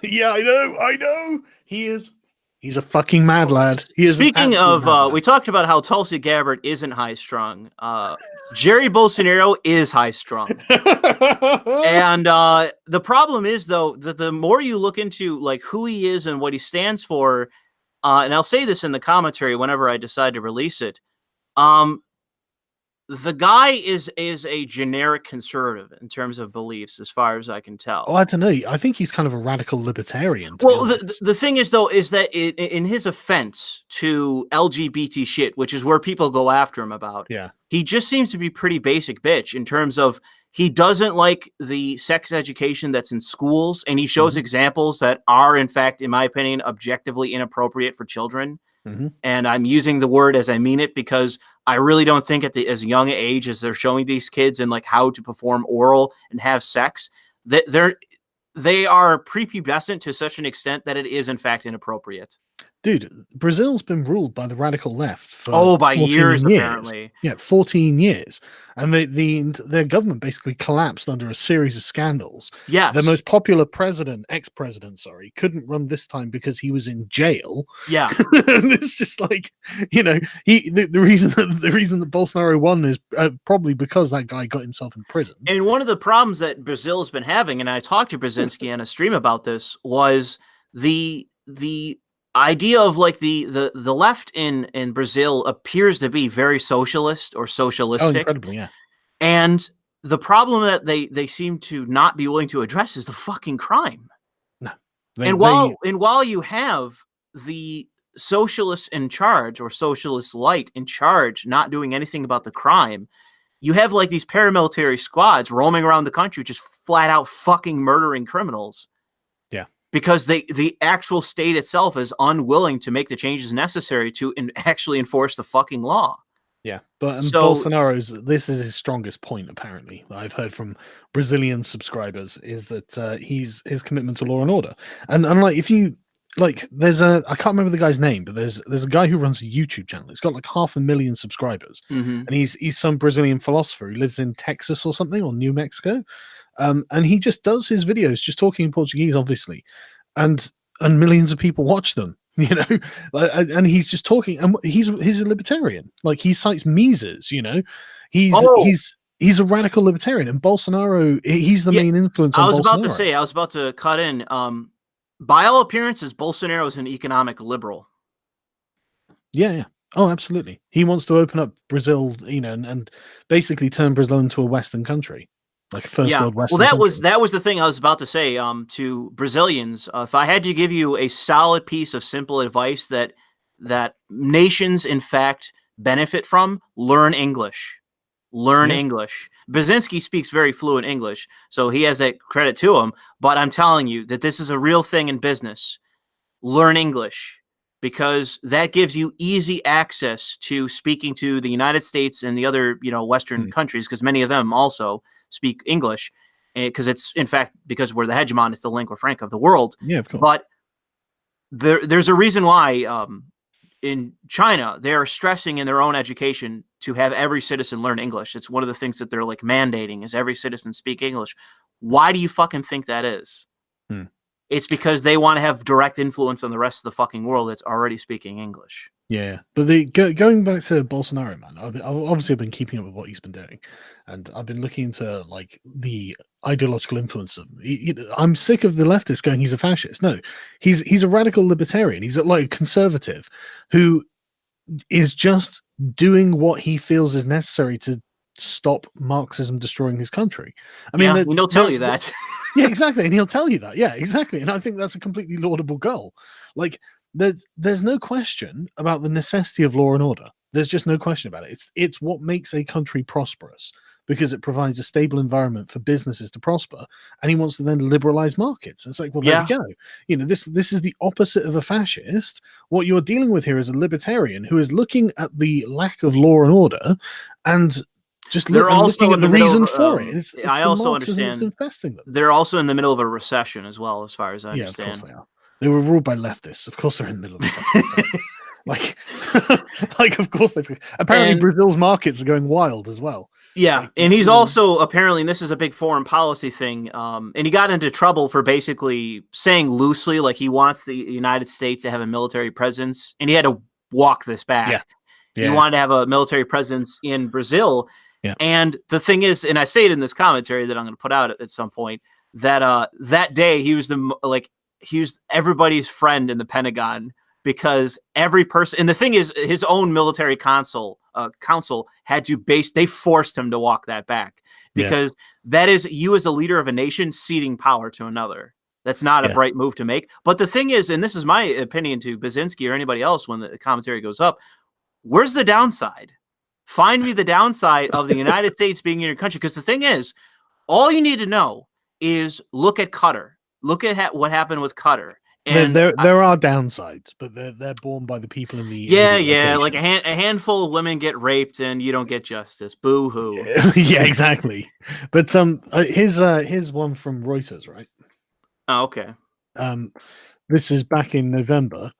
I know. He's a fucking mad lad. Speaking of, we talked about how Tulsi Gabbard isn't high-strung. Jerry Bolsonaro is high-strung. And the problem is, though, that the more you look into like who he is and what he stands for, and I'll say this in the commentary whenever I decide to release it, the guy is a generic conservative in terms of beliefs, as far as I can tell. Oh, I don't know. I think he's kind of a radical libertarian. Well, the thing is, though, is that in his offense to LGBT shit, which is where people go after him about, he just seems to be pretty basic bitch in terms of he doesn't like the sex education that's in schools, and he shows examples that are, in fact, in my opinion, objectively inappropriate for children. And I'm using the word as I mean it because I really don't think at as young an age as they're showing these kids and like how to perform oral and have sex, that they are prepubescent to such an extent that it is in fact inappropriate. Dude, Brazil's been ruled by the radical left for by years, apparently. Yeah, 14 years. And their government basically collapsed under a series of scandals. Yes. The most popular ex-president, couldn't run this time because he was in jail. Yeah. And it's just like, the reason that Bolsonaro won is probably because that guy got himself in prison. And one of the problems that Brazil has been having, and I talked to Brzezinski on a stream about this, was the idea of like the left in Brazil appears to be very socialist or socialistic. Oh, incredibly, yeah. And the problem that they seem to not be willing to address is the fucking crime. No. While you have the socialists in charge or socialist light in charge not doing anything about the crime, you have like these paramilitary squads roaming around the country just flat out fucking murdering criminals. Because the actual state itself is unwilling to make the changes necessary to actually enforce the fucking law. Yeah, but this is his strongest point, apparently, that I've heard from Brazilian subscribers, is that his commitment to law and order. And like, if you like, I can't remember the guy's name, but there's a guy who runs a YouTube channel. He's got like 500,000 subscribers, and he's some Brazilian philosopher who lives in Texas or something, or New Mexico. And he just does his videos just talking in Portuguese, obviously, and millions of people watch them, and he's just talking, and he's a libertarian. Like, he cites Mises, he's a radical libertarian, and Bolsonaro, he's the main influence on Bolsonaro. I was about to cut in. By all appearances, Bolsonaro is an economic liberal. Yeah. Oh, absolutely. He wants to open up Brazil, and basically turn Brazil into a Western country. Like first world Western country. That was the thing I was about to say to Brazilians. If I had to give you a solid piece of simple advice that nations in fact benefit from, learn English. Learn English. Baczynski speaks very fluent English, so he has that credit to him. But I'm telling you that this is a real thing in business. Learn English. because that gives you easy access to speaking to the United States and the other, Western countries, because many of them also speak English, because it's, in fact, because we're the hegemon, it's the lingua franca of the world. Yeah, of course. But there's a reason why in China, they are stressing in their own education to have every citizen learn English. It's one of the things that they're like mandating is every citizen speak English. Why do you fucking think that is? It's because they want to have direct influence on the rest of the fucking world that's already speaking English. Yeah, but going back to Bolsonaro, man, I've obviously been keeping up with what he's been doing, and I've been looking into like the ideological influence of him. I'm sick of the leftists going, he's a fascist. No, he's a radical libertarian. He's like a conservative who is just doing what he feels is necessary to stop Marxism destroying his country. I mean, he'll tell you that. Yeah, exactly, and he'll tell you that. Yeah, exactly, and I think that's a completely laudable goal. Like, there's no question about the necessity of law and order. There's just no question about it. It's what makes a country prosperous, because it provides a stable environment for businesses to prosper, and he wants to then liberalize markets. It's like, well, there we go. This is the opposite of a fascist. What you're dealing with here is a libertarian who is looking at the lack of law and order and just looking at the reason for it. It's I also understand infesting them. They're also in the middle of a recession as well, as far as I understand. Yeah, of course they are. They were ruled by leftists. Of course, they're in the middle of it. like, of course they've. Apparently, Brazil's markets are going wild as well. Yeah, and he's also apparently, and this is a big foreign policy thing, and he got into trouble for basically saying loosely, like he wants the United States to have a military presence, and he had to walk this back. Yeah. He wanted to have a military presence in Brazil. Yeah. And the thing is, and I say it in this commentary that I'm going to put out at some point, that that day he was everybody's friend in the Pentagon, because every person, and the thing is, his own military council had to they forced him to walk that back, because that is you as a leader of a nation ceding power to another. That's not a bright move to make. But the thing is, and this is my opinion to Baczynski or anybody else when the commentary goes up, where's the downside? Find me the downside of the United States being in your country. Because the thing is, all you need to know is look at Gettr. Look at what happened with Gettr. And there are downsides, but they're borne by the people in the like a handful of women get raped and you don't get justice. Boo hoo. Yeah, exactly. But here's one from Reuters, right? Oh, okay. This is back in November.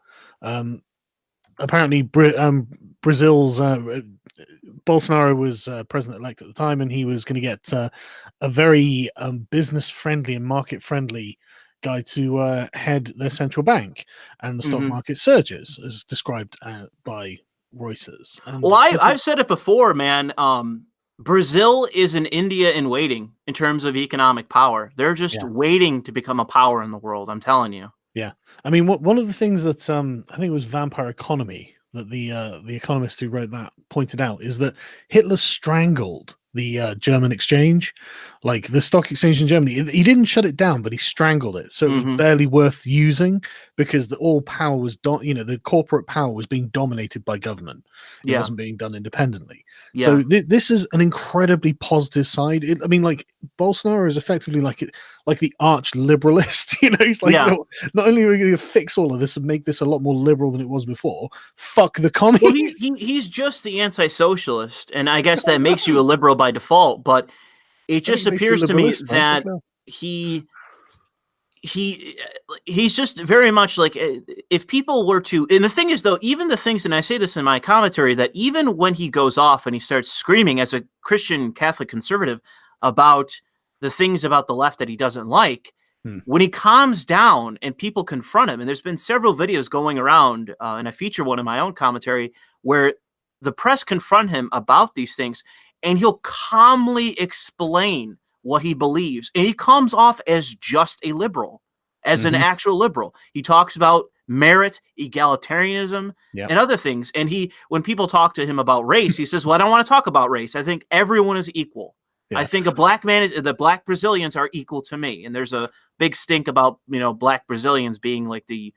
Apparently, Brazil's Bolsonaro was president-elect at the time, and he was going to get a very business-friendly and market-friendly guy to head their central bank, and the stock market surges, as described by Reuters. And well, I've said it before, man. Brazil is an India in waiting in terms of economic power. They're just waiting to become a power in the world. I'm telling you. Yeah, I mean, one of the things that I think it was Vampire Economy that the economist who wrote that pointed out is that Hitler strangled the German exchange, like the stock exchange in Germany. He didn't shut it down, but he strangled it, so it was barely worth using, because all power was the corporate power was being dominated by government. It wasn't being done independently. So this is an incredibly positive side. I mean, like, Bolsonaro is effectively like the arch liberalist. He's like, not only are we going to fix all of this and make this a lot more liberal than it was before, fuck the communists. Well, he's just the anti-socialist, and I guess that makes you a liberal by default. But it just appears to me that he's just very much like, if people were to, and the thing is, though, even the things, and I say this in my commentary, that even when he goes off and he starts screaming as a Christian Catholic conservative about the things about the left that he doesn't like, when he calms down and people confront him, and there's been several videos going around, and I feature one in my own commentary, where the press confront him about these things, and he'll calmly explain what he believes. And he comes off as just a liberal, as an actual liberal. He talks about merit, egalitarianism, and other things. And when people talk to him about race, he says, well, I don't want to talk about race. I think everyone is equal. I think the black Brazilians are equal to me. And there's a big stink about, black Brazilians being like the,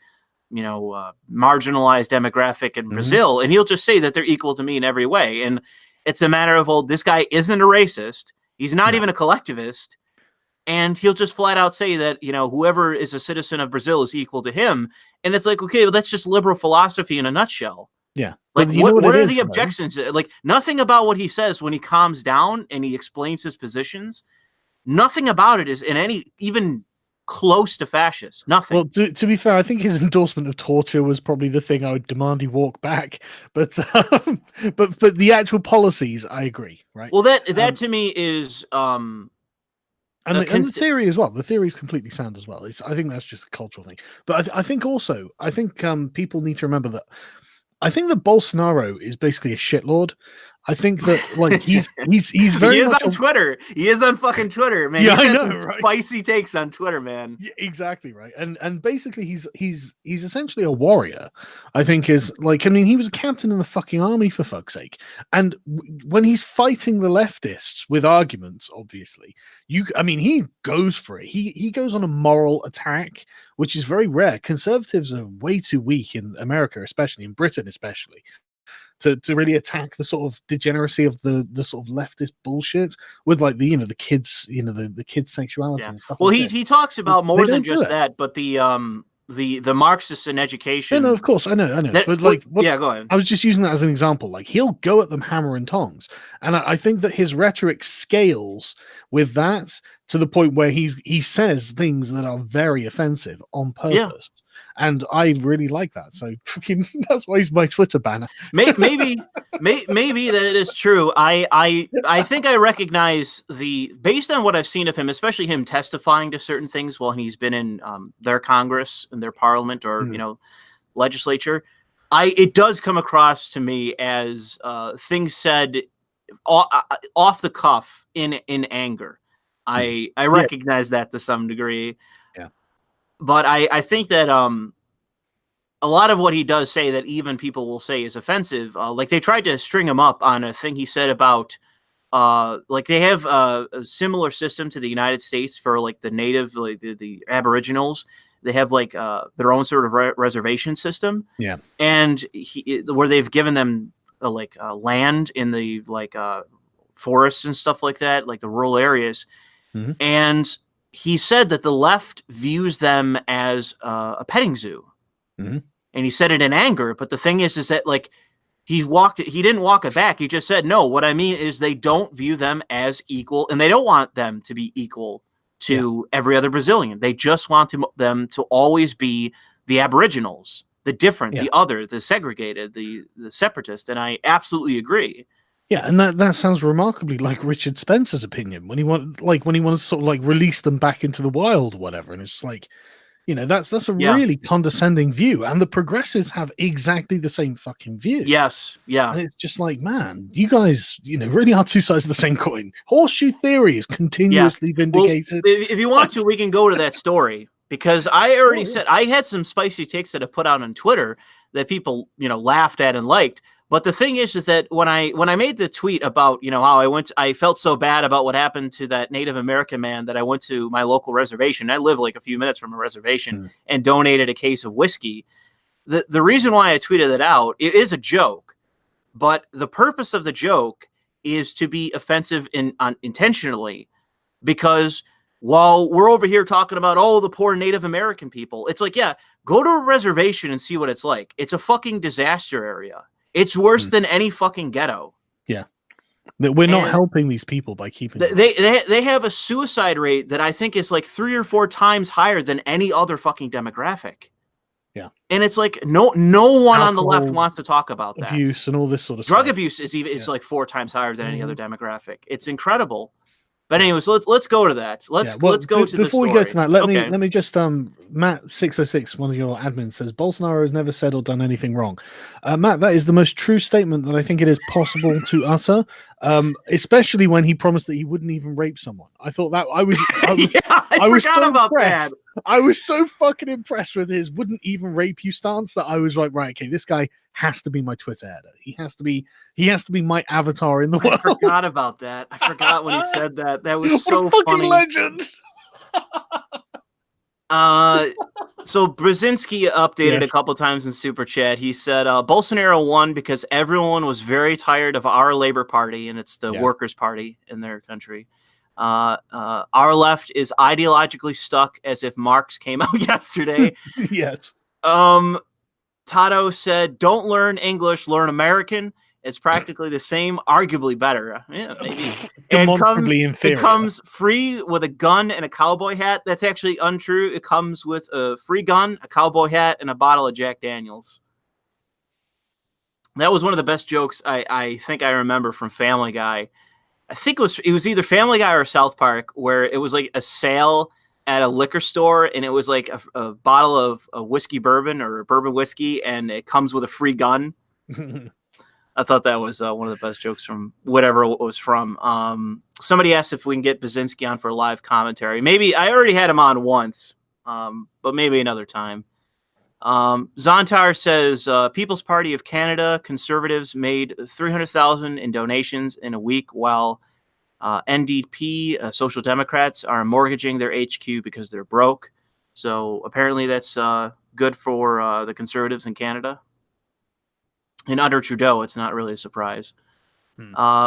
marginalized demographic in Brazil. And he'll just say that they're equal to me in every way. And it's a matter of, well, this guy isn't a racist. He's not even a collectivist. and he'll just flat out say that, whoever is a citizen of Brazil is equal to him. And it's like, okay, well, that's just liberal philosophy in a nutshell. Yeah. Like, what are the objections? Like, nothing about what he says when he calms down and he explains his positions, nothing about it is in any even close to fascist. Nothing. Well, to be fair, I think his endorsement of torture was probably the thing I would demand he walk back. But the actual policies, I agree. Right. Well, that to me is and the theory as well. The theory is completely sound as well. I think that's just a cultural thing. But I think people need to remember that. I think that Bolsonaro is basically a shitlord. I think that like he's very he is on Twitter. He is on fucking Twitter, man. Yeah, I know, right? Spicy takes on Twitter, man. Yeah, exactly right. And basically he's essentially a warrior. I think is like, I mean, he was a captain in the fucking army for fuck's sake. And when he's fighting the leftists with arguments, obviously, he goes for it. He goes on a moral attack, which is very rare. Conservatives are way too weak in America, especially in Britain, especially. To really attack the sort of degeneracy of the sort of leftist bullshit with like the kids the kids' sexuality and stuff. Well, he talks about more than just that, but the Marxists in education. Yeah, no, of course, I know. But go ahead. I was just using that as an example. Like, he'll go at them hammer and tongs, and I think that his rhetoric scales with that to the point where he says things that are very offensive on purpose. Yeah. And I really like that. So that's why he's my Twitter banner. maybe that is true. I think I recognize based on what I've seen of him, especially him testifying to certain things while he's been in their Congress and their Parliament or legislature. It does come across to me as things said off the cuff in anger. I recognize that to some degree. Yeah. But I think that a lot of what he does say that even people will say is offensive. Like, they tried to string him up on a thing he said about like they have a similar system to the United States for like the native, like the Aboriginals. They have like their own sort of reservation system. Yeah. And where they've given them land in the forests and stuff like that, like the rural areas. Mm-hmm. And he said that the left views them as a petting zoo. Mm-hmm. And he said it in anger. But the thing is that like he didn't walk it back. He just said, no, what I mean is they don't view them as equal, and they don't want them to be equal to every other Brazilian. They just want them to always be the Aboriginals, the different, the other, the segregated, the separatist. And I absolutely agree. Yeah, and that sounds remarkably like Richard Spencer's opinion when he wants to sort of like release them back into the wild or whatever. And it's like, that's a really condescending view. And the progressives have exactly the same fucking view. Yes, yeah. And it's just like, man, you guys, really are two sides of the same coin. Horseshoe theory is continuously vindicated. Well, if you want to, we can go to that story, because I already said I had some spicy takes that I put out on Twitter that people, laughed at and liked. But the thing is that when I made the tweet about, how I felt so bad about what happened to that Native American man that I went to my local reservation. I live like a few minutes from a reservation and donated a case of whiskey. The reason why I tweeted it out, it is a joke, but the purpose of the joke is to be offensive intentionally, because while we're over here talking about, the poor Native American people, it's like, go to a reservation and see what it's like. It's a fucking disaster area. It's worse than any fucking ghetto. Yeah. We're not helping these people by keeping them. They have a suicide rate that I think is like 3 or 4 times higher than any other fucking demographic. Yeah. And it's like no one on the left wants to talk about that. Abuse and all this sort of Drug stuff. abuse is like 4 times higher than any other demographic. It's incredible. But anyways, let's go to that. Let's go to the story. Before we go to that, let me just Matt606, one of your admins, says Bolsonaro has never said or done anything wrong. Matt, that is the most true statement that I think it is possible to utter, especially when he promised that he wouldn't even rape someone. I thought that I was I was so about impressed. That. I was so fucking impressed with his wouldn't even rape you stance that I was like, right, okay, this guy has to be my Twitter header. He has to be my avatar in the world. I forgot about that. I forgot when he said that. That was so fucking funny. Legend. So Brzezinski updated a couple times in Super Chat. He said Bolsonaro won because everyone was very tired of our Labor Party, and it's the Workers' Party in their country. Our left is ideologically stuck as if Marx came out yesterday. Yes. Tato said, "Don't learn English, learn American. It's practically the same, arguably better." Yeah, maybe. Demonstrably inferior. It comes free with a gun and a cowboy hat. That's actually untrue. It comes with a free gun, a cowboy hat, and a bottle of Jack Daniels. That was one of the best jokes I think I remember from Family Guy. I think it was either Family Guy or South Park, where it was like a sale at a liquor store, and it was like a bottle of a whiskey bourbon or bourbon whiskey, and it comes with a free gun. I thought that was one of the best jokes from whatever it was from. Somebody asked if we can get Baczynski on for a live commentary. Maybe I already had him on once, but maybe another time. Zontar says People's Party of Canada conservatives made $300,000 in donations in a week, while NDP Social Democrats are mortgaging their HQ because they're broke. So apparently that's good for the conservatives in Canada. And under Trudeau, it's not really a surprise.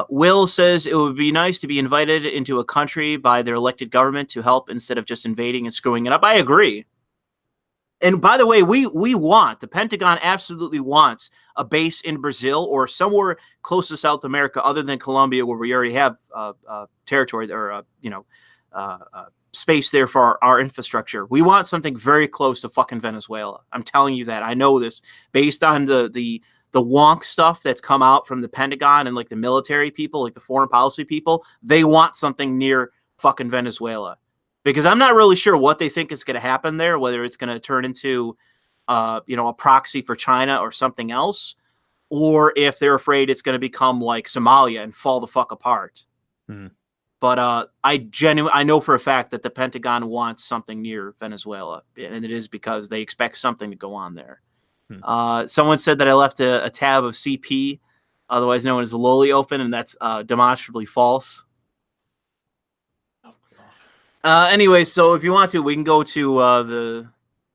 Will says it would be nice to be invited into a country by their elected government to help instead of just invading and screwing it up. I agree. And by the way, the Pentagon absolutely wants a base in Brazil or somewhere close to South America other than Colombia, where we already have territory or, space there for our infrastructure. We want something very close to fucking Venezuela. I'm telling you that. I know this based on the wonk stuff that's come out from the Pentagon and like the military people, like the foreign policy people. They want something near fucking Venezuela. Because I'm not really sure what they think is going to happen there, whether it's going to turn into, a proxy for China or something else, or if they're afraid it's going to become like Somalia and fall the fuck apart. But I know for a fact that the Pentagon wants something near Venezuela, and it is because they expect something to go on there. Someone said that I left a tab of CP, otherwise known as the Loli, open, and that's demonstrably false. Anyway, so if you want to, we can go to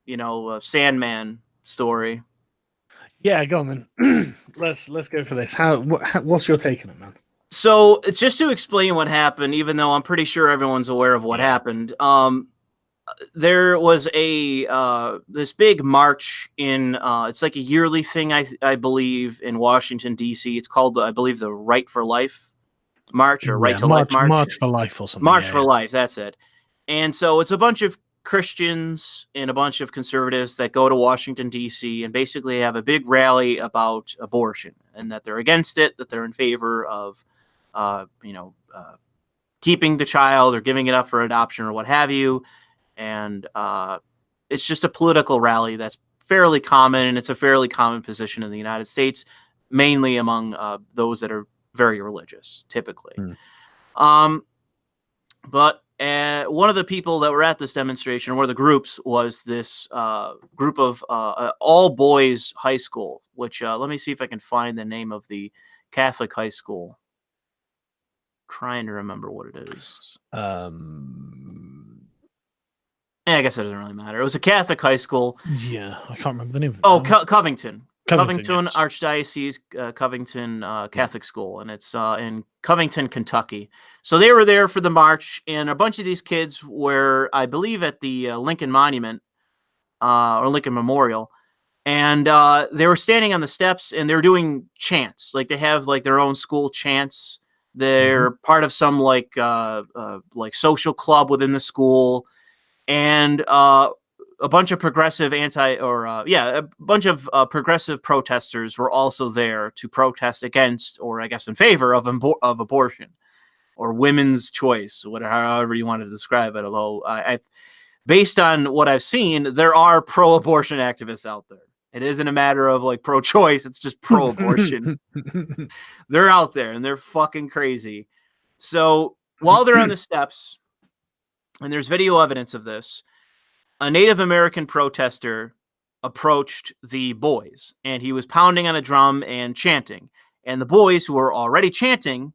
the Sandman story. Yeah, go on then. Let's go for this. What's your take on it, man? So just to explain what happened, even though I'm pretty sure everyone's aware of what happened, there was this big march in it's like a yearly thing, I believe, in Washington D.C. It's called, I believe, the Right for Life March or Right to Life March. March for Life or something. March for Life, that's it. And so it's a bunch of Christians and a bunch of conservatives that go to Washington, D.C. and basically have a big rally about abortion and that they're against it, that they're in favor of, keeping the child or giving it up for adoption or what have you. And it's just a political rally that's fairly common, and it's a fairly common position in the United States, mainly among those that are very religious, typically. But one of the people that were at this demonstration, or one of the groups, was this group of all boys high school, which let me see if I can find the name of the Catholic high school. Trying to remember what it is. I guess it doesn't really matter. It was a Catholic high school. Yeah, I can't remember the name. Oh, Covington. Covington yes. Archdiocese Covington Catholic School, and it's in Covington, Kentucky. So they were there for the march, and a bunch of these kids were, I believe, at the Lincoln Monument or Lincoln Memorial, and they were standing on the steps, and they were doing chants. Like they have like their own school chants. They're part of some like social club within the school, and a bunch of progressive progressive protesters were also there to protest against, or I guess in favor of abortion or women's choice, however you want to describe it. Although based on what I've seen, there are pro-abortion activists out there. It isn't a matter of like pro-choice; it's just pro-abortion. They're out there and they're fucking crazy. So while they're on the steps, and there's video evidence of this, a Native American protester approached the boys, and he was pounding on a drum and chanting. And the boys, who were already chanting,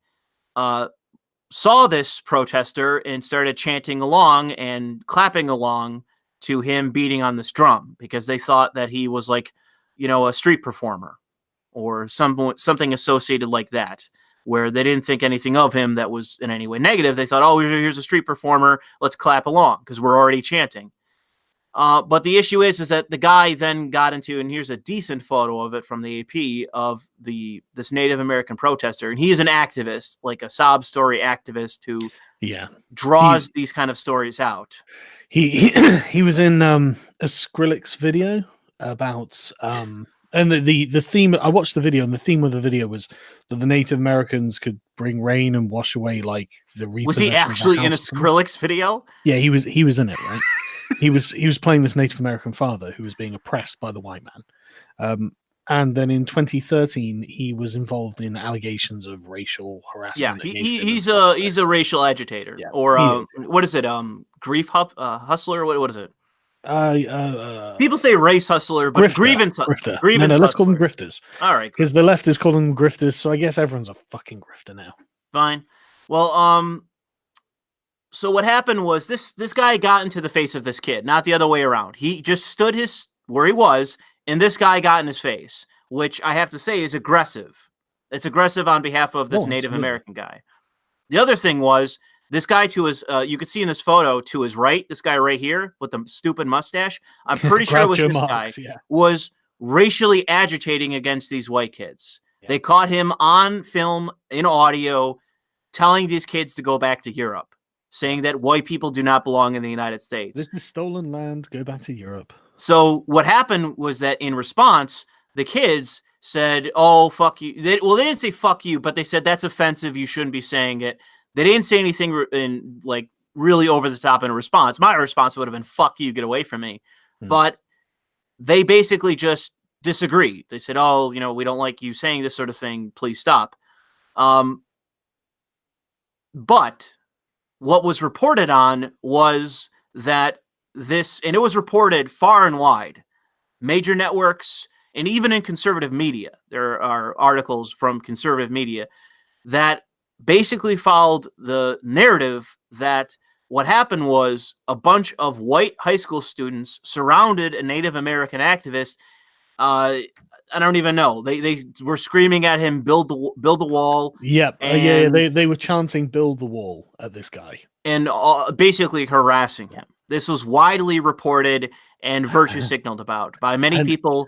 saw this protester and started chanting along and clapping along to him beating on this drum, because they thought that he was like, a street performer or something associated like that. where they didn't think anything of him that was in any way negative. They thought, oh, here's a street performer. Let's clap along because we're already chanting. But the issue is that the guy then got into, and here's a decent photo of it from the AP of this Native American protester, and he is an activist, like a sob story activist who draws these kind of stories out. He was in a Skrillex video about and the theme. I watched the video, and the theme of the video was that the Native Americans could bring rain and wash away like the repossession. Was he actually in a Skrillex video? Yeah, he was in it, right? He was playing this Native American father who was being oppressed by the white man. And then in 2013, he was involved in allegations of racial harassment. Yeah, he's a racial agitator, or what is it? Grief hustler? What is it? People say race hustler, but grifter. No, let's call them grifters. All right, because the left is calling them grifters, so I guess everyone's a fucking grifter now. Fine. Well, so what happened was this guy got into the face of this kid, not the other way around. He just stood where he was, and this guy got in his face, which I have to say is aggressive. It's aggressive on behalf of this Native American guy. The other thing was this guy to his, you could see in this photo to his right, this guy right here with the stupid mustache. I'm pretty sure it was this guy was racially agitating against these white kids. Yeah. They caught him on film, in audio, telling these kids to go back to Europe, saying that white people do not belong in the United States. This is stolen land. Go back to Europe. So what happened was that in response, the kids said, oh, fuck you. They didn't say fuck you, but they said that's offensive. You shouldn't be saying it. They didn't say anything in like really over the top in a response. My response would have been, fuck you, get away from me. But they basically just disagreed. They said, oh, we don't like you saying this sort of thing. Please stop. But what was reported on was that and it was reported far and wide, major networks, and even in conservative media, there are articles from conservative media that basically followed the narrative that what happened was a bunch of white high school students surrounded a Native American activist. I don't even know. They were screaming at him, build the wall. Yep. They were chanting "build the wall" at this guy and basically harassing him. This was widely reported and virtue signaled about by many people.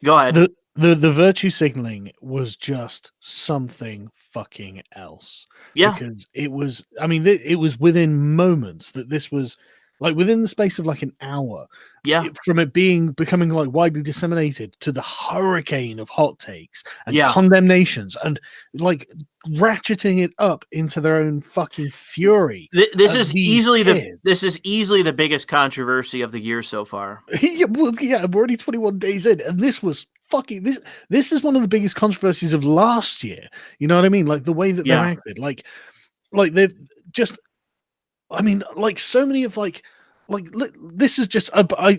Go ahead. The virtue signaling was just something fucking else. Yeah. Because it was, it was within moments that this was like within the space of like an hour. Yeah. From it becoming like widely disseminated to the hurricane of hot takes and condemnations and like ratcheting it up into their own fucking fury. This is easily the biggest controversy of the year so far. We're already 21 days in, and this was fucking this is one of the biggest controversies of last year. You know what I mean? Like the way that they're acted, like they've just, so many of this is just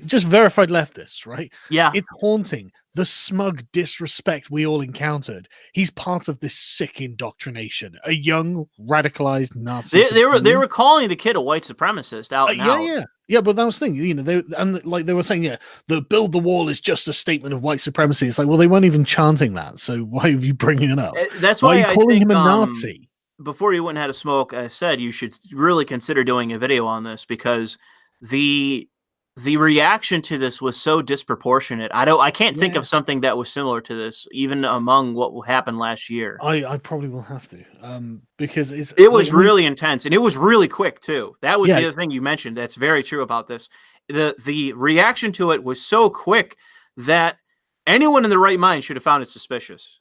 just verified leftists, right? Yeah, it's haunting the smug disrespect we all encountered. He's part of this sick indoctrination, a young radicalized Nazi. They were calling the kid a white supremacist out and out. Yeah, but that was the thing, they were saying, the build the wall is just a statement of white supremacy. It's like, well, they weren't even chanting that, so why are you bringing it up? That's why are you calling him a Nazi? Before you went and had a smoke, I said you should really consider doing a video on this because the reaction to this was so disproportionate. I can't think of something that was similar to this, even among what happened last year. I probably will have to, because it was really intense and it was really quick too. That was the other thing you mentioned. That's very true about this. The reaction to it was so quick that anyone in the right mind should have found it suspicious.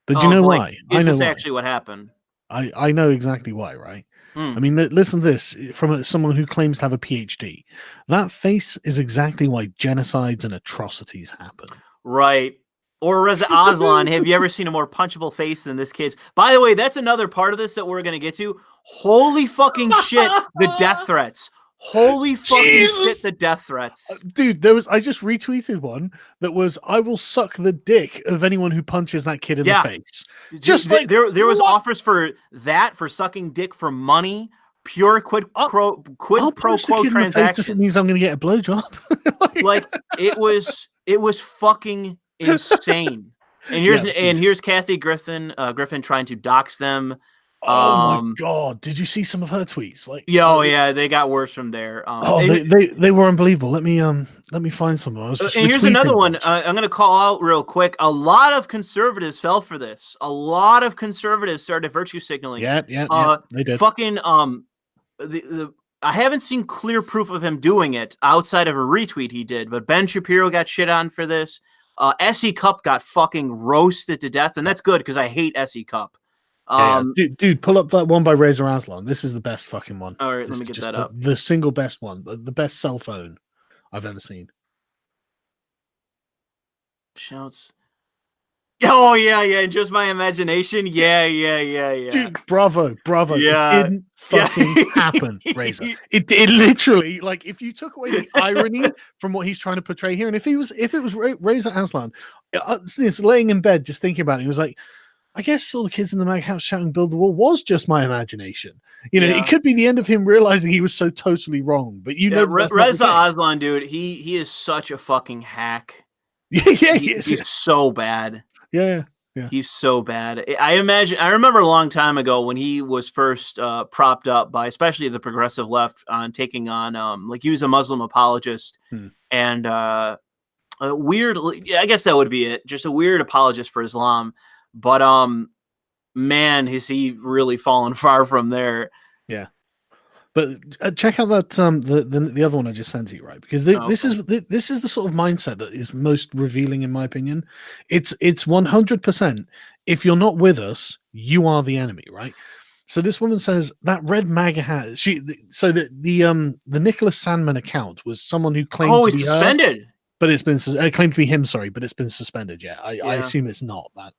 But you know why? Is this actually what happened? I know exactly why, right? Listen to this from someone who claims to have a PhD. That face is exactly why genocides and atrocities happen. Right. Or Reza Aslan, have you ever seen a more punchable face than this kid's? By the way, that's another part of this that we're going to get to. Holy fucking shit, the death threats. Holy fucking shit, the death threats. Dude, I just retweeted one that was, I will suck the dick of anyone who punches that kid in the face. Just like there was offers for sucking dick for money, pure quid pro quo transaction. It means I'm going to get a blowjob. It was fucking insane. here's Kathy Griffin trying to dox them. Oh my god! Did you see some of her tweets? Like, yeah, they got worse from there. They were unbelievable. Let me find some. And here's another one. I'm going to call out real quick. A lot of conservatives fell for this. A lot of conservatives started virtue signaling. Yeah, they did. Fucking I haven't seen clear proof of him doing it outside of a retweet he did, but Ben Shapiro got shit on for this. S.E. Cupp got fucking roasted to death, and that's good because I hate S.E. Cupp. Dude, pull up that one by Reza Aslan. This is the best fucking one. All right, let me get that up. The single best one, the best cell phone I've ever seen. Shouts. Oh yeah, just my imagination. Yeah. Dude, bravo. Yeah. It didn't fucking happen, Reza. It literally, like, if you took away the irony from what he's trying to portray here, and if it was Reza Aslan, laying in bed just thinking about it, he was like, I guess all the kids in the mag house shouting "Build the Wall" was just my imagination. It could be the end of him realizing he was so totally wrong. But Reza Aslan, dude, he is such a fucking hack. He's so bad. Yeah. He's so bad. I remember a long time ago when he was first propped up by especially the progressive left on taking on like he was a Muslim apologist and a weird. I guess that would be it. Just a weird apologist for Islam. But man, has he really fallen far from there? Yeah. But check out that the other one I just sent to you, right? Because this is the sort of mindset that is most revealing, in my opinion. It's 100%. If you're not with us, you are the enemy, right? So this woman says that red MAGA hat. The Nicholas Sandman account was someone who claimed to be suspended, but it's been claimed to be him. Sorry, but it's been suspended. Yeah, I assume it's not that.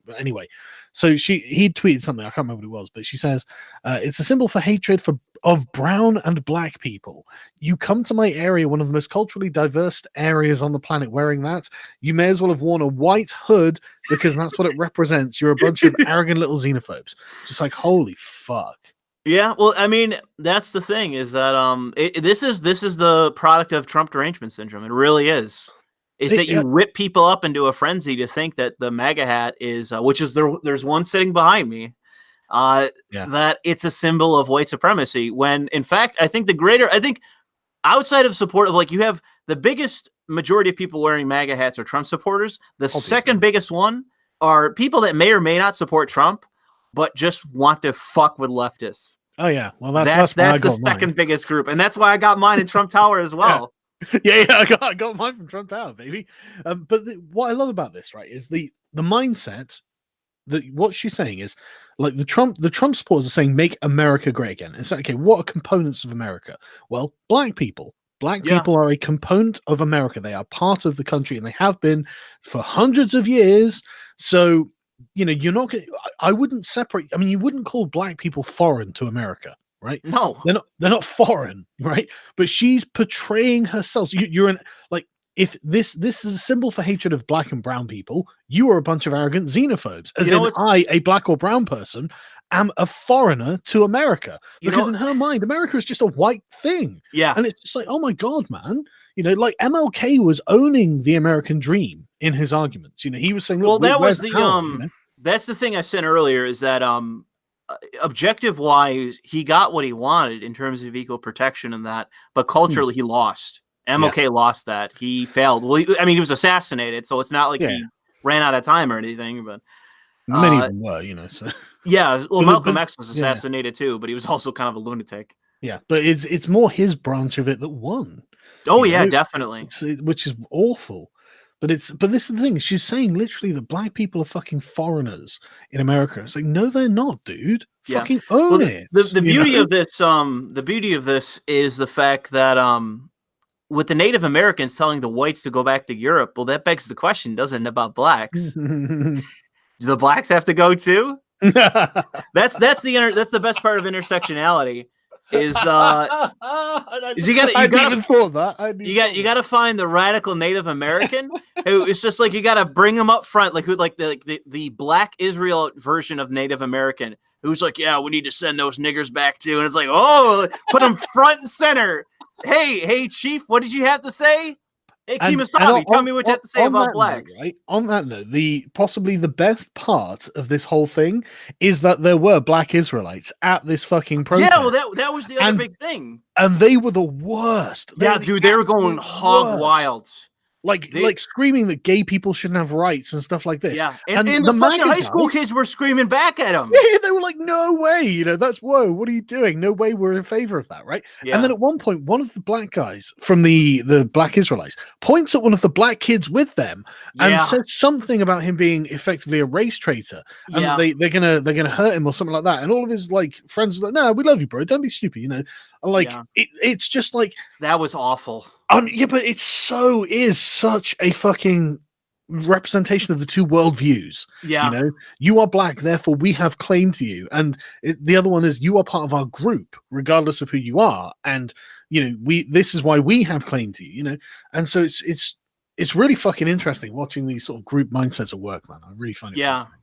But anyway, so he tweeted something. I can't remember what it was, but she says it's a symbol for hatred of brown and black people. You come to my area, one of the most culturally diverse areas on the planet, wearing that. You may as well have worn a white hood because that's what it represents. You're a bunch of arrogant little xenophobes. Just like, holy fuck. Yeah, well, I mean, that's the thing is that this is the product of Trump derangement syndrome. It really is. Is that you whip people up into a frenzy to think that the MAGA hat is, which is there's one sitting behind me, that it's a symbol of white supremacy. When in fact, I think outside of support of like you have the biggest majority of people wearing MAGA hats are Trump supporters. The second biggest one are people that may or may not support Trump, but just want to fuck with leftists. Oh yeah, well that's the second biggest group, and that's why I got mine in Trump Tower as well. Yeah, I got mine from Trump Tower, baby. But what I love about this, right, is the mindset that what she's saying is like the Trump supporters are saying "Make America Great Again." It's like, okay, what are components of America? Well, black people. Black people are a component of America. They are part of the country, and they have been for hundreds of years. So you're not. I wouldn't separate. I mean, you wouldn't call black people foreign to America. Right? No, they're not foreign, right? But she's portraying herself. You're if this is a symbol for hatred of black and brown people, you are a bunch of arrogant xenophobes. As in, I, a black or brown person, am a foreigner to America because in her mind, America is just a white thing. Yeah, and it's just like, oh my god, man. Like MLK was owning the American dream in his arguments. He was saying, look, well, that was the that's the thing I said earlier is that objective wise, he got what he wanted in terms of equal protection and that, but culturally he lost. MLK lost that. He failed. Well, he was assassinated, so it's not like he ran out of time or anything. But many of them were, So yeah. Well, Malcolm X was assassinated too, but he was also kind of a lunatic. Yeah, but it's more his branch of it that won. Oh yeah, definitely. Which is awful. But this is the thing. She's saying literally that black people are fucking foreigners in America. It's like, no, they're not, dude. Fucking own it. The beauty of this is the fact that with the Native Americans telling the whites to go back to Europe, well, that begs the question, doesn't it, about blacks? Do the blacks have to go too? That's the best part of intersectionality. You gotta find the radical Native American who is just like, you gotta bring them up front, like the Black Israel version of Native American, who's like, yeah, we need to send those niggers back too, and it's like, oh, put them front and center. Hey, chief, what did you have to say? Hey, Kimasabi, tell me what you have to say about blacks. Note, right? On that note, possibly the best part of this whole thing is that there were black Israelites at this fucking protest. Yeah, well, that was the other big thing. And they were the worst. They were going hog wild. Like screaming that gay people shouldn't have rights and stuff like this. Yeah, and the fucking high school kids were screaming back at them. Yeah, they were like, no way, that's whoa, what are you doing? No way we're in favor of that, right? Yeah. And then at one point, one of the black guys from the black Israelites points at one of the black kids with them and says something about him being effectively a race traitor. And they're gonna hurt him or something like that. And all of his friends are like, no, we love you, bro. Don't be stupid, it's just like that was awful. Yeah, but it is such a fucking representation of the two worldviews. Yeah, you are black, therefore we have claim to you, and the other one is you are part of our group, regardless of who you are, and this is why we have claim to you. And so it's really fucking interesting watching these sort of group mindsets at work, man. I really find it fascinating.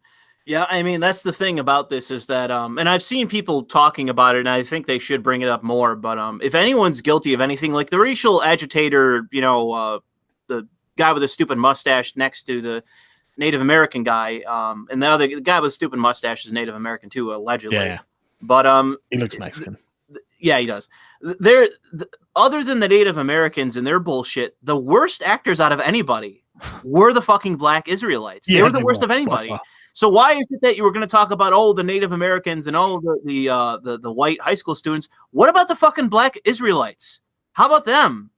Yeah, I mean, that's the thing about this is that, and I've seen people talking about it, and I think they should bring it up more, but if anyone's guilty of anything, like the racial agitator, the guy with a stupid mustache next to the Native American guy, and the guy with a stupid mustache is Native American too, allegedly. Yeah. But he looks Mexican. Yeah, he does. Other than the Native Americans and their bullshit, the worst actors out of anybody were the fucking black Israelites. They were the worst of anybody. So why is it that you were going to talk about the Native Americans and all the white high school students? What about the fucking black Israelites? How about them?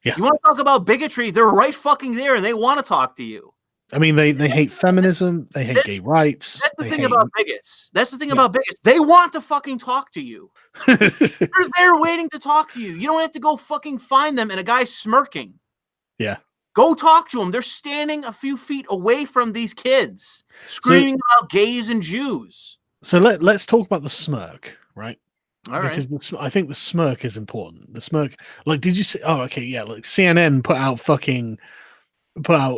Yeah. You want to talk about bigotry? They're right fucking there, and they want to talk to you. I mean, they hate feminism. They hate gay rights. That's the thing about bigots. About bigots. They want to fucking talk to you. They're there waiting to talk to you. You don't have to go fucking find them and a guy smirking. Yeah. Go talk to them. They're standing a few feet away from these kids, screaming about gays and Jews. So let's talk about the smirk, right? All right. Because I think the smirk is important. The smirk, did you see? Oh, okay, yeah. CNN put out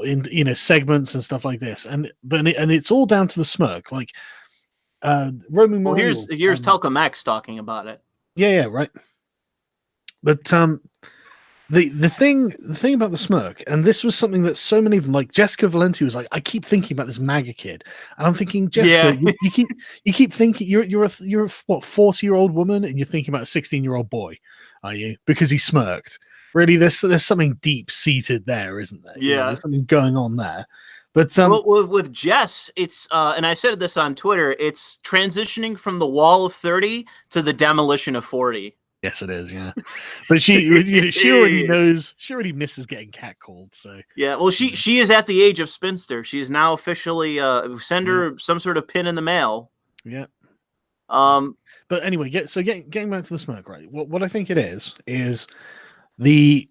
in segments and stuff like this, and it's all down to the smirk. Roman. Well, here's Telcom X talking about it. Yeah, right. But the thing about the smirk, and this was something that so many of them, like Jessica Valenti, was like, I keep thinking about this MAGA kid, and I'm thinking, Jessica, you keep thinking you're a 40-year-old woman, and you're thinking about a 16-year-old boy, are you? Because he smirked. Really, there's something deep seated there, isn't there? Yeah, there's something going on there. But with Jess, it's and I said this on Twitter, it's transitioning from the wall of 30 to the demolition of 40. Yes, it is. Yeah, but she already knows. She already misses getting catcalled. So yeah, well, she is at the age of spinster. She is now officially send her some sort of pin in the mail. Yeah. But anyway, getting back to the smirk, right? What I think it is the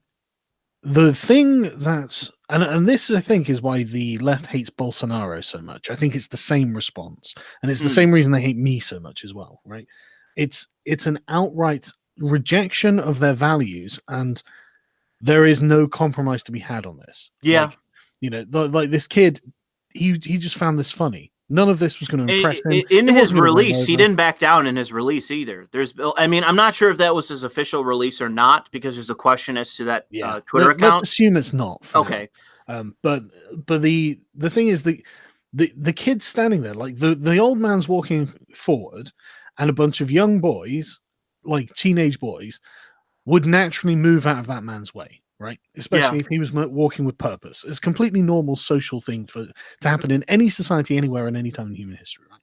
thing that's and this I think is why the left hates Bolsonaro so much. I think it's the same response, and it's the same reason they hate me so much as well, right? It's an outright rejection of their values, and there is no compromise to be had on this. Yeah, like this kid, he just found this funny. None of this was going to impress him. In his release, he didn't back down in his release either. I'm not sure if that was his official release or not, because there's a question as to that Twitter account. Let's assume it's not. Okay. But the thing is, the kid's standing there, like the old man's walking forward, and a bunch of young boys, like teenage boys, would naturally move out of that man's way, right? Especially if he was walking with purpose. It's a completely normal social thing to happen in any society, anywhere, and any time in human history, right?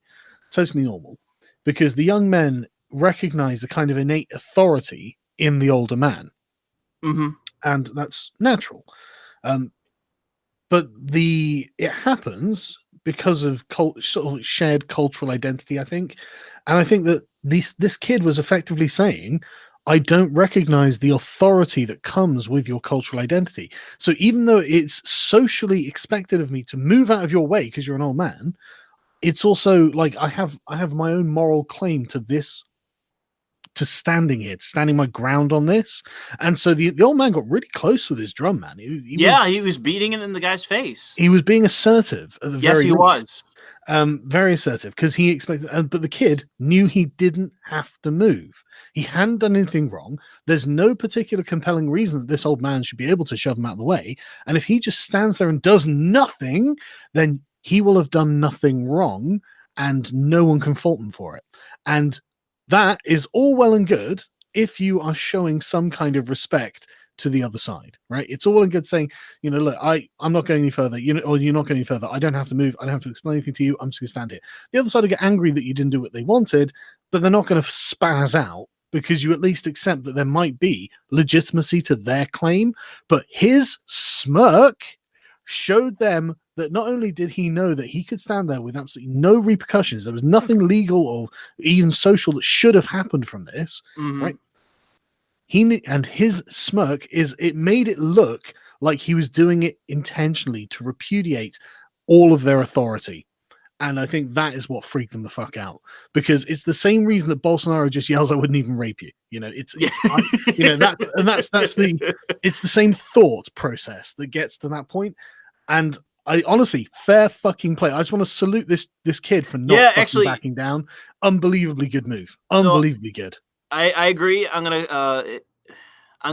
Totally normal, because the young men recognize a kind of innate authority in the older man, and that's natural. But it happens because of sort of shared cultural identity, I think. And I think that this kid was effectively saying, I don't recognize the authority that comes with your cultural identity. So even though it's socially expected of me to move out of your way because you're an old man, it's also like I have my own moral claim to this, to standing my ground on this. And so the old man got really close with his drum, man. He was beating it in the guy's face. He was being assertive at the very least. Yes, he was. Very assertive, because he expected, but the kid knew he didn't have to move. He hadn't done anything wrong. There's no particular compelling reason that this old man should be able to shove him out of the way. And if he just stands there and does nothing, then he will have done nothing wrong, and no one can fault him for it. And that is all well and good if you are showing some kind of respect to the other side, right? It's all in good saying, look, I'm not going any further, or you're not going any further. I don't have to move. I don't have to explain anything to you. I'm just going to stand here. The other side will get angry that you didn't do what they wanted, but they're not going to spaz out, because you at least accept that there might be legitimacy to their claim. But his smirk showed them that not only did he know that he could stand there with absolutely no repercussions, there was nothing legal or even social that should have happened from this, right? And his smirk it made it look like he was doing it intentionally to repudiate all of their authority. And I think that is what freaked them the fuck out, because it's the same reason that Bolsonaro just yells, "I wouldn't even rape you." It's the same thought process that gets to that point. And I honestly, fair fucking play. I just want to salute this kid for not backing down. Unbelievably good move. Unbelievably good. I agree. I'm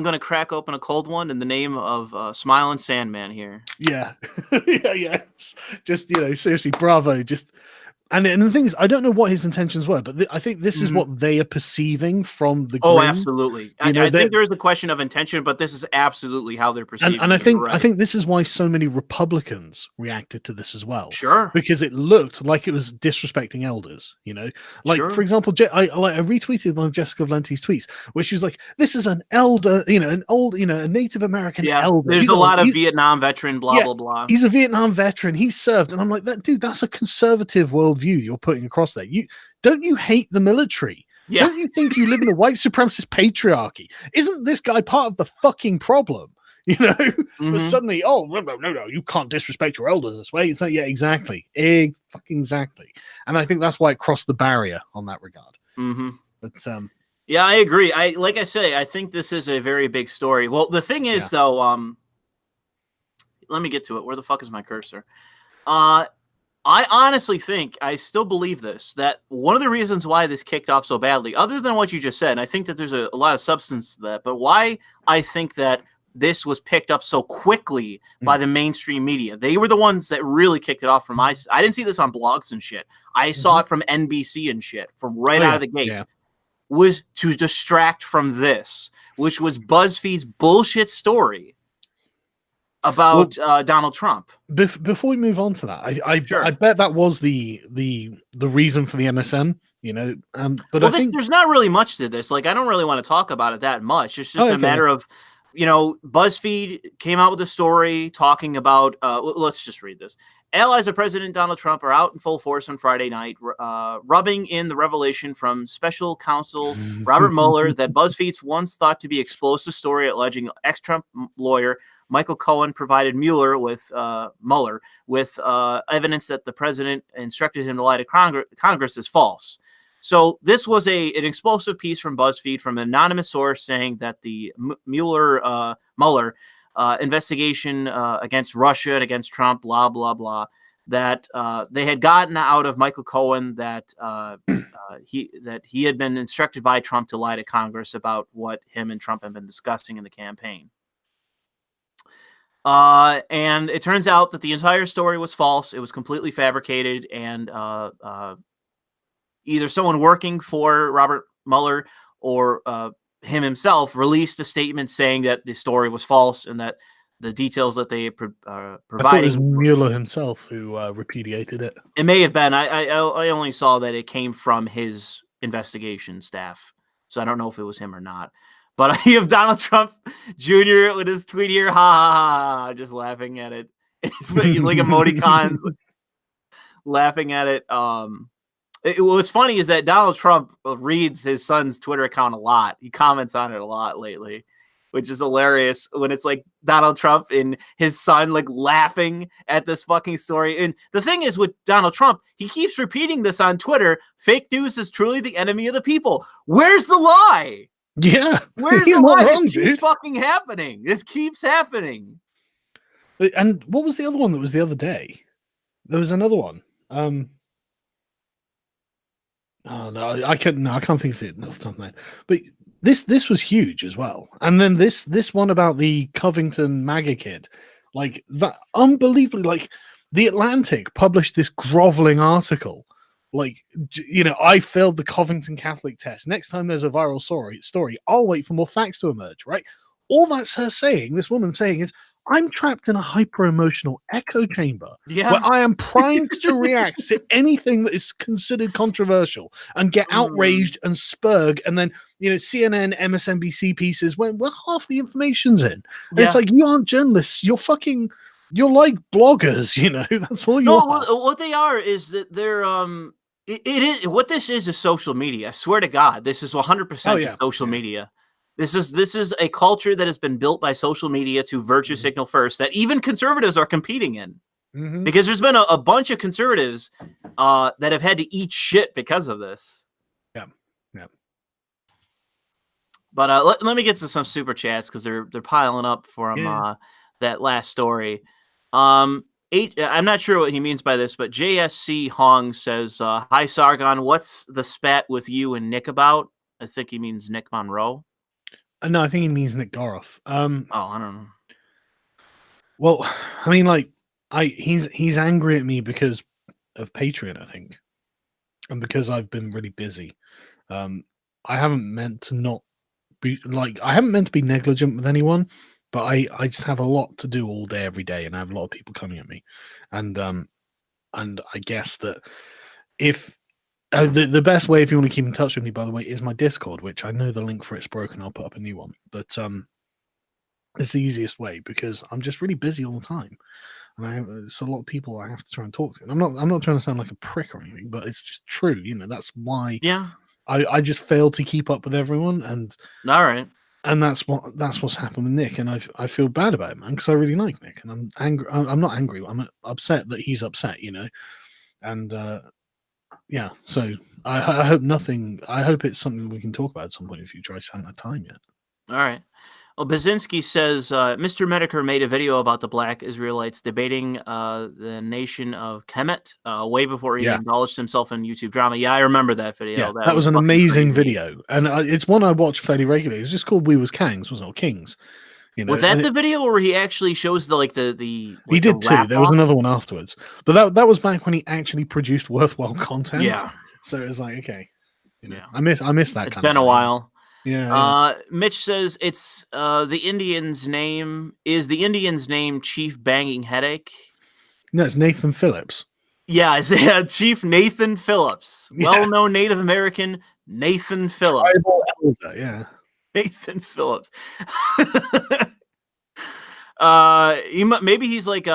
gonna crack open a cold one in the name of Smiling Sandman here. Yeah, yeah. Just seriously, bravo. And the thing is, I don't know what his intentions were, but I think this is what they are perceiving from the. Oh, absolutely. I think there is a question of intention, but this is absolutely how they're perceiving. And I think this is why so many Republicans reacted to this as well. Sure, because it looked like it was disrespecting elders. For example, I retweeted one of Jessica Valenti's tweets where she was like, "This is an elder, a Native American elder." There's a lot of Vietnam veteran, blah blah blah. He's a Vietnam veteran. He served, and I'm like, that's a conservative worldview you're putting across there. Don't you hate the military? Yeah. Don't you think you live in a white supremacist patriarchy? Isn't this guy part of the fucking problem? But suddenly, no, you can't disrespect your elders this way. It's like, yeah, exactly. Exactly. And I think that's why it crossed the barrier on that regard. But yeah, I agree. I think this is a very big story. Well, the thing is though, let me get to it. Where the fuck is my cursor? I honestly think, I still believe this, that one of the reasons why this kicked off so badly, other than what you just said, and I think that there's a lot of substance to that, but why I think that this was picked up so quickly by the mainstream media. They were the ones that really kicked it off from I didn't see this on blogs and shit. I saw it from NBC and shit, from out of the gate, was to distract from this, which was BuzzFeed's bullshit story about Donald Trump. Before we move on to that, I bet that was the reason for the MSM, but I think there's not really much to this. Like, I don't really want to talk about it that much. It's just a matter of, BuzzFeed came out with a story talking about, let's just read this. Allies of President Donald Trump are out in full force on Friday night, rubbing in the revelation from special counsel Robert Mueller that BuzzFeed's once thought to be explosive story alleging ex-Trump lawyer Michael Cohen provided Mueller with evidence that the president instructed him to lie to Congress is false. So this was an explosive piece from BuzzFeed from an anonymous source saying that the Mueller investigation against Russia and against Trump, blah, blah, blah, that they had gotten out of Michael Cohen that he had been instructed by Trump to lie to Congress about what him and Trump had been discussing in the campaign. And it turns out that the entire story was false. It was completely fabricated, and either someone working for Robert Mueller or him himself released a statement saying that the story was false and that the details that they provided. I thought it was Mueller himself who repudiated it. It may have been. I only saw that it came from his investigation staff, so I don't know if it was him or not. But you have Donald Trump Jr. with his tweet here, ha ha ha, just laughing at it, like emoticons, laughing at it. What's funny is that Donald Trump reads his son's Twitter account a lot. He comments on it a lot lately, which is hilarious when it's like Donald Trump and his son like laughing at this fucking story. And the thing is with Donald Trump, he keeps repeating this on Twitter. Fake news is truly the enemy of the people. Where's the lie? Yeah. Where's the lie? This keeps fucking happening. This keeps happening. And what was the other one that was the other day? There was another one. Oh no, I can't. No, I can't think of it off the top of my head. But this was huge as well. And then this one about the Covington MAGA kid, like that, unbelievably. Like the Atlantic published this groveling article. Like, I failed the Covington Catholic test. Next time there's a viral story, I'll wait for more facts to emerge. Right? All that's her saying. This woman saying is, I'm trapped in a hyper-emotional echo chamber where I am primed to react to anything that is considered controversial and get outraged and spurg, and then CNN, MSNBC pieces when half the information's in. And it's like, you aren't journalists. You're like bloggers. That's all you are. What they are is that they're it is what this is social media. I swear to God, this is 100% social media. This is a culture that has been built by social media to virtue signal first, that even conservatives are competing in. Because there's been a bunch of conservatives that have had to eat shit because of this. Yeah. But let me get to some super chats because they're piling up from that last story. I'm not sure what he means by this, but JSC Hong says, "Hi Sargon, what's the spat with you and Nick about?" I think he means Nick Monroe. No, I think he means Nick Goroff. I don't know. Well, I mean, like, he's angry at me because of Patreon, I think, and because I've been really busy. I haven't meant to not be I haven't meant to be negligent with anyone, but I just have a lot to do all day, every day, and I have a lot of people coming at me, and I guess that if the best way, if you want to keep in touch with me, by the way, is my Discord, which I know the link for it's broken. I'll put up a new one, but it's the easiest way because I'm just really busy all the time, and it's a lot of people I have to try and talk to. And I'm not trying to sound like a prick or anything, but it's just true. That's why. Yeah. I just failed to keep up with everyone, and all right, and that's what's happened with Nick, and I feel bad about it, man, because I really like Nick, and I'm angry. I'm not angry. I'm upset that he's upset, and. Yeah, so I hope nothing. I hope it's something we can talk about at some point in the future. I just haven't had time yet. All right. Well, Baczynski says Mr. Medicare made a video about the Black Israelites debating the nation of Kemet way before he indulged himself in YouTube drama. Yeah, I remember that video. Yeah, that was an amazing video, and it's one I watch fairly regularly. It's just called "We Was Kangs," wasn't it? Or Kings. Was that the video where he actually shows the he did too. There was another one afterwards, but that was back when he actually produced worthwhile content. Yeah. So it was like, okay, I miss that. It's been a while. Yeah. Mitch says it's the Indian's name. Is the Indian's name Chief Banging Headache? No, it's Nathan Phillips. Yeah, it's Chief Nathan Phillips, well-known Native American Nathan Phillips. Tribal elder, yeah. Nathan Phillips. Maybe he's like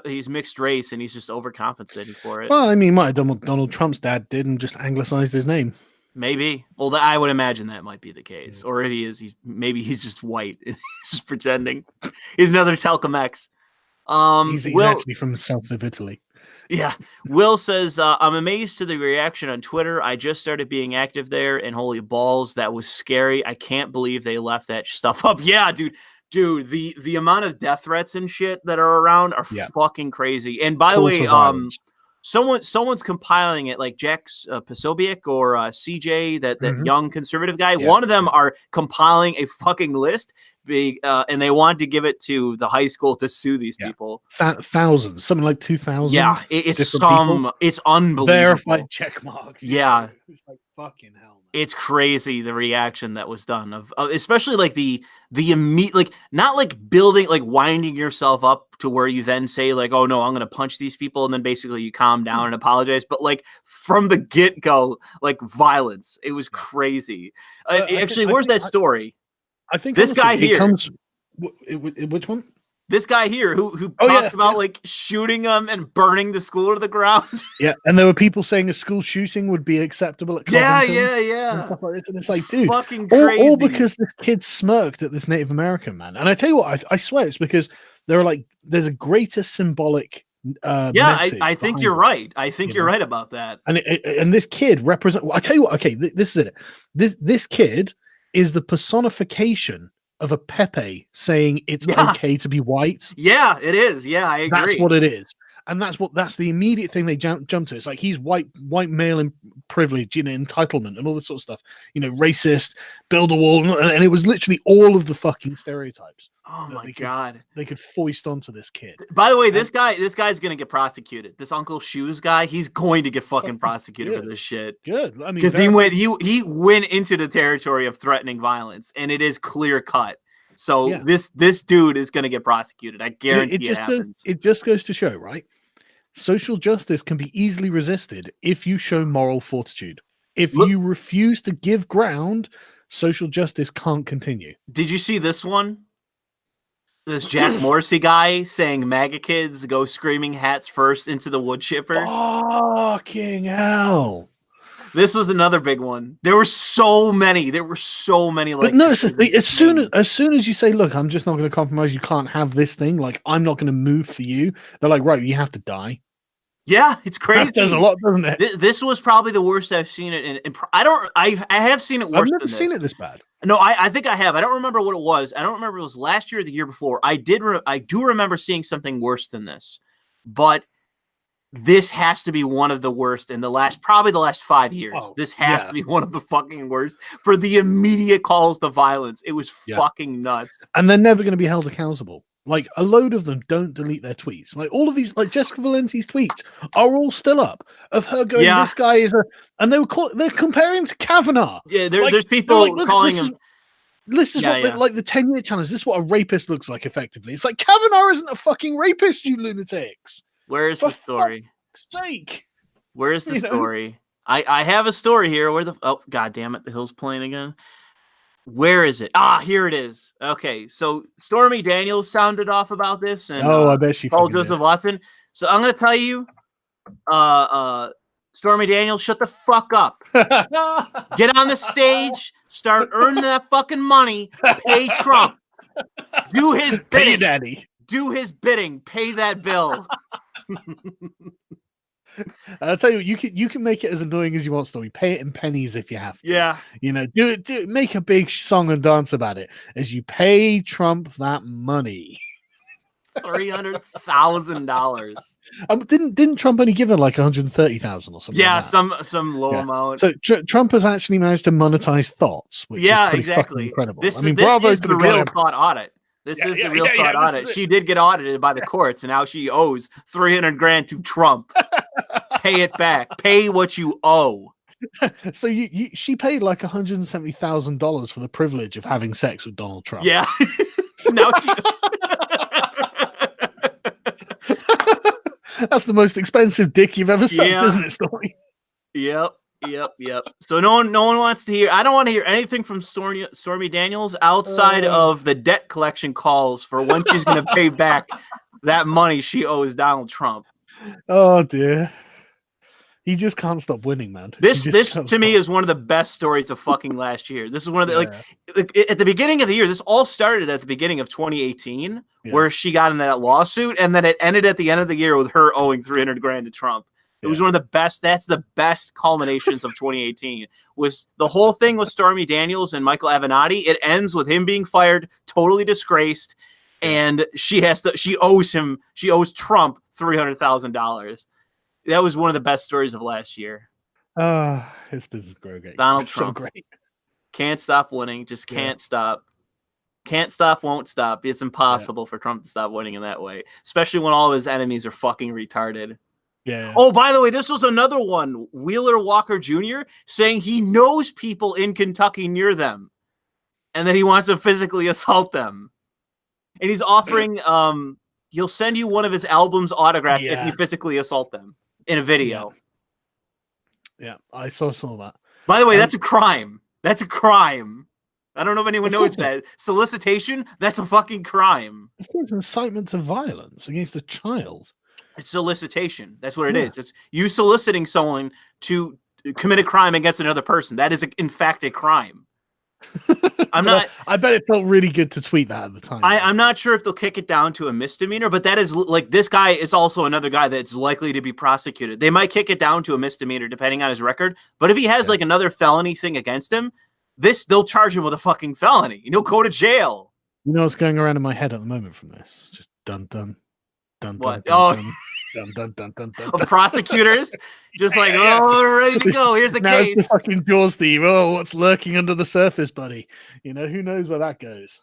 he's mixed race and he's just overcompensating for it. Well, I mean, might have Donald Trump's dad did and just anglicized his name. Maybe. Well, I would imagine that might be the case. Or if he is, he's just white. He's just pretending. He's another Telcom-X. He's actually from the south of Italy. Yeah. Will says, I'm amazed to the reaction on Twitter. I just started being active there, and holy balls, that was scary. I can't believe they left that stuff up. Yeah, dude, the amount of death threats and shit that are around are fucking crazy. And by the way, someone's compiling it, like Jack Posobiec or CJ, that young conservative guy. Yeah. One of them are compiling a fucking list. And they wanted to give it to the high school to sue these people. Thousands, something like 2,000. Yeah, it's unbelievable. Verified check marks. Yeah, it's like fucking hell. Man. It's crazy the reaction that was done of especially like the immediate, like not like building, like winding yourself up to where you then say like, oh no, I'm gonna punch these people, and then basically you calm down and apologize. But like from the get go, like violence. It was crazy. Actually, where's that story? I think this guy here which one? This guy here who talked about like shooting them and burning the school to the ground. Yeah, and there were people saying a school shooting would be acceptable at Covington. Yeah. And stuff like this. And it's like, dude, fucking crazy. All because this kid smirked at this Native American man. And I tell you what, I swear it's because there's a greater symbolic I think you're right. I think you're right about that. And this kid I tell you what, okay, this is it. This kid is the personification of a Pepe saying it's okay to be white. Yeah, it is. Yeah, I agree. That's what it is. And that's the immediate thing they jump to. It's like he's white male and privilege, entitlement and all this sort of stuff. Racist, build a wall, and it was literally all of the fucking stereotypes. Oh my God. They could foist onto this kid. By the way, this guy's gonna get prosecuted. This Uncle Shoes guy, he's going to get fucking prosecuted for this shit. Good. I mean, because he went into the territory of threatening violence, and it is clear cut. So this dude is gonna get prosecuted. I guarantee it happens. It just goes to show, right? Social justice can be easily resisted if you show moral fortitude. If you refuse to give ground, social justice can't continue. Did you see this one? This Jack Morrissey guy saying MAGA kids go screaming hats first into the wood chipper. Fucking hell. This was another big one. There were so many. Like, but notice as soon as you say, look, I'm just not going to compromise. You can't have this thing. Like, I'm not going to move for you. They're like, right, you have to die. Yeah, it's crazy. That does a lot, doesn't it? This was probably the worst I've seen it. I have seen it worse. I've never seen it this bad. No, I think I have. I don't remember what it was. I don't remember if it was last year or the year before. I do remember seeing something worse than this, but this has to be one of the worst in probably the last 5 years. This has to be one of the fucking worst for the immediate calls to violence. It was fucking nuts. And they're never going to be held accountable. Like, a load of them don't delete their tweets. Like, all of these, like Jessica Valenti's tweets are all still up of her going, this guy is and they're comparing him to Kavanaugh. Yeah, there's people calling him. This is what the 10-year challenge. This is what a rapist looks like effectively. It's like, Kavanaugh isn't a fucking rapist, you lunatics. Where is the story? For fuck's sake. Where is the story? I have a story here. God damn it, the hill's playing again. Where is it? Here it is. Okay, so Stormy Daniels sounded off about this, and I bet she Paul Joseph Watson. So I'm gonna tell you, Stormy Daniels, shut the fuck up. Get on the stage, start earning that fucking money, pay Trump, do his bidding, pay daddy, do his bidding, pay that bill. I'll tell you, you can make it as annoying as you want, Stormy. Pay it in pennies if you have to. Yeah. Do it. Make a big song and dance about it as you pay Trump that money. $300,000. Didn't Trump only give her like 130,000 or something? Yeah, like that? some low amount. So Trump has actually managed to monetize thoughts, which is exactly incredible. This is the real thought audit. This is the real thought audit. She did get audited by the courts, and now she owes $300,000 to Trump. Pay it back. Pay what you owe. So she paid like $170,000 for the privilege of having sex with Donald Trump. Yeah. Now she. That's the most expensive dick you've ever sucked, isn't it, Stormy? Yep. So no one wants to hear. I don't want to hear anything from Stormy Daniels outside of the debt collection calls for when she's going to pay back that money she owes Donald Trump. Oh dear. He just can't stop winning, man. This to me is one of the best stories of fucking last year. This is one of the like at the beginning of the year. This all started at the beginning of 2018, where she got in that lawsuit, and then it ended at the end of the year with her owing $300,000 to Trump. It was one of the best. That's the best culminations of 2018. Was the whole thing with Stormy Daniels and Michael Avenatti? It ends with him being fired, totally disgraced, and she owes Trump $300,000. That was one of the best stories of last year. His business Grogan. Donald Trump. So great. Can't stop winning. Just can't stop. Can't stop, won't stop. It's impossible for Trump to stop winning in that way, especially when all of his enemies are fucking retarded. Yeah. Oh, by the way, this was another one. Wheeler Walker Jr. saying he knows people in Kentucky near them, and that he wants to physically assault them. And he's offering, he'll send you one of his albums autographed if you physically assault them in a video. Yeah, I saw that. By the way, that's a crime. That's a crime. I don't know if anyone knows that. Solicitation, that's a fucking crime. Of course, incitement to violence against a child. It's solicitation. That's what it is. It's you soliciting someone to commit a crime against another person. That is, in fact, a crime. I bet it felt really good to tweet that at the time. I'm not sure if they'll kick it down to a misdemeanor, but that is like this guy is also another guy that's likely to be prosecuted. They might kick it down to a misdemeanor depending on his record. But if he has like another felony thing against him, they'll charge him with a fucking felony. He'll go to jail. You know what's going around in my head at the moment from this? Just dun dun dun what? Dun, dun. Dun, dun, dun, dun, dun, of dun. prosecutors, just like, oh, ready to go. Here's the now case. It's the fucking Jaws theme. Oh, what's lurking under the surface, buddy? You know, who knows where that goes?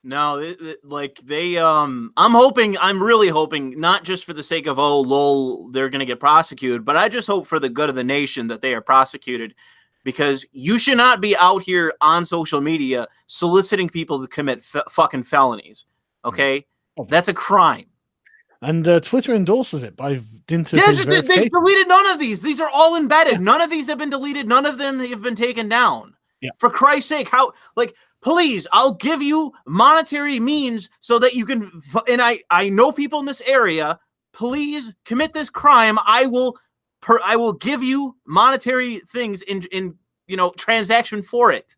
No, I'm really hoping, not just for the sake of, oh, lol, they're going to get prosecuted, but I just hope for the good of the nation that they are prosecuted, because you should not be out here on social media soliciting people to commit fucking felonies. Okay? That's a crime. And Twitter endorses it by dint of they've deleted none of these. These are all embedded. None of these have been deleted. None of them have been taken down. Yeah. For Christ's sake, please, I'll give you monetary means so that you can, and I know people in this area, please commit this crime. I will give you monetary things in transaction for it.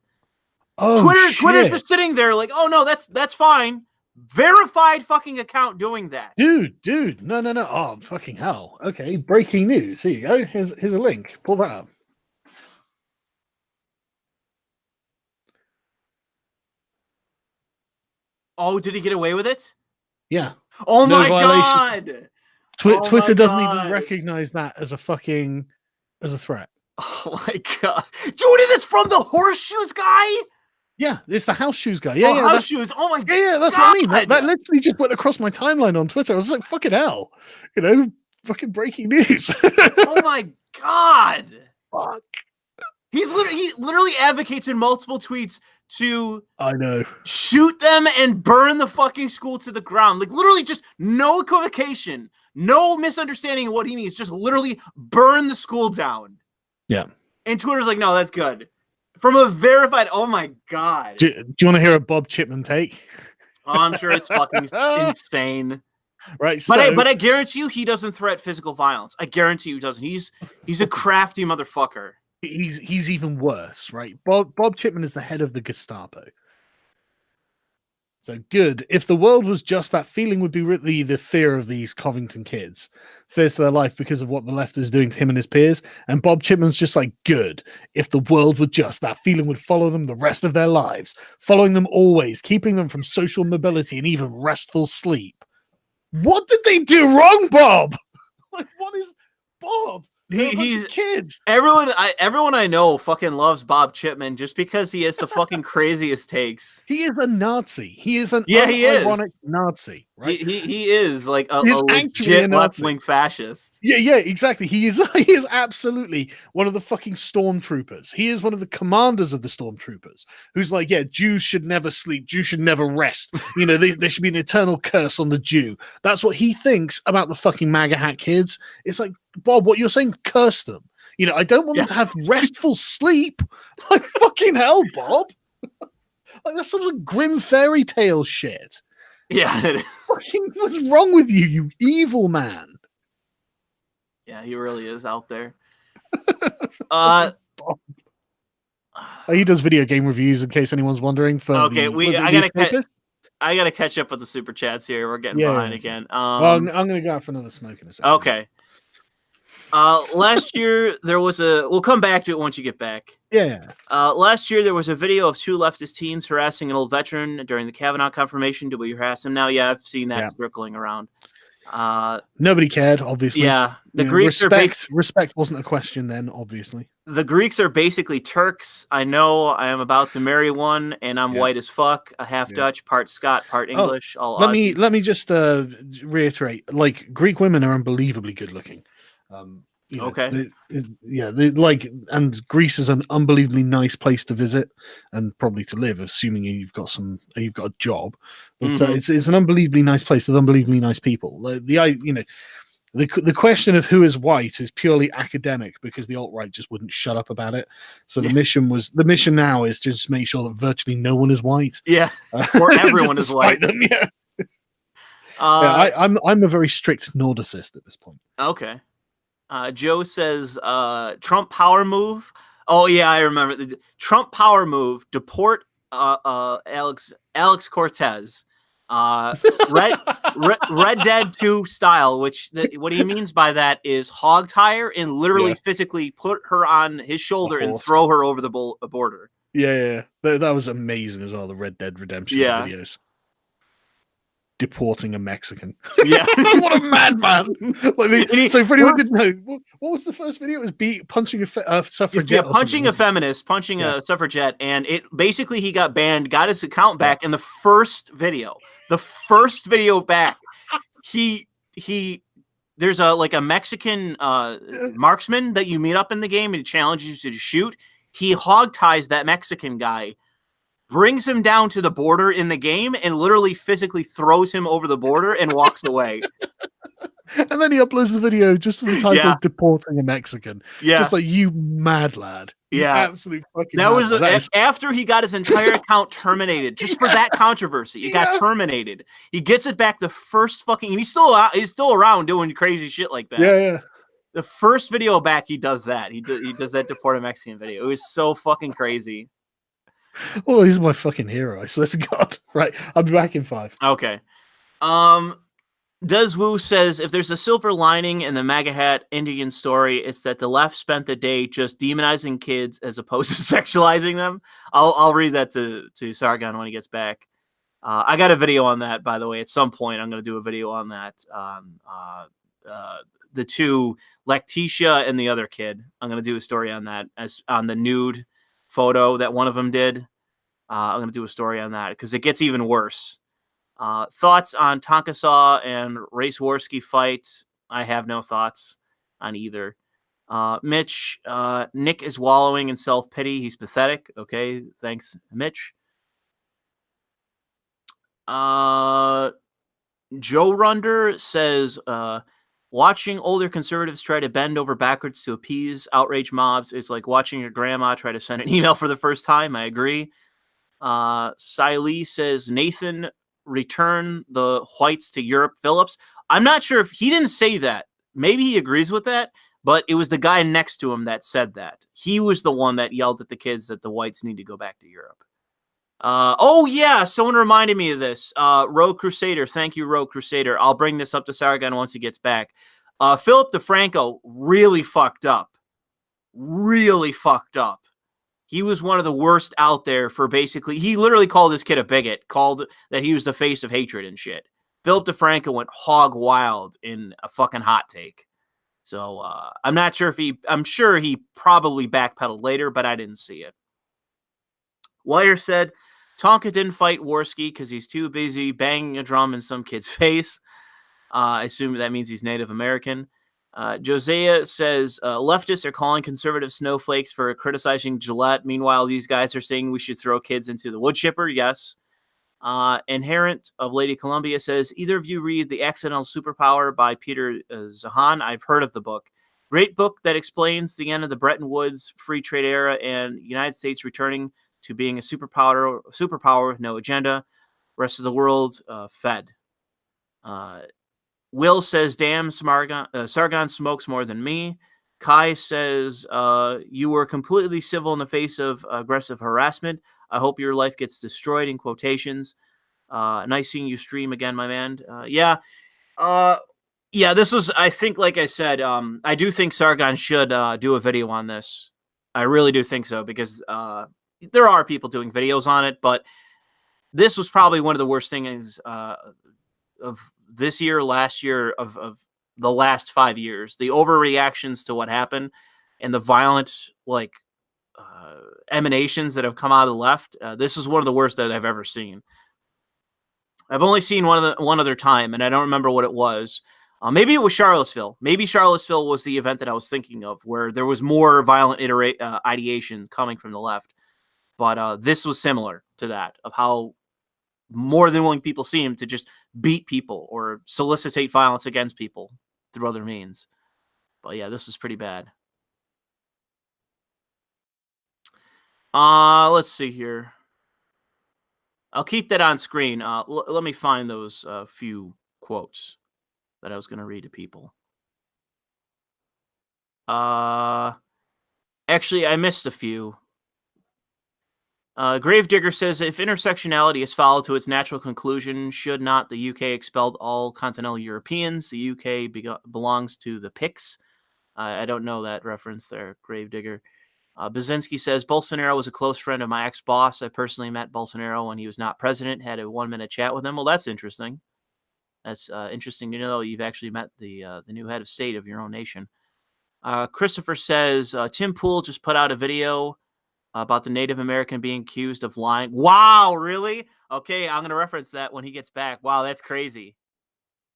Oh, Twitter's just sitting there like, oh no, that's fine. Verified fucking account doing that. Dude, no. Oh, fucking hell. Okay, breaking news. Here you go. Here's a link. Pull that up. Oh, did he get away with it? Yeah. Oh no my god. Twitter doesn't even recognize that as a threat. Oh my god. Dude, it is from the horseshoes guy? Yeah, it's the house shoes guy. Yeah, house shoes. Oh my god. Yeah, that's what I mean. That literally just went across my timeline on Twitter. I was like, fucking hell. You know, fucking breaking news. Oh my god. Fuck. He literally advocates in multiple tweets to shoot them and burn the fucking school to the ground. Like, literally just no equivocation, no misunderstanding of what he means. Just literally burn the school down. Yeah. And Twitter's like, no, that's good. From a verified, oh my god. Do you want to hear a Bob Chipman take? Oh, I'm sure it's fucking insane. Right. But I guarantee you he doesn't threat physical violence. I guarantee you he doesn't. He's a crafty motherfucker. He's even worse, right? Bob Chipman is the head of the Gestapo. So good. If the world was just that, feeling would be really the fear of these Covington kids. Fears for their life because of what the left is doing to him and his peers. And Bob Chipman's just like, good. If the world were just that, feeling would follow them the rest of their lives. Following them always, keeping them from social mobility and even restful sleep. What did they do wrong, Bob? Like, what is Bob? He's kids. Everyone I know fucking loves Bob Chipman just because he has the fucking craziest takes. He is a Nazi. He is an ironic Nazi, right? He is like a legit left-wing fascist. Yeah, exactly. He is absolutely one of the fucking stormtroopers. He is one of the commanders of the stormtroopers who's like, yeah, Jews should never sleep. Jews should never rest. You know, there should be an eternal curse on the Jew. That's what he thinks about the fucking MAGA hat kids. It's like, Bob, what you're saying, curse them. You know, I don't want them to have restful sleep. Like, fucking hell, Bob. Like, that's some of grim fairy tale shit. Yeah. Fucking, what's wrong with you, you evil man? Yeah, he really is out there. He does video game reviews, in case anyone's wondering. I gotta catch up with the super chats here. We're getting behind again. I'm gonna go out for another smoke in a second. Okay. Last year there was we'll come back to it once you get back. Yeah. Last year there was a video of two leftist teens harassing an old veteran during the Kavanaugh confirmation. Did we harass him now? Yeah, I've seen that circling around. Nobody cared, obviously. Yeah. The Greeks respect wasn't a question then, obviously. The Greeks are basically Turks. I know I am about to marry one, and I'm white as fuck, a half Dutch, part Scot, part English. Let me just reiterate, like, Greek women are unbelievably good looking. Okay. And Greece is an unbelievably nice place to visit and probably to live, assuming you've got a job. But it's an unbelievably nice place with unbelievably nice people. The question of who is white is purely academic because the alt-right just wouldn't shut up about it. So the mission now is to just make sure that virtually no one is white. Yeah, or everyone is white. Them, yeah. I'm a very strict Nordicist at this point. Okay. Joe says, Trump power move. Oh yeah, I remember the Trump power move. Deport Alex Cortez. Red Dead 2 style, which what he means by that is hog tie her and literally physically put her on his shoulder and throw her over the border. Yeah. That was amazing as well. The Red Dead Redemption videos. deporting a Mexican. Yeah. What a madman! So for anyone who didn't know, what was the first video? It was punching a suffragette. Yeah, punching a feminist, punching a suffragette, and it basically he got banned, got his account back in the first video. The first video back, there's a Mexican marksman that you meet up in the game and he challenges you to shoot. He hog ties that Mexican guy, brings him down to the border in the game, and literally physically throws him over the border and walks away. And then he uploads the video just for the title of deporting a Mexican. Yeah. Just like, you mad lad. Yeah. Absolute fucking that was after he got his entire account terminated just for that controversy. It got terminated. He gets it back the first fucking, he's still around doing crazy shit like that. Yeah. The first video back, he does that. He does that deport a Mexican video. It was so fucking crazy. Oh, he's my fucking hero. I swear to God. Right. I'll be back in 5. Okay. Does Wu says, if there's a silver lining in the MAGA hat Indian story, it's that the left spent the day just demonizing kids as opposed to sexualizing them. I'll read that to Sargon when he gets back. I got a video on that, by the way. At some point, I'm going to do a video on that. The two, Lactitia and the other kid. I'm going to do a story on that, as on the nude photo that one of them did. I'm going to do a story on that because it gets even worse. Thoughts on Tonkasaw and Raceworski fight? I have no thoughts on either. Mitch, Nick is wallowing in self-pity. He's pathetic. Okay, thanks, Mitch. Joe Runder says, watching older conservatives try to bend over backwards to appease outrage mobs is like watching your grandma try to send an email for the first time. I agree. Siley says, Nathan, return the whites to Europe. Phillips, I'm not sure if he didn't say that. Maybe he agrees with that, but it was the guy next to him that said that. He was the one that yelled at the kids that the whites need to go back to Europe. Oh yeah, someone reminded me of this. Rogue Crusader, thank you, Rogue Crusader. I'll bring this up to Sargon once he gets back. Philip DeFranco really fucked up. Really fucked up. He was one of the worst out there for basically, he literally called this kid a bigot, called that he was the face of hatred and shit. Philip DeFranco went hog wild in a fucking hot take. So I'm not sure if I'm sure he probably backpedaled later, but I didn't see it. Wire said, Tonka didn't fight Worski because he's too busy banging a drum in some kid's face. I assume that means he's Native American. Josiah says, leftists are calling conservative snowflakes for criticizing Gillette. Meanwhile, these guys are saying we should throw kids into the wood chipper. Yes. Inherent of Lady Columbia says, either of you read The Accidental Superpower by Peter Zahan? I've heard of the book. Great book that explains the end of the Bretton Woods free trade era and United States returning to being a superpower with no agenda. Rest of the world fed. Will says, damn, Sargon smokes more than me. Kai says, you were completely civil in the face of aggressive harassment. I hope your life gets destroyed, in quotations. Nice seeing you stream again, my man. Yeah, this was, I think, like I said, I do think Sargon should do a video on this. I really do think so, because there are people doing videos on it, but this was probably one of the worst things of this year, last year, of the last 5 years. The overreactions to what happened and the violent, emanations that have come out of the left. This is one of the worst that I've ever seen. I've only seen one other time, and I don't remember what it was. Maybe it was Charlottesville. Maybe Charlottesville was the event that I was thinking of, where there was more violent ideation coming from the left. But this was similar to that, of how more than willing people seem to just beat people or solicitate violence against people through other means. But yeah, this is pretty bad. Let's see here. I'll keep that on screen. Let me find those few quotes that I was going to read to people. Actually, I missed a few. Gravedigger says, if intersectionality is followed to its natural conclusion, should not the UK expel all continental Europeans? The UK belongs to the Picts. I don't know that reference there, Gravedigger. Bazinski says, Bolsonaro was a close friend of my ex-boss. I personally met Bolsonaro when he was not president, had a 1-minute chat with him. Well, that's interesting. That's interesting to know you've actually met the new head of state of your own nation. Christopher says Tim Pool just put out a video about the Native American being accused of lying. Wow, really? Okay, I'm going to reference that when he gets back. Wow, that's crazy.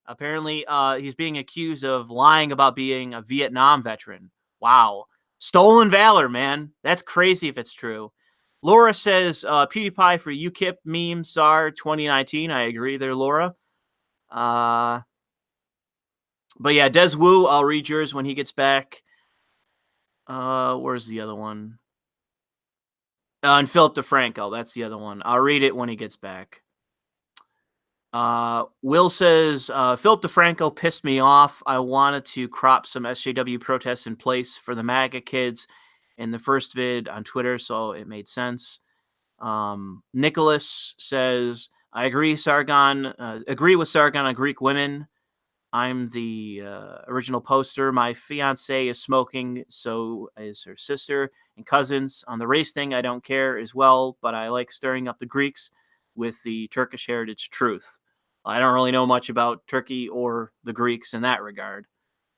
Apparently, he's being accused of lying about being a Vietnam veteran. Wow. Stolen valor, man. That's crazy if it's true. Laura says PewDiePie for UKIP meme SAR 2019. I agree there, Laura. But yeah, Des Wu, I'll read yours when he gets back. Where's the other one? And Philip DeFranco, that's the other one. I'll read it when he gets back. Will says, Philip DeFranco pissed me off. I wanted to crop some SJW protests in place for the MAGA kids in the first vid on Twitter, so it made sense. Nicholas says, I agree with Sargon on Greek women. I'm the original poster. My fiance is smoking, so is her sister and cousins. On the race thing, I don't care as well, but I like stirring up the Greeks with the Turkish heritage truth. I don't really know much about Turkey or the Greeks in that regard,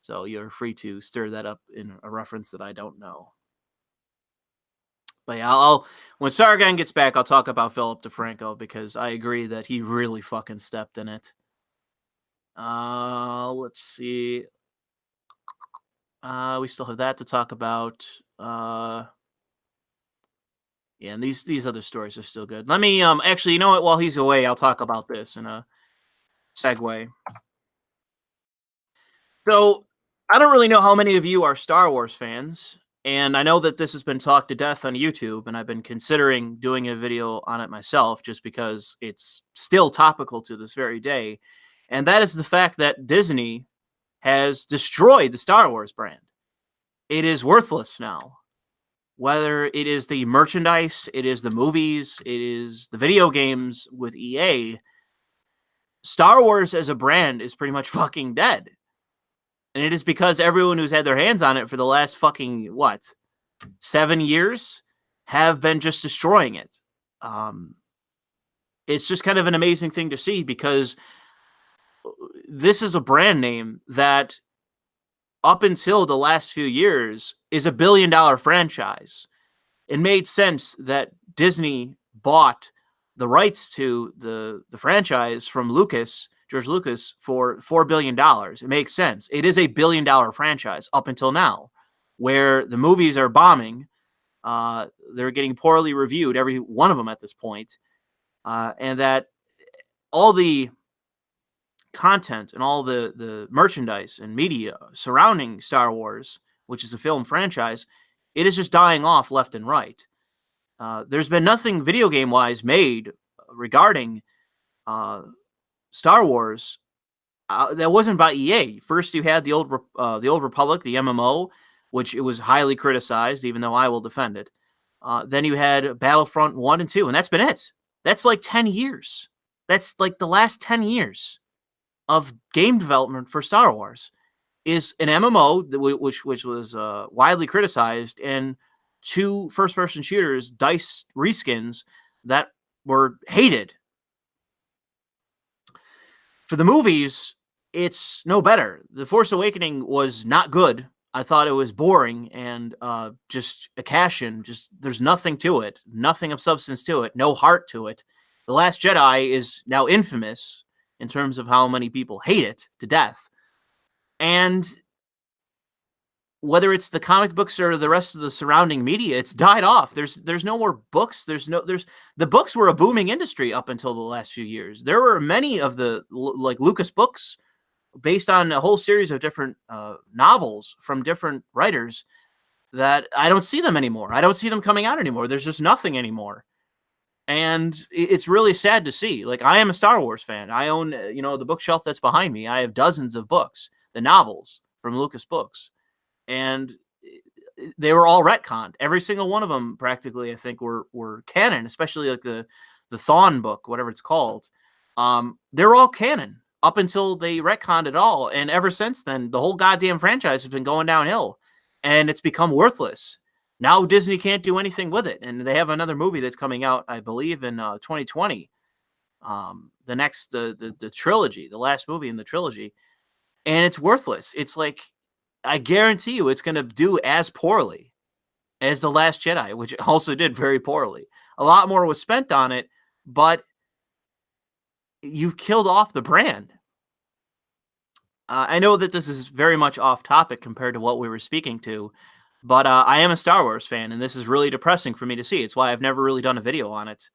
so you're free to stir that up in a reference that I don't know. But yeah, when Sargon gets back, I'll talk about Philip DeFranco because I agree that he really fucking stepped in it. Let's see. We still have that to talk about. Yeah, and these other stories are still good. Let me actually, you know what? While he's away, I'll talk about this in a segue. So, I don't really know how many of you are Star Wars fans, and I know that this has been talked to death on YouTube, and I've been considering doing a video on it myself just because it's still topical to this very day. And that is the fact that Disney has destroyed the Star Wars brand. It is worthless now. Whether it is the merchandise, it is the movies, it is the video games with EA, Star Wars as a brand is pretty much fucking dead. And it is because everyone who's had their hands on it for the last fucking, 7 years have been just destroying it. It's just kind of an amazing thing to see because this is a brand name that up until the last few years is $1 billion franchise. It made sense that Disney bought the rights to the franchise from George Lucas, for $4 billion. It makes sense. It is a $1 billion franchise up until now, where the movies are bombing. They're getting poorly reviewed, every one of them at this point. And that all the content and all the merchandise and media surrounding Star Wars, which is a film franchise, it is just dying off left and right. There's been nothing video game wise made regarding Star Wars that wasn't by EA. First, you had the Old Republic, the MMO, which it was highly criticized, even though I will defend it. Then you had Battlefront 1 and 2, and that's been it. That's like 10 years. That's like the last 10 years of game development for Star Wars is an MMO, which was widely criticized, and 2 first-person shooters, DICE reskins, that were hated. For the movies, it's no better. The Force Awakening was not good. I thought it was boring and just a cash-in. Just there's nothing to it, nothing of substance to it, no heart to it. The Last Jedi is now infamous in terms of how many people hate it to death. And whether it's the comic books or the rest of the surrounding media, it's died off. There's no more books. The books were a booming industry up until the last few years. There were many of the like Lucas books based on a whole series of different novels from different writers that I don't see them anymore. I don't see them coming out anymore. There's just nothing anymore. And it's really sad to see. Like, I am a Star Wars fan. I own, the bookshelf that's behind me. I have dozens of books, the novels from Lucas Books. And they were all retconned. Every single one of them, practically, I think, were canon, especially like the Thawne book, whatever it's called. They're all canon up until they retconned it all. And ever since then, the whole goddamn franchise has been going downhill. And it's become worthless. Now Disney can't do anything with it. And they have another movie that's coming out, I believe, in 2020. the trilogy, the last movie in the trilogy, and it's worthless. It's like, I guarantee you it's going to do as poorly as The Last Jedi, which also did very poorly. A lot more was spent on it, but you've killed off the brand. I know that this is very much off topic compared to what we were speaking to, but I am a Star Wars fan, and this is really depressing for me to see. It's why I've never really done a video on it.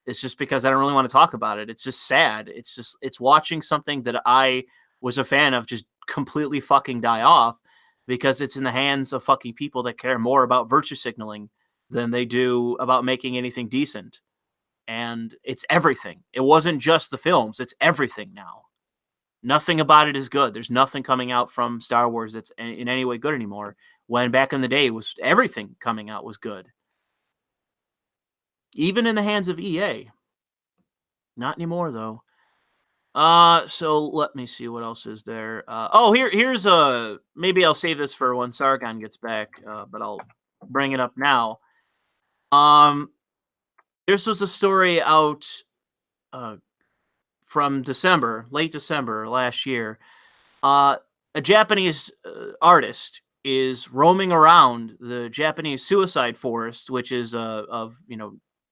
It's just because I don't really want to talk about it. It's just sad. It's watching something that I was a fan of just completely fucking die off because it's in the hands of fucking people that care more about virtue signaling than they do about making anything decent. And it's everything. It wasn't just the films. It's everything now. Nothing about it is good. There's nothing coming out from Star Wars that's in any way good anymore. When back in the day, was everything coming out was good. Even in the hands of EA. Not anymore, though. So let me see what else is there. Here's maybe I'll save this for when Sargon gets back, but I'll bring it up now. This was a story out from late December last year. A Japanese artist is roaming around the Japanese suicide forest, which is of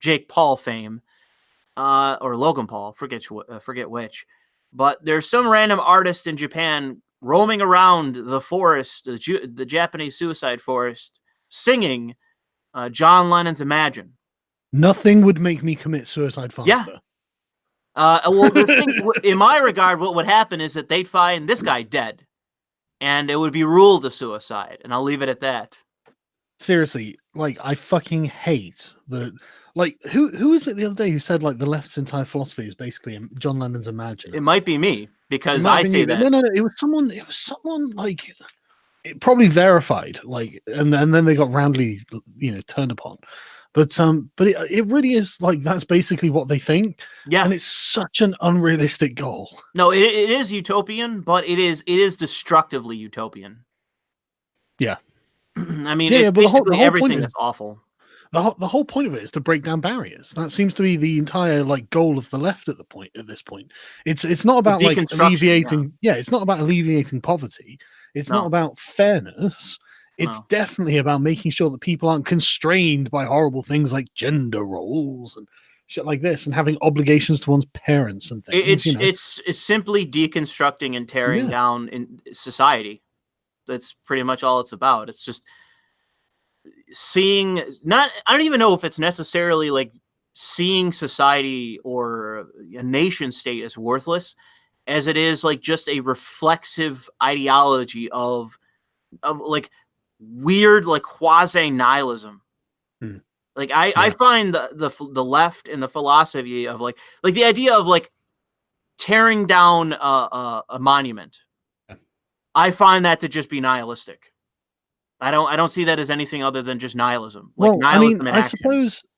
Jake Paul fame, or Logan Paul, forget which. But there's some random artist in Japan roaming around the forest, the Japanese suicide forest, singing John Lennon's Imagine. Nothing would make me commit suicide faster. Yeah. Well, the thing, in my regard, what would happen is that they'd find this guy dead, and it would be ruled a suicide, and I'll leave it at that. Seriously, like, I fucking hate the, like, who was it the other day who said, like, the left's entire philosophy is basically John Lennon's Imagine? It might be me, because I say that. No, it was someone like, it probably verified, like, and then they got roundly, turned upon. But it really is like, that's basically what they think. Yeah. And it's such an unrealistic goal. No, it is utopian, but it is destructively utopian. Yeah. I mean, but the whole everything is awful. The whole point of it is to break down barriers. That seems to be the entire goal of the left at this point. It's not about alleviating. Yeah, it's not about alleviating poverty. It's not about fairness. It's definitely about making sure that people aren't constrained by horrible things like gender roles and shit like this, and having obligations to one's parents and things. It's simply deconstructing and tearing down in society. That's pretty much all it's about. It's just seeing, I don't even know if it's necessarily like seeing society or a nation state as worthless, as it is like just a reflexive ideology of like weird, like quasi nihilism. Like I find the left and the philosophy of like the idea of like tearing down a monument. I find that to just be nihilistic. I don't see that as anything other than just nihilism. Like, well, nihilism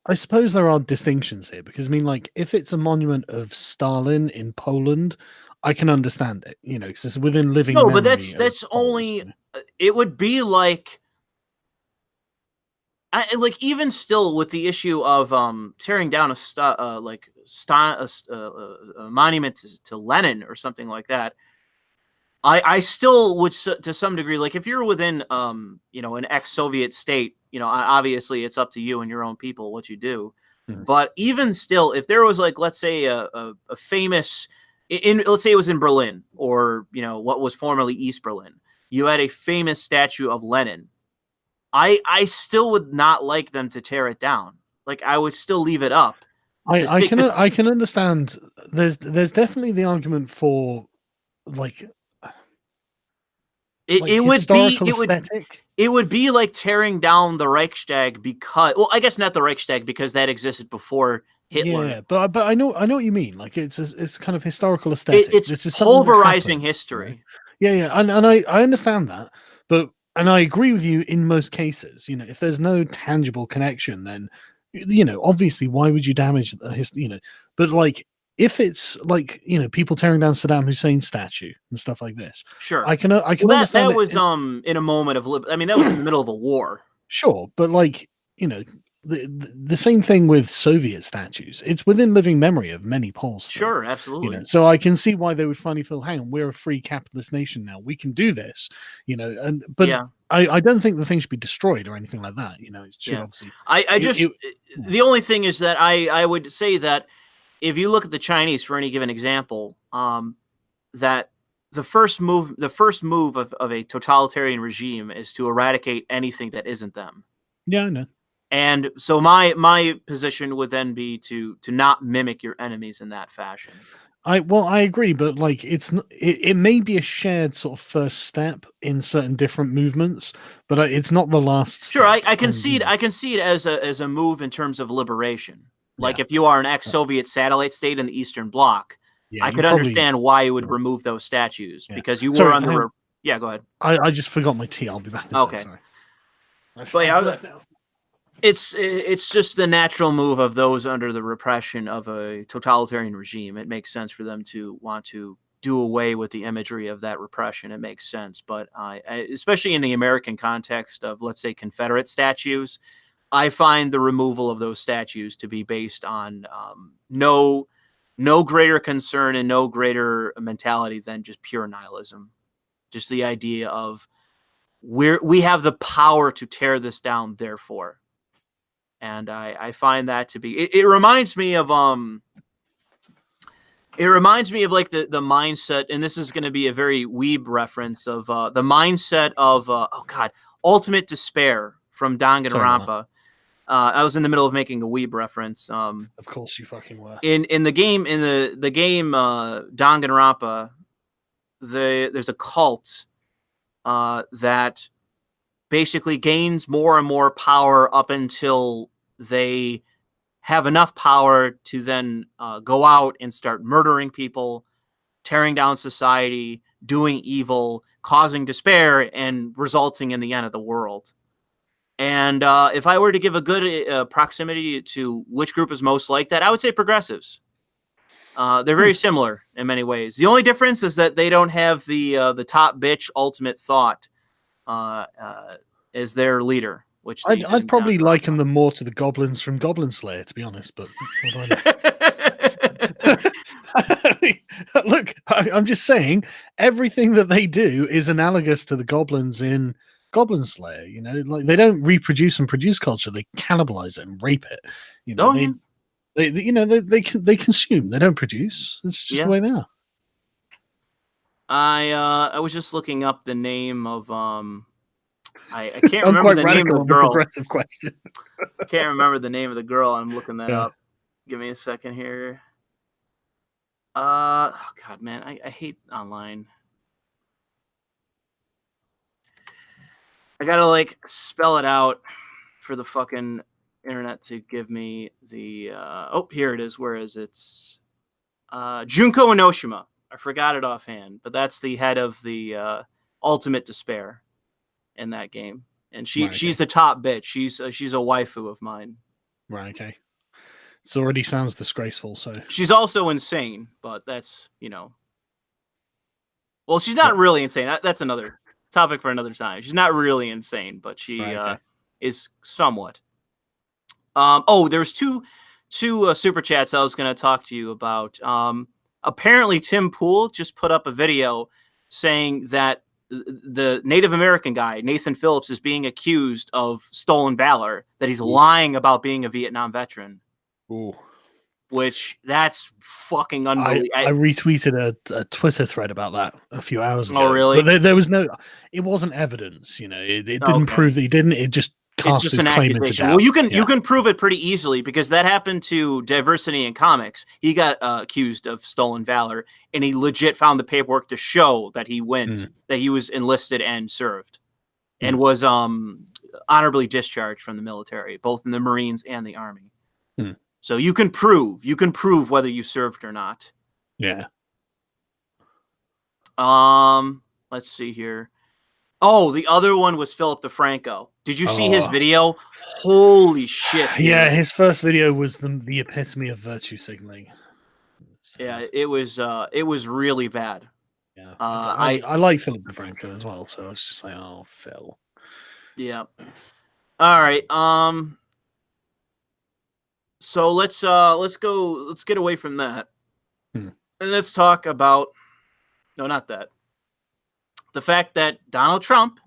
I suppose there are distinctions here, because like, if it's a monument of Stalin in Poland, I can understand it, because it's within living memory. No, but that's only it would be like even still with the issue of tearing down a monument to Lenin or something like that. I still would, to some degree, like if you're within an ex-Soviet state, obviously it's up to you and your own people what you do. But even still, if there was like, let's say a famous let's say it was in Berlin, or what was formerly East Berlin, you had a famous statue of Lenin. I still would not like them to tear it down. Like, I would still leave it up. I can understand. There's definitely the argument for like. It would be like tearing down the Reichstag because, well, I guess not the Reichstag, because that existed before Hitler. Yeah, but I know what you mean. Like, it's kind of historical aesthetic. It's pulverizing history. Right? Yeah, and I understand that, and I agree with you in most cases. If there's no tangible connection, then obviously, why would you damage the history? But like, if it's like, people tearing down Saddam Hussein's statue and stuff like this, sure, I can understand that was in a moment of that was in the middle of a war. Sure, but like, the same thing with Soviet statues. It's within living memory of many Poles. Still, sure, absolutely. So I can see why they would finally feel, hang on, we're a free capitalist nation now. We can do this, but yeah. I don't think the thing should be destroyed or anything like that. It should obviously. The only thing is that I would say that if you look at the Chinese for any given example, that the first move of a totalitarian regime is to eradicate anything that isn't them. Yeah, I know. And so my position would then be to not mimic your enemies in that fashion. I agree, but like it may be a shared sort of first step in certain different movements, but it's not the last step. Sure, I concede. I concede as a move in terms of liberation. Like if you are an ex-Soviet satellite state in the Eastern Bloc, I could understand why you would remove those statues because you were under. Yeah, go ahead. I just forgot my tea. I'll be back. Okay. Sorry. But it's just the natural move of those under the repression of a totalitarian regime. It makes sense for them to want to do away with the imagery of that repression. It makes sense. But especially in the American context of, let's say, Confederate statues, I find the removal of those statues to be based on no greater concern and no greater mentality than just pure nihilism. Just the idea of we have the power to tear this down, therefore. And I find that to be it reminds me of like the mindset, and this is going to be a very weeb reference of the mindset of Ultimate Despair from Danganronpa. I was in the middle of making a weeb reference. Of course you fucking were. In the game Danganronpa, there's a cult that basically gains more and more power up until they have enough power to then go out and start murdering people, tearing down society, doing evil, causing despair, and resulting in the end of the world. And if I were to give a good proximity to which group is most like that, I would say progressives. They're very similar in many ways. The only difference is that they don't have the top bitch ultimate thought as their leader. Which I'd probably liken them more to the goblins from Goblin Slayer, to be honest. But what do I know? Look, I'm just saying everything that they do is analogous to the goblins in Goblin Slayer. Like they don't reproduce and produce culture; they cannibalize it and rape it. They consume. They don't produce. It's just the way they are. I was just looking up the name of I can't remember the name of the girl. Progressive question. I can't remember the name of the girl. I'm looking that up. Give me a second here. Oh God, man, I hate online. I gotta spell it out for the fucking internet to give me the. Here it is. Where is it? It's Junko Enoshima. I forgot it offhand, but that's the head of the Ultimate Despair in that game, and she's the top bitch. She's a waifu of mine. Right. Okay. It already sounds disgraceful. So she's also insane, but that's well, she's not really insane. That's another topic for another time. She's not really insane, but she is somewhat. There's two super chats I was going to talk to you about. Apparently, Tim Pool just put up a video saying that the Native American guy, Nathan Phillips, is being accused of stolen valor, that he's lying about being a Vietnam veteran. Ooh. Which, that's fucking unbelievable. I retweeted a Twitter thread about that a few hours ago. Oh, really? But there was it wasn't evidence, it didn't prove that he didn't, it just cast his claim into doubt. Well, you can prove it pretty easily, because that happened to Diversity in Comics. He got accused of stolen valor, and he legit found the paperwork to show that he that he was enlisted and served, and was honorably discharged from the military, both in the Marines and the Army. So you can prove whether you served or not. Yeah. Let's see here. Oh, the other one was Philip DeFranco. Did you see his video? Holy shit. Dude. Yeah, his first video was the epitome of virtue signaling. Yeah, it was really bad. Yeah. I like Philip DeFranco as well, so it's just like, oh, Phil. Yeah. All right. So let's get away from that. Hmm. And let's talk about, no, not that. The fact that Donald Trump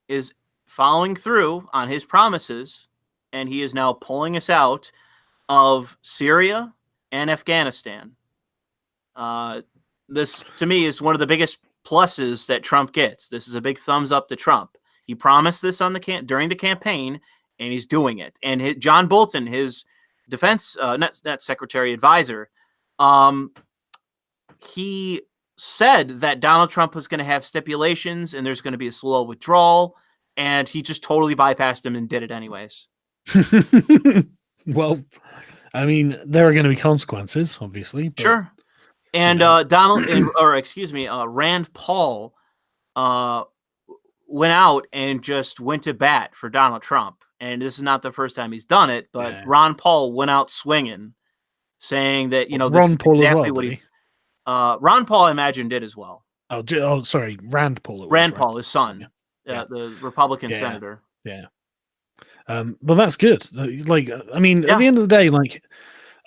is following through on his promises, and he is now pulling us out of Syria and Afghanistan. This, to me, is one of the biggest pluses that Trump gets. This is a big thumbs up to Trump. He promised this on during the campaign, and he's doing it. And John Bolton, his defense not secretary advisor, he said that Donald Trump was going to have stipulations and there's going to be a slow withdrawal, and he just totally bypassed him and did it anyways. Well, I mean, there are going to be consequences, obviously. But, sure. And Rand Paul went out and just went to bat for Donald Trump. And this is not the first time he's done it, but Ron Paul went out swinging, saying that, this Ron is Paul exactly well, what he... Ron Paul, I imagine, did as well. Oh, sorry, Rand Paul. Rand Paul, his son, the Republican senator. Yeah. But that's good. Like, I mean, Yeah. At the end of the day, like,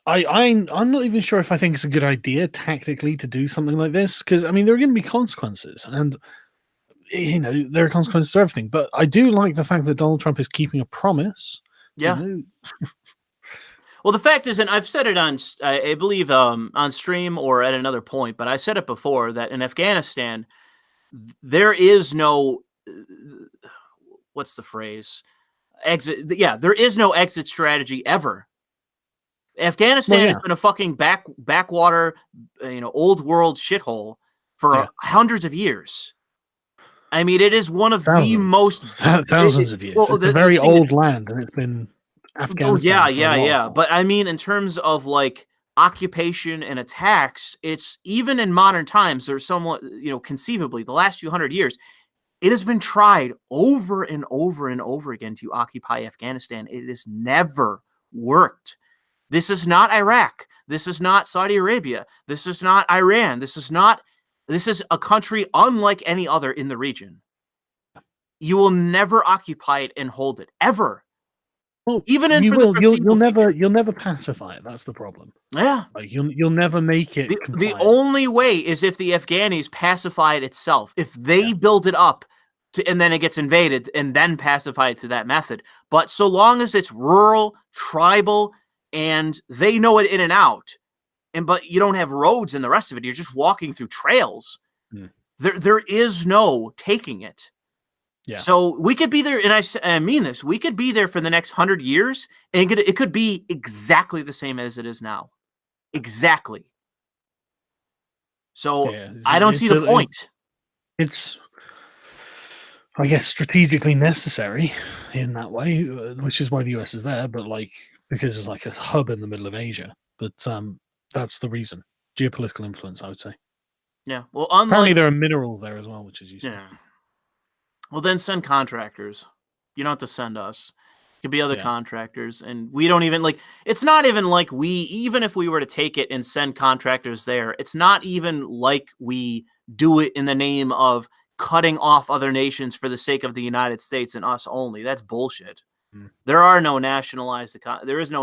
I'm not even sure if I think it's a good idea tactically to do something like this, because I mean there are going to be consequences, and there are consequences to everything. But I do like the fact that Donald Trump is keeping a promise. Yeah. Well, the fact is, and I've said it on, I believe, on stream or at another point, but I said it before, that in Afghanistan, there is no, what's the phrase? Exit. Yeah, there is no exit strategy ever. Afghanistan has been a fucking backwater, old world shithole for hundreds of years. I mean, it is one of the most thousands of years. Well, it's a very old land, and it's been Afghanistan. Oh, yeah. But I mean, in terms of like occupation and attacks, it's even in modern times, there's somewhat, conceivably, the last few hundred years, it has been tried over and over and over again to occupy Afghanistan. It has never worked. This is not Iraq. This is not Saudi Arabia. This is not Iran. This is a country unlike any other in the region. You will never occupy it and hold it, ever. Well, even in you'll never pacify it. That's the problem. Yeah, like you'll never make it. The only way is if the Afghanis pacify it itself. If they build it up, and then it gets invaded, and then pacify it to that method. But so long as it's rural, tribal, and they know it in and out, but you don't have roads and the rest of it, you're just walking through trails. There is no taking it. Yeah. So we could be there, and I mean this, we could be there for the next 100 years, and it could be exactly the same as it is now. Exactly. So I don't see the point. It's, I guess, strategically necessary in that way, which is why the US is there, but because it's like a hub in the middle of Asia. But that's the reason. Geopolitical influence, I would say. Yeah. Well, apparently there are minerals there as well, which is useful. Yeah. Well, then send contractors. You don't have to send us. It could be other contractors, and we don't even it's not even like even if we were to take it and send contractors there, it's not even like we do it in the name of cutting off other nations for the sake of the United States and us only. That's bullshit. There is no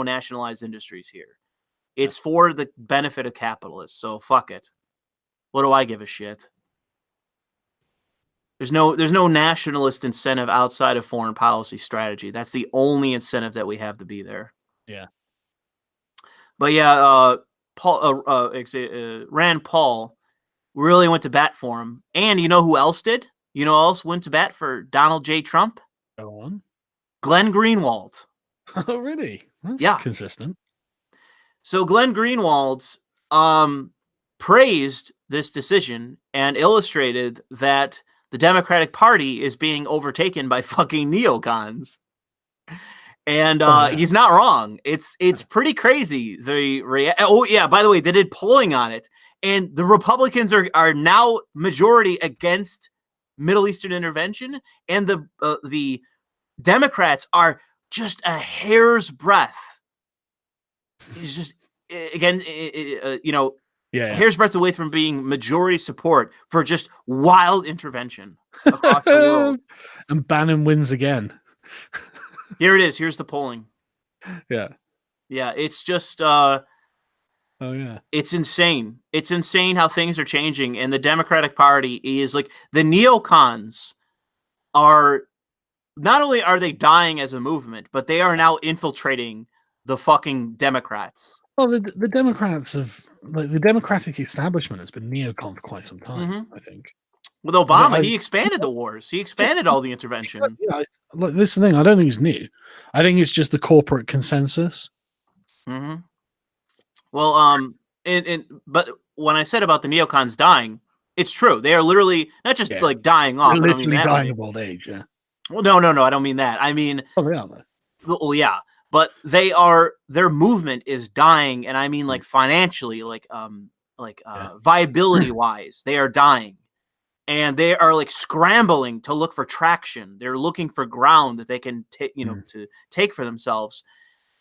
nationalized industries here. It's for the benefit of capitalists. So fuck it. What do I give a shit? There's no nationalist incentive outside of foreign policy strategy. That's the only incentive that we have to be there. Yeah. But yeah, Rand Paul really went to bat for him. And you know who else did? You know who else went to bat for Donald J. Trump? Go on. Glenn Greenwald. Oh, really? That's consistent. So Glenn Greenwald praised this decision and illustrated that the Democratic Party is being overtaken by fucking neocons. And he's not wrong. It's pretty crazy. By the way, they did polling on it. And the Republicans are now majority against Middle Eastern intervention. And the Democrats are just a hair's breadth. It's just, again, hair's breadth away from being majority support for just wild intervention across the world. And Bannon wins again. Here it is. Here's the polling. Yeah. Yeah, it's just oh yeah, it's insane. It's insane how things are changing, and the Democratic Party is like the neocons are not only are they dying as a movement, but they are now infiltrating the fucking Democrats. Well, the Democrats have, like, the Democratic establishment has been neocon for quite some time. Mm-hmm. I think With Obama, he expanded the wars. He expanded all the intervention. Yeah, look, this is the thing. I don't think it's new. I think it's just the corporate consensus. Mm-hmm. Well, but when I said about the neocons dying, it's true. They are literally not just like dying off. They're I don't mean literally that dying way. of old age. Yeah. Well, no, I don't mean that. I mean, Oh, they are though. well, yeah, but their movement is dying, and I mean like financially, like viability wise, they are dying, and they are like scrambling to look for traction. They're looking for ground that they can to take for themselves,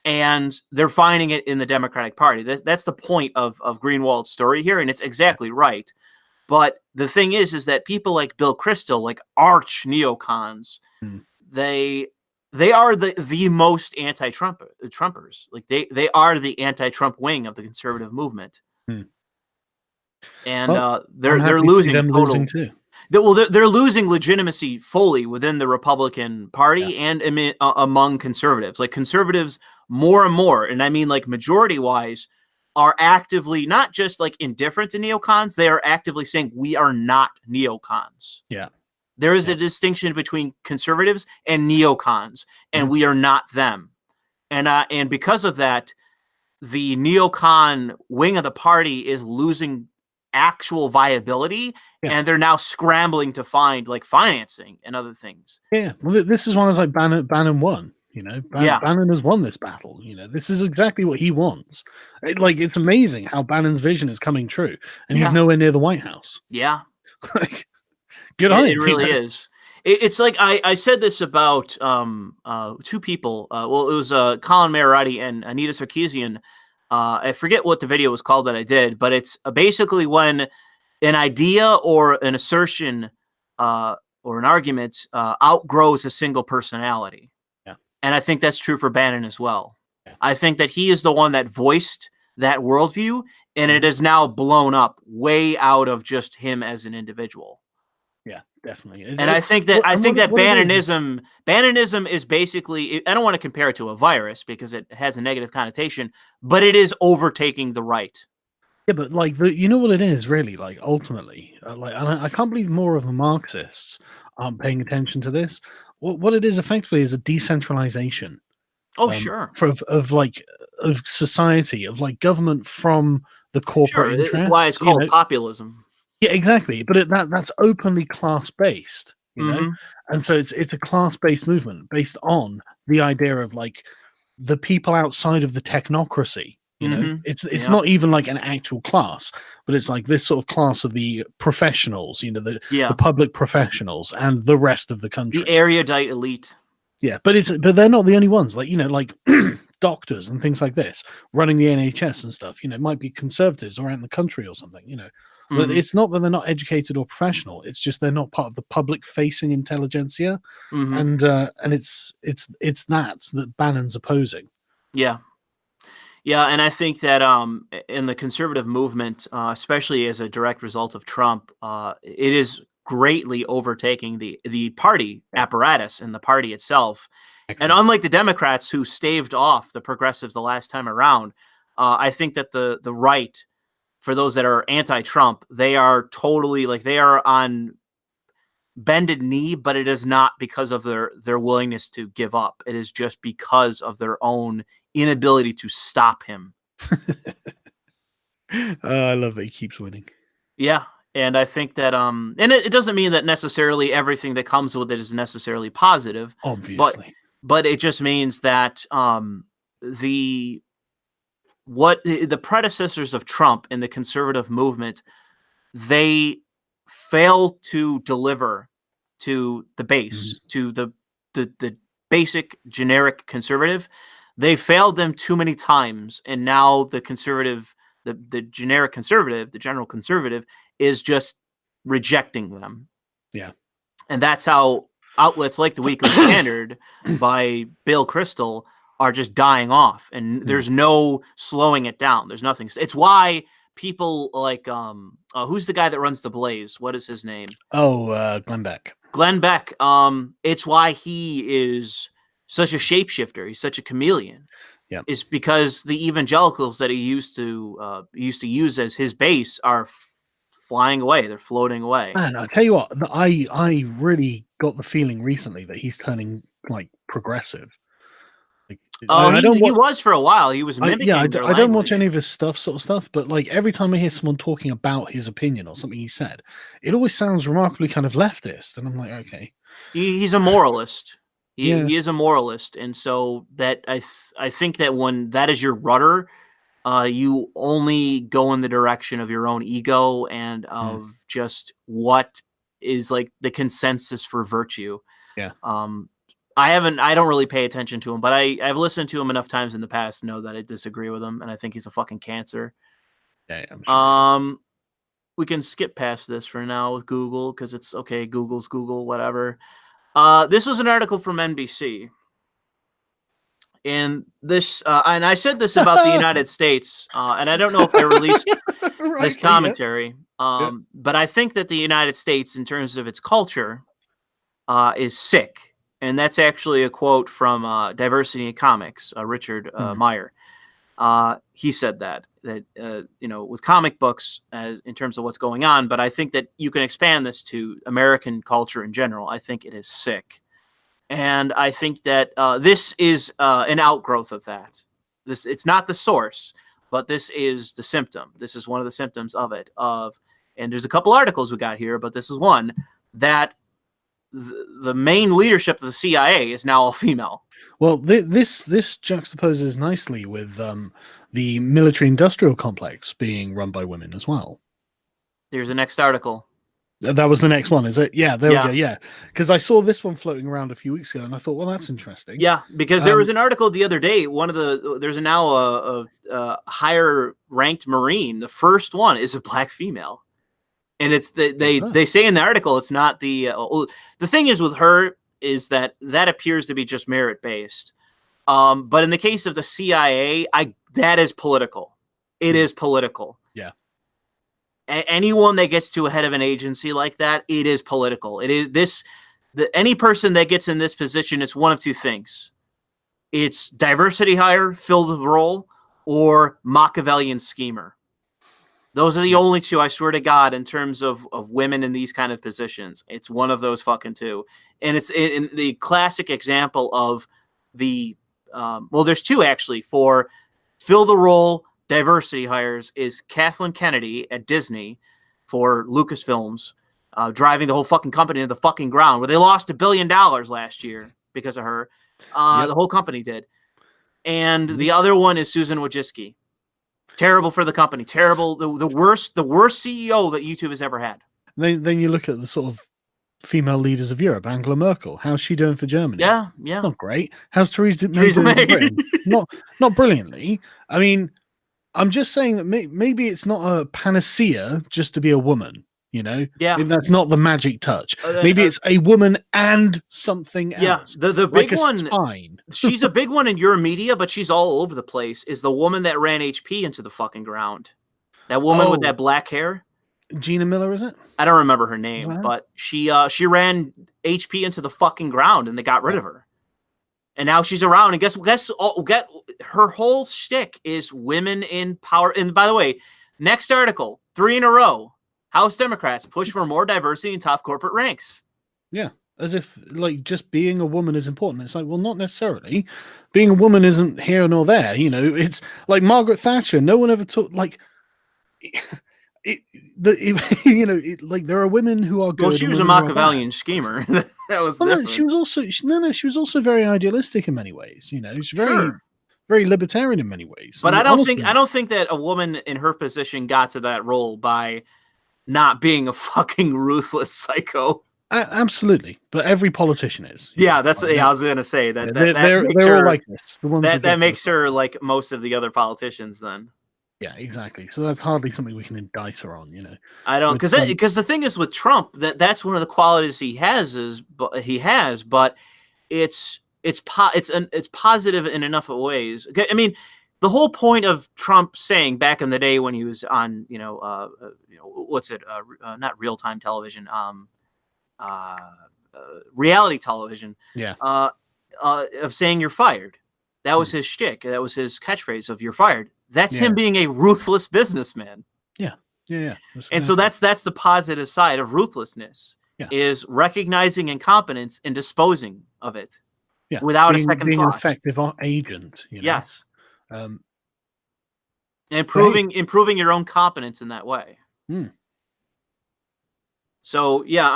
and they're finding it in the Democratic Party. That's the point of Greenwald's story here, and it's exactly right. But the thing is that people like Bill Kristol, like arch neocons, they are the most anti-Trumpers. Like they are the anti-Trump wing of the conservative movement, and they're losing losing too. They're losing legitimacy fully within the Republican Party and among conservatives. Like conservatives, more and more, and I mean like majority-wise, are actively not just like indifferent to neocons. They are actively saying we are not neocons. Yeah. There is a distinction between conservatives and neocons, and we are not them. And because of that, the neocon wing of the party is losing actual viability, and they're now scrambling to find like financing and other things. Yeah, well, this is one of like Bannon won. You know, Bannon has won this battle. You know, this is exactly what he wants. It's amazing how Bannon's vision is coming true, and he's nowhere near the White House. Yeah, like, good on him. It really is. It's like I said this about two people. Well, it was Colin Mayorati and Anita Sarkeesian. I forget what the video was called that I did, but it's basically when an idea or an assertion or an argument outgrows a single personality. Yeah. And I think that's true for Bannon as well. Yeah. I think that he is the one that voiced that worldview, and it is now blown up way out of just him as an individual. Yeah, definitely. And I think that Bannonism is basically, I don't want to compare it to a virus because it has a negative connotation, but it is overtaking the right. Yeah, but like you know what it is really, like ultimately, I can't believe more of the Marxists aren't paying attention to this. What it is effectively is a decentralization. Oh, sure. Of society, of like government from the corporate interest. Why it's called populism. Yeah, exactly. But that's openly class based, you know, and so it's a class based movement based on the idea of like the people outside of the technocracy. You know, it's not even like an actual class, but it's like this sort of class of the professionals. You know, the public professionals and the rest of the country, the erudite elite. Yeah, but they're not the only ones. Like, you know, like doctors and things like this running the NHS and stuff. You know, it might be conservatives or out in the country or something. You know. But it's not that they're not educated or professional. It's just they're not part of the public-facing intelligentsia, and it's that Bannon's opposing. Yeah, and I think that in the conservative movement, especially as a direct result of Trump, it is greatly overtaking the party apparatus and the party itself. Excellent. And unlike the Democrats who staved off the progressives the last time around, I think that the right, for those that are anti-Trump, they are totally they are on bended knee, but it is not because of their willingness to give up. It is just because of their own inability to stop him. I love that he keeps winning. Yeah. And I think that and it doesn't mean that necessarily everything that comes with it is necessarily positive. Obviously. But it just means that the predecessors of Trump in the conservative movement, they fail to deliver to the base, to the basic generic conservative. They failed them too many times, and now the conservative, the generic conservative, the general conservative is just rejecting them. Yeah. And that's how outlets like the Weekly Standard by Bill Kristol are just dying off, and there's no slowing it down. There's nothing. It's why people like who's the guy that runs the Blaze? What is his name? Glenn Beck. Glenn Beck. It's why he is such a shapeshifter. He's such a chameleon. Yeah, is because the evangelicals that he used to use as his base are flying away. They're floating away. Man, I tell you what, I really got the feeling recently that he's turning like progressive. Like, he was for a while. He was mimicking I don't watch any of his stuff, but like every time I hear someone talking about his opinion or something he said, it always sounds remarkably kind of leftist, and I'm like, okay, he's a moralist. He is a moralist, and so that I think that when that is your rudder, you only go in the direction of your own ego and of just what is like the consensus for virtue. Yeah. I don't really pay attention to him, but I've listened to him enough times in the past to know that I disagree with him, and I think he's a fucking cancer. Yeah, I'm sure. We can skip past this for now with Google because it's okay. Google's Google, whatever. This was an article from NBC. And this, and I said this about the United States, and I don't know if I released this commentary, but I think that the United States, in terms of its culture, is sick. And that's actually a quote from Diversity in Comics, Richard Meyer. He said that with comic books in terms of what's going on, but I think that you can expand this to American culture in general. I think it is sick. And I think that this is an outgrowth of that. It's not the source, but this is the symptom. This is one of the symptoms of it. And there's a couple articles we got here, but this is one that the main leadership of the CIA is now all female. Well, this juxtaposes nicely with the military-industrial complex being run by women as well. There's the next article. That was the next one, is it? Yeah, there we go. Yeah, because I saw this one floating around a few weeks ago, and I thought, well, that's interesting. Yeah, because there was an article the other day. There's now a higher-ranked Marine. The first one is a black female. And it's they say in the article it's not the thing is with her is that appears to be just merit based, but in the case of the CIA, that is political. It is political. Yeah. Anyone that gets to a head of an agency like that, it is political. It is any person that gets in this position, it's one of two things: it's diversity hire, fill the role, or Machiavellian schemer. Those are the only two, I swear to God, in terms of women in these kind of positions. It's one of those fucking two. And it's in the classic example of the, there's two actually, for fill the role diversity hires is Kathleen Kennedy at Disney for Lucasfilms, driving the whole fucking company into the fucking ground, where they lost $1 billion last year because of her. The whole company did. And the other one is Susan Wojcicki. Terrible for the company. Terrible. The worst CEO that YouTube has ever had. Then you look at the sort of female leaders of Europe. Angela Merkel. How's she doing for Germany? Yeah. Not great. How's Theresa May doing for Britain? Not brilliantly. I mean, I'm just saying that maybe it's not a panacea just to be a woman. Yeah. Maybe that's not the magic touch. Maybe it's a woman and something else. Yeah, the big one. Spine. She's a big one in your media, but she's all over the place. Is the woman that ran HP into the fucking ground? That woman with that black hair. Gina Miller, is it? I don't remember her name, but she ran HP into the fucking ground, and they got rid of her. And now she's around, and guess her whole shtick is women in power. And by the way, next article, 3 in a row. House Democrats push for more diversity in top corporate ranks. Yeah, as if like just being a woman is important. It's like, well, not necessarily. Being a woman isn't here nor there. It's like Margaret Thatcher. No one ever took like like there are women who are good. Well, she was a Machiavellian schemer. That was. Well, she was also very idealistic in many ways. She's very. Very libertarian in many ways. But I don't think that a woman in her position got to that role by not being a fucking ruthless psycho. Absolutely, but every politician is. Yeah, that's. I was gonna say that. They're all like this. The ones that makes her like most of the other politicians. Then. Yeah, exactly. So that's hardly something we can indict her on. I don't because the thing is with Trump that's one of the qualities he has, but it's positive in enough ways. I mean, the whole point of Trump saying back in the day when he was on, what's it? Not real time television, reality television. Yeah. Of saying you're fired. That was his shtick. That was his catchphrase of "you're fired." That's him being a ruthless businessman. Yeah. And so that's the positive side of ruthlessness, is recognizing incompetence and disposing of it without a second being thought. An effective agent. Yes. Improving your own competence in that way. So yeah,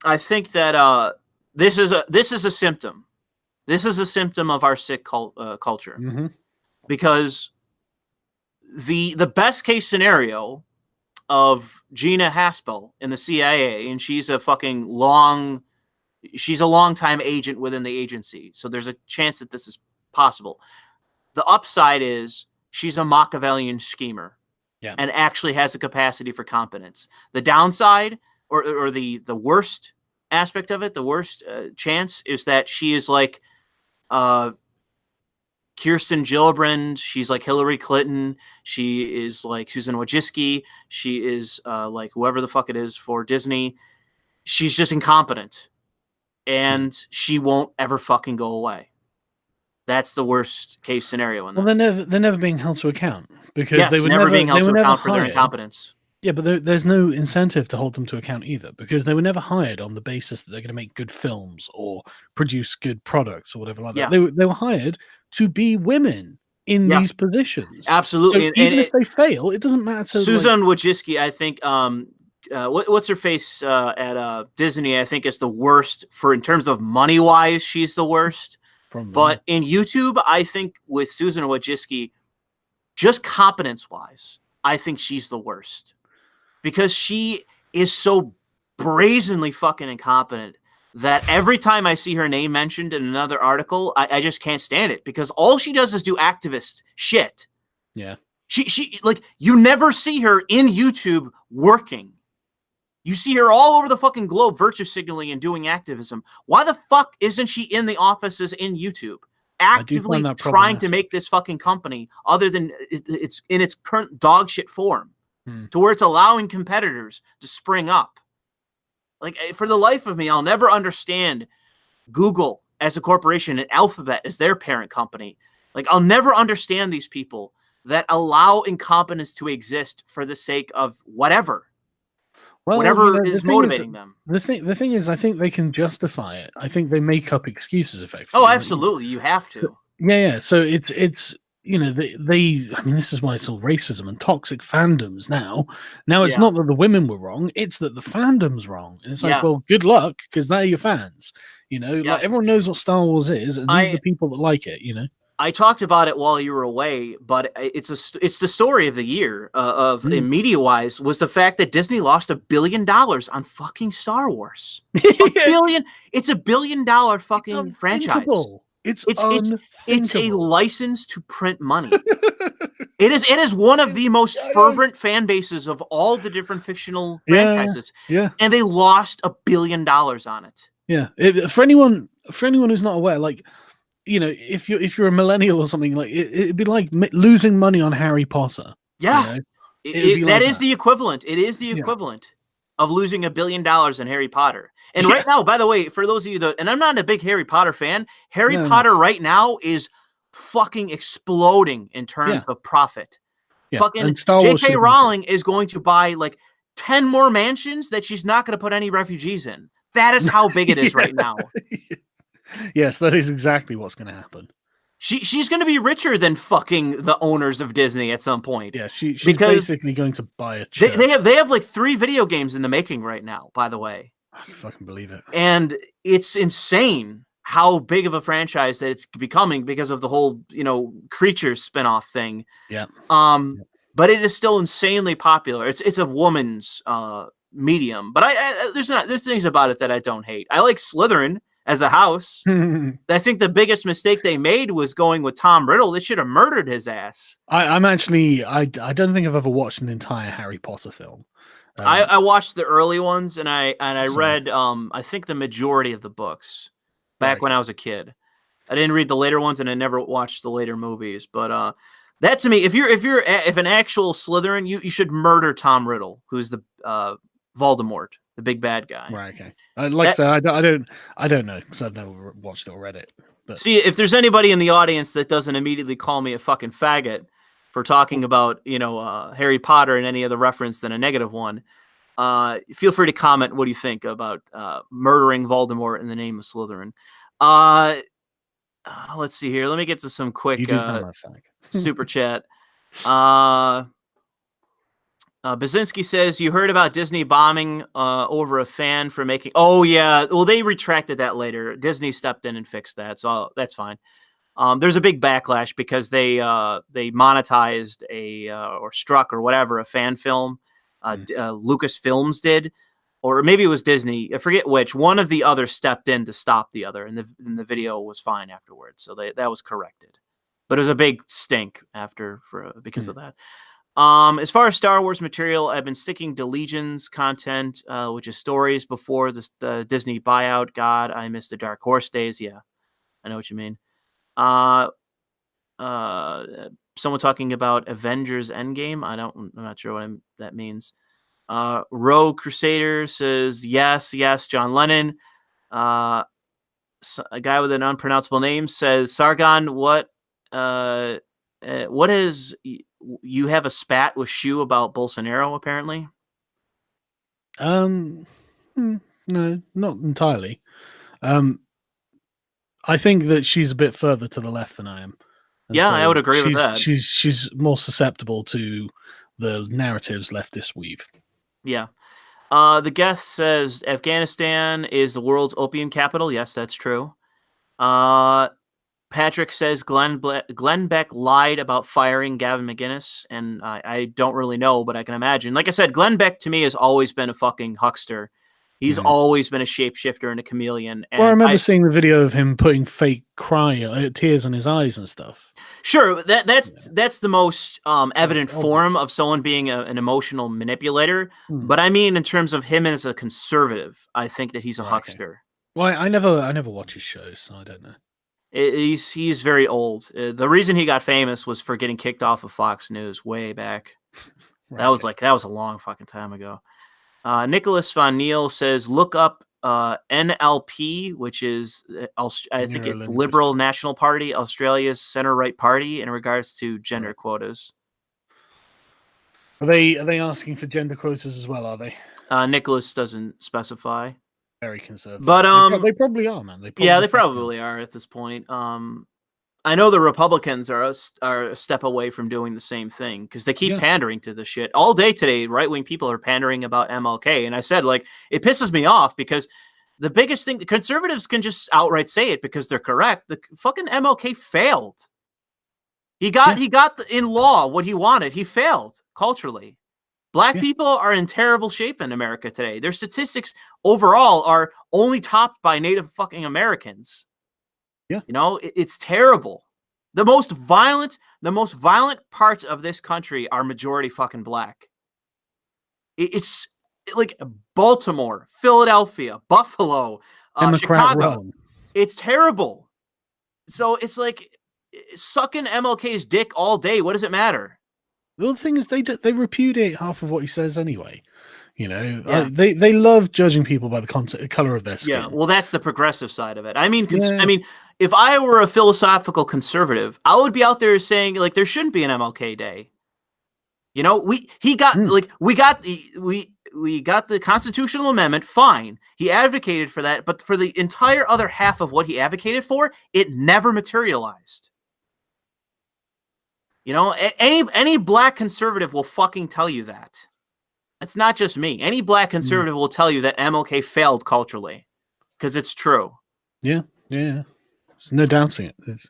I think that this is a symptom. This is a symptom of our sick culture, because the best case scenario of Gina Haspel in the CIA, and she's a long time agent within the agency, so there's a chance that this is possible. The upside is she's a Machiavellian schemer, and actually has a capacity for competence. The downside, or the worst aspect of it, the worst chance, is that she is like Kirsten Gillibrand. She's like Hillary Clinton. She is like Susan Wojcicki. She is like whoever the fuck it is for Disney. She's just incompetent, and she won't ever fucking go away. That's the worst case scenario in this. Well, they're never being held to account, because they were never being held to account for hired. their incompetence. Yeah, but there's no incentive to hold them to account either, because they were never hired on the basis that they're going to make good films or produce good products or whatever like that. They were hired to be women in these positions. Absolutely. So even if they fail, it doesn't matter. Susan Wojcicki, I think, what's her face at Disney, I think is the worst in terms of money wise. She's the worst. Probably. But in YouTube, I think with Susan Wojcicki, just competence wise, I think she's the worst, because she is so brazenly fucking incompetent that every time I see her name mentioned in another article, I just can't stand it, because all she does is do activist shit. Yeah. She like, you never see her in YouTube working. You see her all over the fucking globe virtue signaling and doing activism. Why the fuck isn't she in the offices in YouTube, actively trying to make this fucking company, other than it's in its current dog shit form, to where it's allowing competitors to spring up? Like, for the life of me, I'll never understand Google as a corporation and Alphabet as their parent company. Like, I'll never understand these people that allow incompetence to exist for the sake of whatever. Whatever is motivating them. The thing is, I think they can justify it. I think they make up excuses effectively. Oh, absolutely. You have to. So, yeah. So it's I mean, this is why it's all racism and toxic fandoms now. Now it's not that the women were wrong, it's that the fandom's wrong. And it's like, well, good luck, because they're your fans. Like, everyone knows what Star Wars is, and these are the people that like it, I talked about it while you were away, but it's the story of the year media wise, was the fact that Disney lost $1 billion on fucking Star Wars. $1 billion. It's $1 billion fucking franchise. It's a license to print money. It is one of the most fervent fan bases of all the different fictional franchises. Yeah. And they lost $1 billion on it. Yeah. For anyone who's not aware, like, if you're a millennial or something, like, it'd be like losing money on Harry Potter. Yeah, that is the equivalent. It is the equivalent of losing $1 billion in Harry Potter. And right now, by the way, for those of you and I'm not a big Harry Potter fan, Harry Potter right now is fucking exploding in terms of profit. Yeah. Fucking J.K. Rowling is going to buy like 10 more mansions that she's not going to put any refugees in. That is how big it is right now. Yes, that is exactly what's going to happen. She's going to be richer than fucking the owners of Disney at some point. Yeah, she's basically going to buy a church. They have like 3 video games in the making right now, by the way. I can fucking believe it. And it's insane how big of a franchise that it's becoming because of the whole, Creatures spinoff thing. Yeah. But it is still insanely popular. It's a woman's medium, but there's things about it that I don't hate. I like Slytherin as a house. I think the biggest mistake they made was going with Tom Riddle. They should have murdered his ass. I don't think I've ever watched an entire Harry Potter film. I watched the early ones, and I read I think the majority of the books. back when I was a kid. I didn't read the later ones, and I never watched the later movies. But that to me, if an actual Slytherin, you should murder Tom Riddle, who's the Voldemort, the big bad guy. Right. Okay. Like I said, I don't know because I've never watched it or read it. But see, if there's anybody in the audience that doesn't immediately call me a fucking faggot for talking about Harry Potter and any other reference than a negative one, feel free to comment. What do you think about murdering Voldemort in the name of Slytherin? Let's see here. Let me get to some quick super chat. Basinski says, you heard about Disney bombing over a fan for making... Oh, yeah. Well, they retracted that later. Disney stepped in and fixed that, so that's fine. There's a big backlash because they monetized or struck or whatever a fan film. Lucasfilms did. Or maybe it was Disney. I forget which. One of the others stepped in to stop the other, and the video was fine afterwards. So that was corrected. But it was a big stink because of that. As far as Star Wars material, I've been sticking to Legion's content, which is stories before the Disney buyout. God, I miss the Dark Horse days. Yeah, I know what you mean. Someone talking about Avengers Endgame. I'm not sure what that means. Rogue Crusader says, yes, John Lennon. A guy with an unpronounceable name says, Sargon, what is... You have a spat with Shu about Bolsonaro, apparently? No, not entirely. I think that she's a bit further to the left than I am. Yeah, so I would agree with that. She's more susceptible to the narratives leftists weave. Yeah. The guest says Afghanistan is the world's opium capital. Yes, that's true. Patrick says Glenn Beck lied about firing Gavin McInnes, and I don't really know, but I can imagine. Like I said, Glenn Beck to me has always been a fucking huckster. He's always been a shapeshifter and a chameleon. And I remember seeing the video of him putting fake tears on his eyes and stuff. Sure, that's the most evident form of someone being an emotional manipulator. But I mean, in terms of him as a conservative, I think that he's a huckster. Okay. Well, I never watch his shows, so I don't know. He's very old. The reason he got famous was for getting kicked off of Fox News way back. That was a long fucking time ago. Nicholas Von Neal says, look up NLP, which is I think it's Liberal National Party, Australia's center-right party in regards to gender quotas. Are they asking for gender quotas as well? Are they? Nicholas doesn't specify. Very conservative, but they probably are, man. They probably are at this point. I know the Republicans are a step away from doing the same thing because they keep pandering to the shit all day today. Right-wing people are pandering about MLK, and I said, like, it pisses me off because the biggest thing, the conservatives can just outright say it because they're correct. The fucking MLK failed. He got in law what he wanted. He failed culturally. Black people are in terrible shape in America today. Their statistics overall are only topped by Native fucking Americans. Yeah. It's terrible. The most violent parts of this country are majority fucking black. It's like Baltimore, Philadelphia, Buffalo, Chicago. Run. It's terrible. So it's like sucking MLK's dick all day. What does it matter? The other thing is they repudiate half of what he says anyway. They love judging people by the color of their skin. Yeah, well, that's the progressive side of it. I mean, if I were a philosophical conservative, I would be out there saying like there shouldn't be an MLK Day. We got the constitutional amendment. Fine, he advocated for that, but for the entire other half of what he advocated for, it never materialized. Any black conservative will fucking tell you that. That's not just me. Any black conservative will tell you that MLK failed culturally because it's true. Yeah. There's no doubting it.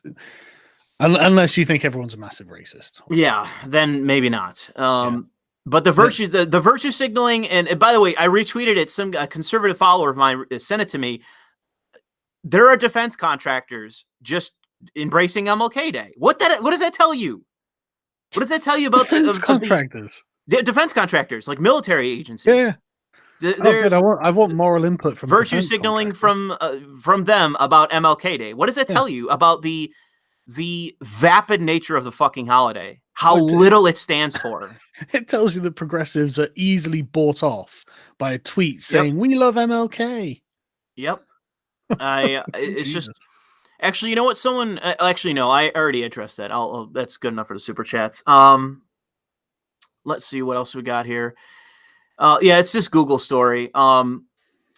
Unless you think everyone's a massive racist. Yeah, then maybe not. But the virtue signaling, and by the way, I retweeted it. Some conservative follower of mine sent it to me. There are defense contractors just embracing MLK Day. What does that tell you? What does that tell you about defense contractors? Defense contractors, like military agencies. Yeah. Good. I want moral input from virtue signaling from them about MLK Day. What does that tell you about the vapid nature of the fucking holiday? How little it stands for. It tells you that progressives are easily bought off by a tweet saying we love MLK. Yep. It's just actually, you know what? Someone actually no, I already addressed that. That's good enough for the super chats. Let's see what else we got here. Yeah, it's this Google story.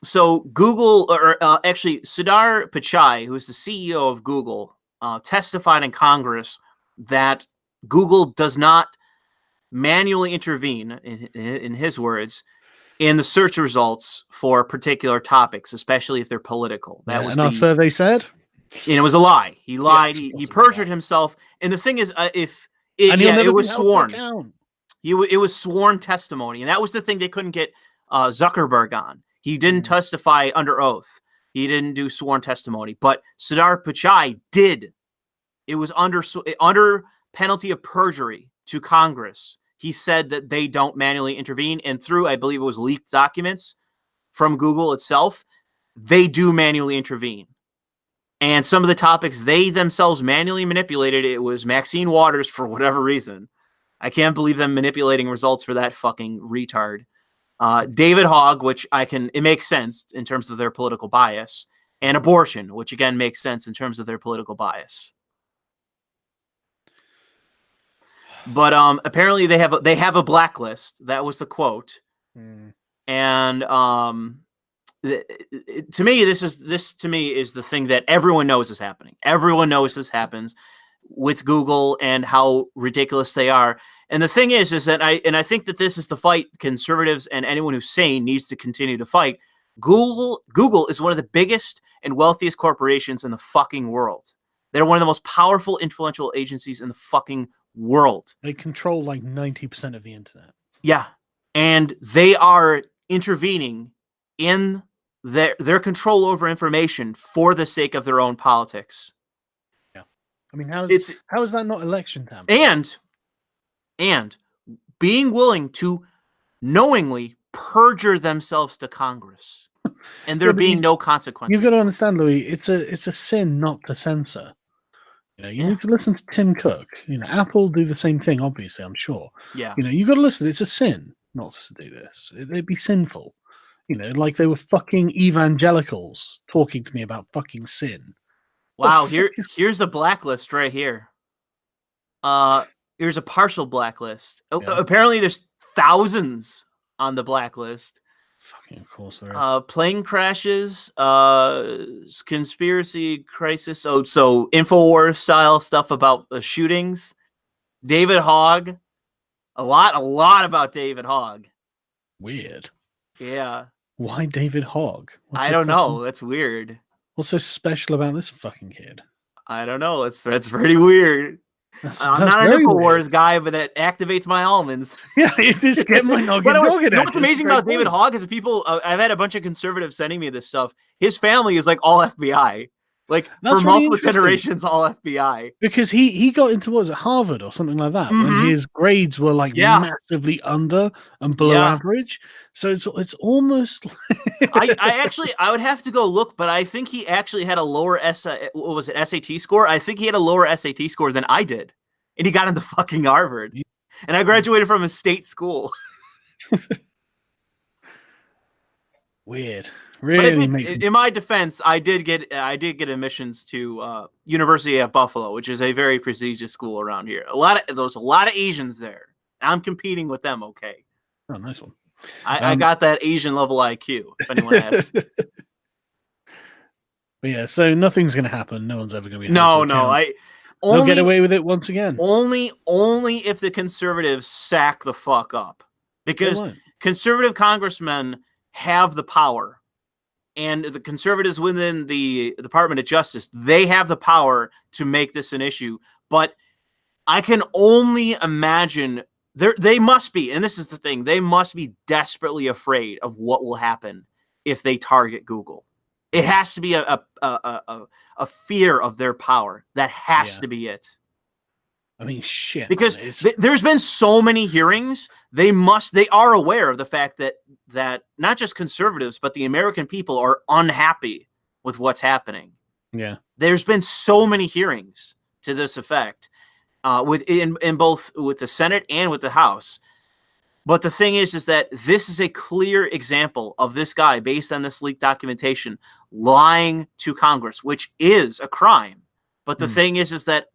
So Google, or actually Sundar Pichai, who's the CEO of Google, testified in Congress that Google does not manually intervene, in his words, in the search results for particular topics, especially if they're political. That was our survey said. And it was a lie. He lied. Yes, he perjured himself. And the thing is, it was sworn. It was sworn testimony, and that was the thing they couldn't get Zuckerberg on. He didn't testify under oath. He didn't do sworn testimony. But Sundar Pichai did. It was under penalty of perjury to Congress. He said that they don't manually intervene, and through, I believe it was leaked documents from Google itself, they do manually intervene. And some of the topics they themselves manually manipulated, it was Maxine Waters for whatever reason. I can't believe them manipulating results for that fucking retard. David Hogg, which it makes sense in terms of their political bias, and abortion, which again makes sense in terms of their political bias. But apparently they have a blacklist. That was the quote. And to me, this is the thing that everyone knows is happening. Everyone knows this happens with Google and how ridiculous they are. And the thing is that I think that this is the fight conservatives and anyone who's sane needs to continue to fight. Google is one of the biggest and wealthiest corporations in the fucking world. They're one of the most powerful, influential agencies in the fucking world. They control like 90% of the internet. Yeah. And they are intervening in their control over information for the sake of their own politics. Yeah. I mean, how is that not election tampering? And being willing to knowingly perjure themselves to Congress. And there being no consequences. You've got to understand, Louis, it's a sin not to censor. You need to listen to Tim Cook. Apple do the same thing, obviously, I'm sure. Yeah. You've got to listen. It's a sin not to do this. It'd be sinful. Like they were fucking evangelicals talking to me about fucking sin. Wow, here's the blacklist right here. Here's a partial blacklist. Yeah. Apparently there's thousands on the blacklist. Fucking, of course there is. Plane crashes, conspiracy crisis. So InfoWars style stuff about the shootings. David Hogg. A lot about David Hogg. Weird. Yeah. Why David Hogg? I don't know. That's weird. What's so special about this fucking kid? I don't know. That's pretty weird. I'm not an InfoWars guy, but that activates my almonds. Yeah, just get my noggin. You know what's amazing about David Hogg is people. I've had a bunch of conservatives sending me this stuff. His family is like all FBI. Like for multiple generations, all FBI. Because he got into, what was it, Harvard or something like that, when his grades were like massively under and below average. So it's almost. I would have to go look, but I think he actually had a lower SAT score. I think he had a lower SAT score than I did, and he got into fucking Harvard. And I graduated from a state school. Weird. Really, in my defense, I did get admissions to University of Buffalo, which is a very prestigious school around here. There's a lot of Asians there. I'm competing with them. Okay. Oh, nice one. I got that Asian level IQ. If anyone asks. But yeah, so nothing's going to happen. No one's ever going to be. No. They'll get away with it once again. Only if the conservatives sack the fuck up, because conservative congressmen have the power. And the conservatives within the Department of Justice, they have the power to make this an issue. But I can only imagine they must be, and this is the thing, they must be desperately afraid of what will happen if they target Google. It has to be a fear of their power. That has to be it. I mean, shit. Because there's been so many hearings, they are aware of the fact that that not just conservatives, but the American people are unhappy with what's happening. Yeah. There's been so many hearings to this effect, in both with the Senate and with the House. But the thing is that this is a clear example of this guy, based on this leaked documentation, lying to Congress, which is a crime. But the thing is that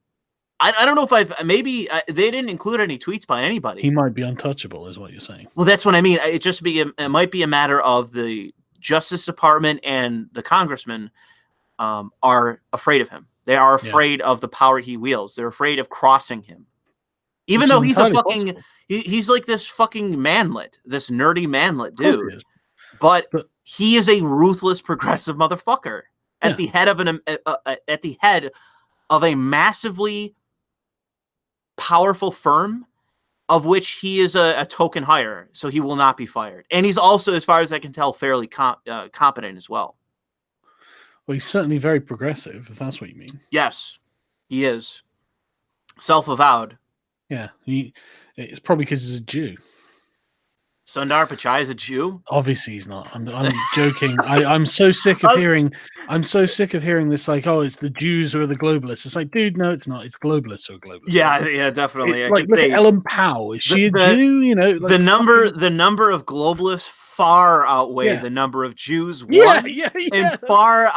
I don't know if they didn't include any tweets by anybody. He might be untouchable, is what you're saying. Well, that's what I mean. It might be a matter of the Justice Department and the congressmen are afraid of him. They are afraid of the power he wields. They're afraid of crossing him. Even though he's he's like this fucking manlet, this nerdy manlet dude. But he is a ruthless progressive motherfucker at the head of a massively powerful firm, of which he is a token hire, so he will not be fired. And he's also, as far as I can tell, fairly competent as well. Well, he's certainly very progressive, if that's what you mean. Yes, he is. Self-avowed. Yeah, it's probably because he's a Jew. Sundar Pichai is a Jew? Obviously he's not. I'm joking. I'm so sick of hearing this, like, oh, it's the Jews who are the globalists. It's like, dude, no, it's not. It's globalists who are globalists. Yeah, definitely. Like, look at Ellen Powell. Is she a Jew? You know, like, the number of globalists far outweigh the number of Jews. And far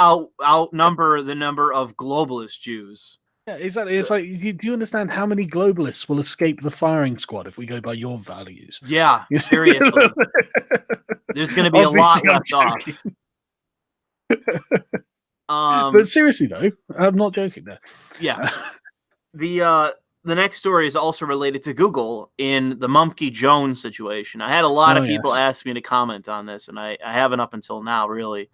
outnumber the number of globalist Jews. Yeah, exactly. It's like, do you understand how many globalists will escape the firing squad if we go by your values? Yeah, seriously. There's going to be a lot left off. But seriously, though, I'm not joking there. Yeah. The next story is also related to Google in the Mumkey Jones situation. I had a lot of people ask me to comment on this, and I haven't up until now, really.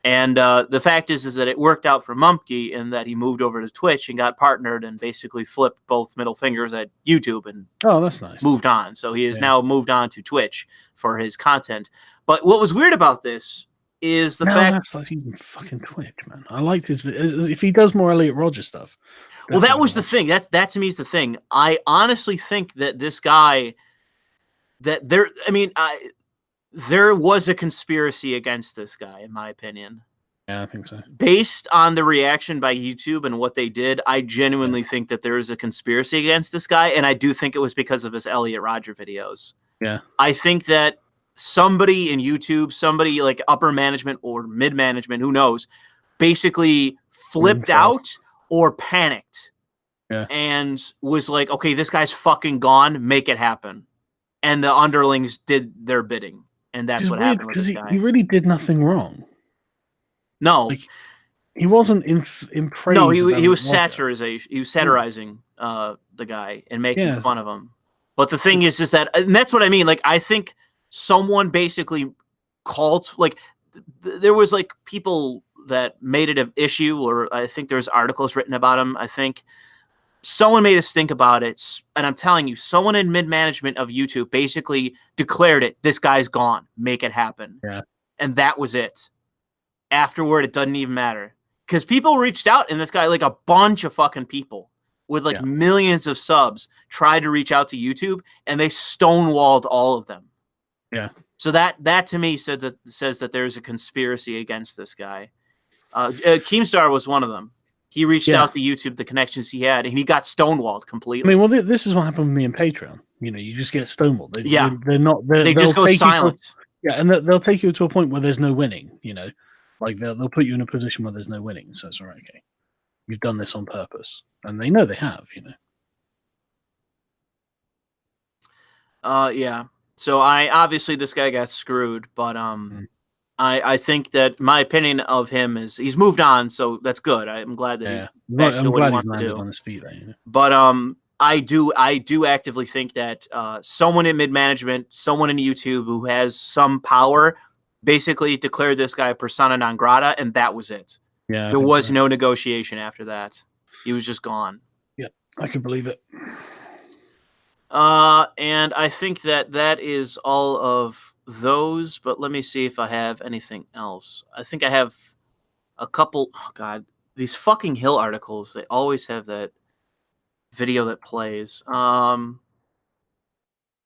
And the fact is that it worked out for Mumkey in that he moved over to Twitch and got partnered and basically flipped both middle fingers at YouTube and that's nice. Moved on. So he has now moved on to Twitch for his content. But what was weird about this is the fact that's like using fucking Twitch, man. I liked his. If he does more Elliot Rogers stuff. Well, that was the thing. That to me is the thing. I honestly think that this guy, there was a conspiracy against this guy, in my opinion. Yeah, I think so. Based on the reaction by YouTube and what they did, I genuinely think that there is a conspiracy against this guy, and I do think it was because of his Elliot Rodger videos. Yeah. I think that somebody in YouTube, somebody like upper management or mid-management, who knows, basically flipped out or panicked and was like, okay, this guy's fucking gone, make it happen. And the underlings did their bidding. And that's what happened with this guy. He really did nothing wrong. No. Like, he wasn't in praise. No, he was satirizing. He was satirizing the guy and making fun of him. But the thing is that, and that's what I mean. Like, I think someone basically called, like, there was like people that made it an issue, or I think there's articles written about him. I think someone made us think about it, and I'm telling you, someone in mid-management of YouTube basically declared it. This guy's gone. Make it happen. Yeah. And that was it. Afterward, it doesn't even matter. Because people reached out, and this guy, like a bunch of fucking people with like millions of subs, tried to reach out to YouTube, and they stonewalled all of them. Yeah. So that to me says that there's a conspiracy against this guy. Keemstar was one of them. He reached out to YouTube, the connections he had, and he got stonewalled completely. I mean, well, this is what happened with me in Patreon. You know, you just get stonewalled. They just go silent. And they'll take you to a point where there's no winning. You know, like they'll put you in a position where there's no winning. So it's all right. Okay, you've done this on purpose, and they know they have. You know. Yeah. So obviously this guy got screwed, but I think that my opinion of him is he's moved on, so that's good. I'm glad that he's landed on his feet there, you know? But I do actively think that someone in mid-management, someone in YouTube who has some power, basically declared this guy persona non grata, and that was it. Yeah, there was no negotiation after that. He was just gone. Yeah, I can believe it. And I think that is all of those, but let me see if I have anything else. I think I have a couple. Oh God, these fucking Hill articles, they always have that video that plays. Let's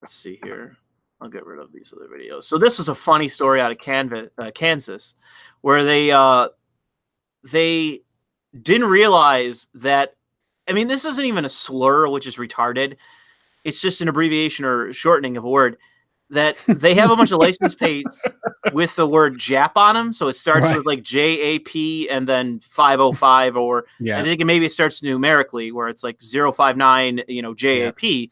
see here. I'll get rid of these other videos. So this was a funny story out of Kansas, where they didn't realize that. I mean, this isn't even a slur, which is retarded. It's just an abbreviation or shortening of a word. That they have a bunch of license plates with the word Jap on them. So it starts with like JAP and then 505, or I think maybe it starts numerically where it's like 059, JAP.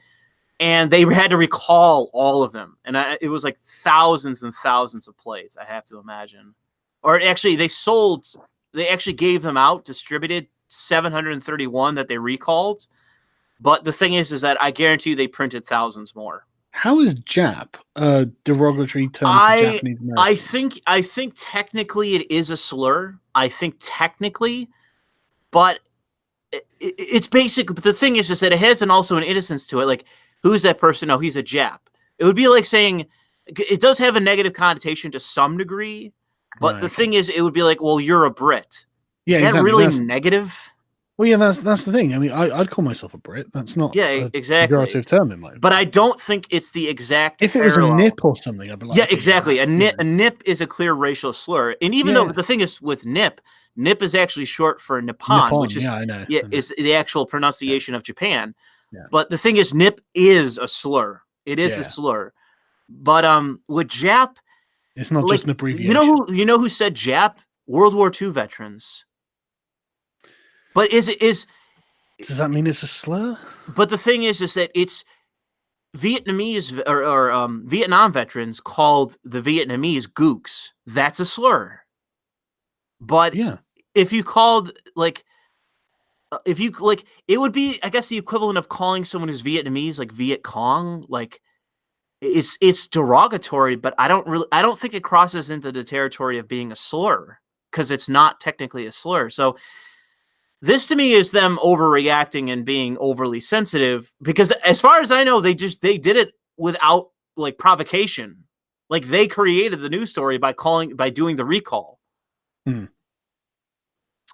And they had to recall all of them. And it was like thousands and thousands of plates, I have to imagine. Or actually, they actually gave them out, distributed 731 that they recalled. But the thing is that I guarantee you they printed thousands more. How is Jap a derogatory term to Japanese Americans? I think technically it is a slur. I think technically, but it's basic. But the thing is that it has also an innocence to it. Like, who's that person? Oh, he's a Jap. It would be like saying it does have a negative connotation to some degree. But the thing is, it would be like, well, you're a Brit. Yeah, is that really negative? Well, yeah, that's the thing. I mean, I'd call myself a Brit. That's not exactly pejorative term in my opinion. But I don't think it's the exact. If it was a nip or something, I'd be like, yeah, exactly. A nip is a clear racial slur, and even though the thing is with nip is actually short for Nippon, which is I know. is the actual pronunciation of Japan. Yeah. But the thing is, nip is a slur. It is a slur. But with Jap, it's not just an abbreviation. You know who said Jap? World War II veterans. But does that mean it's a slur? But the thing is that it's Vietnamese or Vietnam veterans called the Vietnamese gooks. That's a slur. But if you called it would be, I guess, the equivalent of calling someone who's Vietnamese like Viet Cong. Like it's derogatory, but I don't think it crosses into the territory of being a slur because it's not technically a slur. So. This to me is them overreacting and being overly sensitive because as far as I know, they did it without like provocation. Like they created the news story by doing the recall.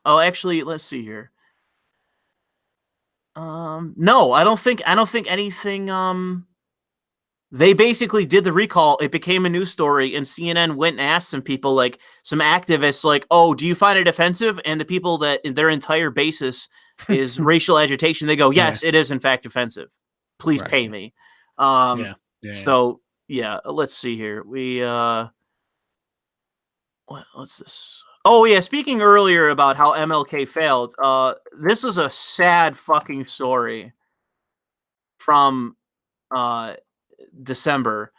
Oh, actually, let's see here. No, I don't think anything. They basically did the recall. It became a news story, and CNN went and asked some people, like some activists, like, "Oh, do you find it offensive?" And the people that their entire basis is racial agitation, they go, "Yes, it is in fact offensive. Please pay me." So let's see here. What's this? Oh yeah, speaking earlier about how MLK failed. This is a sad fucking story from December.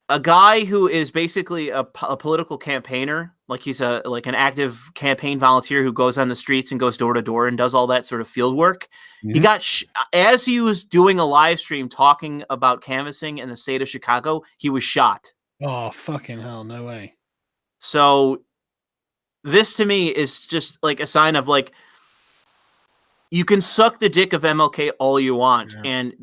A guy who is basically a political campaigner, like he's an active campaign volunteer who goes on the streets and goes door to door and does all that sort of field work. He got as he was doing a live stream talking about canvassing in the state of Chicago, he was shot. Oh, fucking hell, no way. So this to me is just like a sign of like you can suck the dick of MLK all you want, and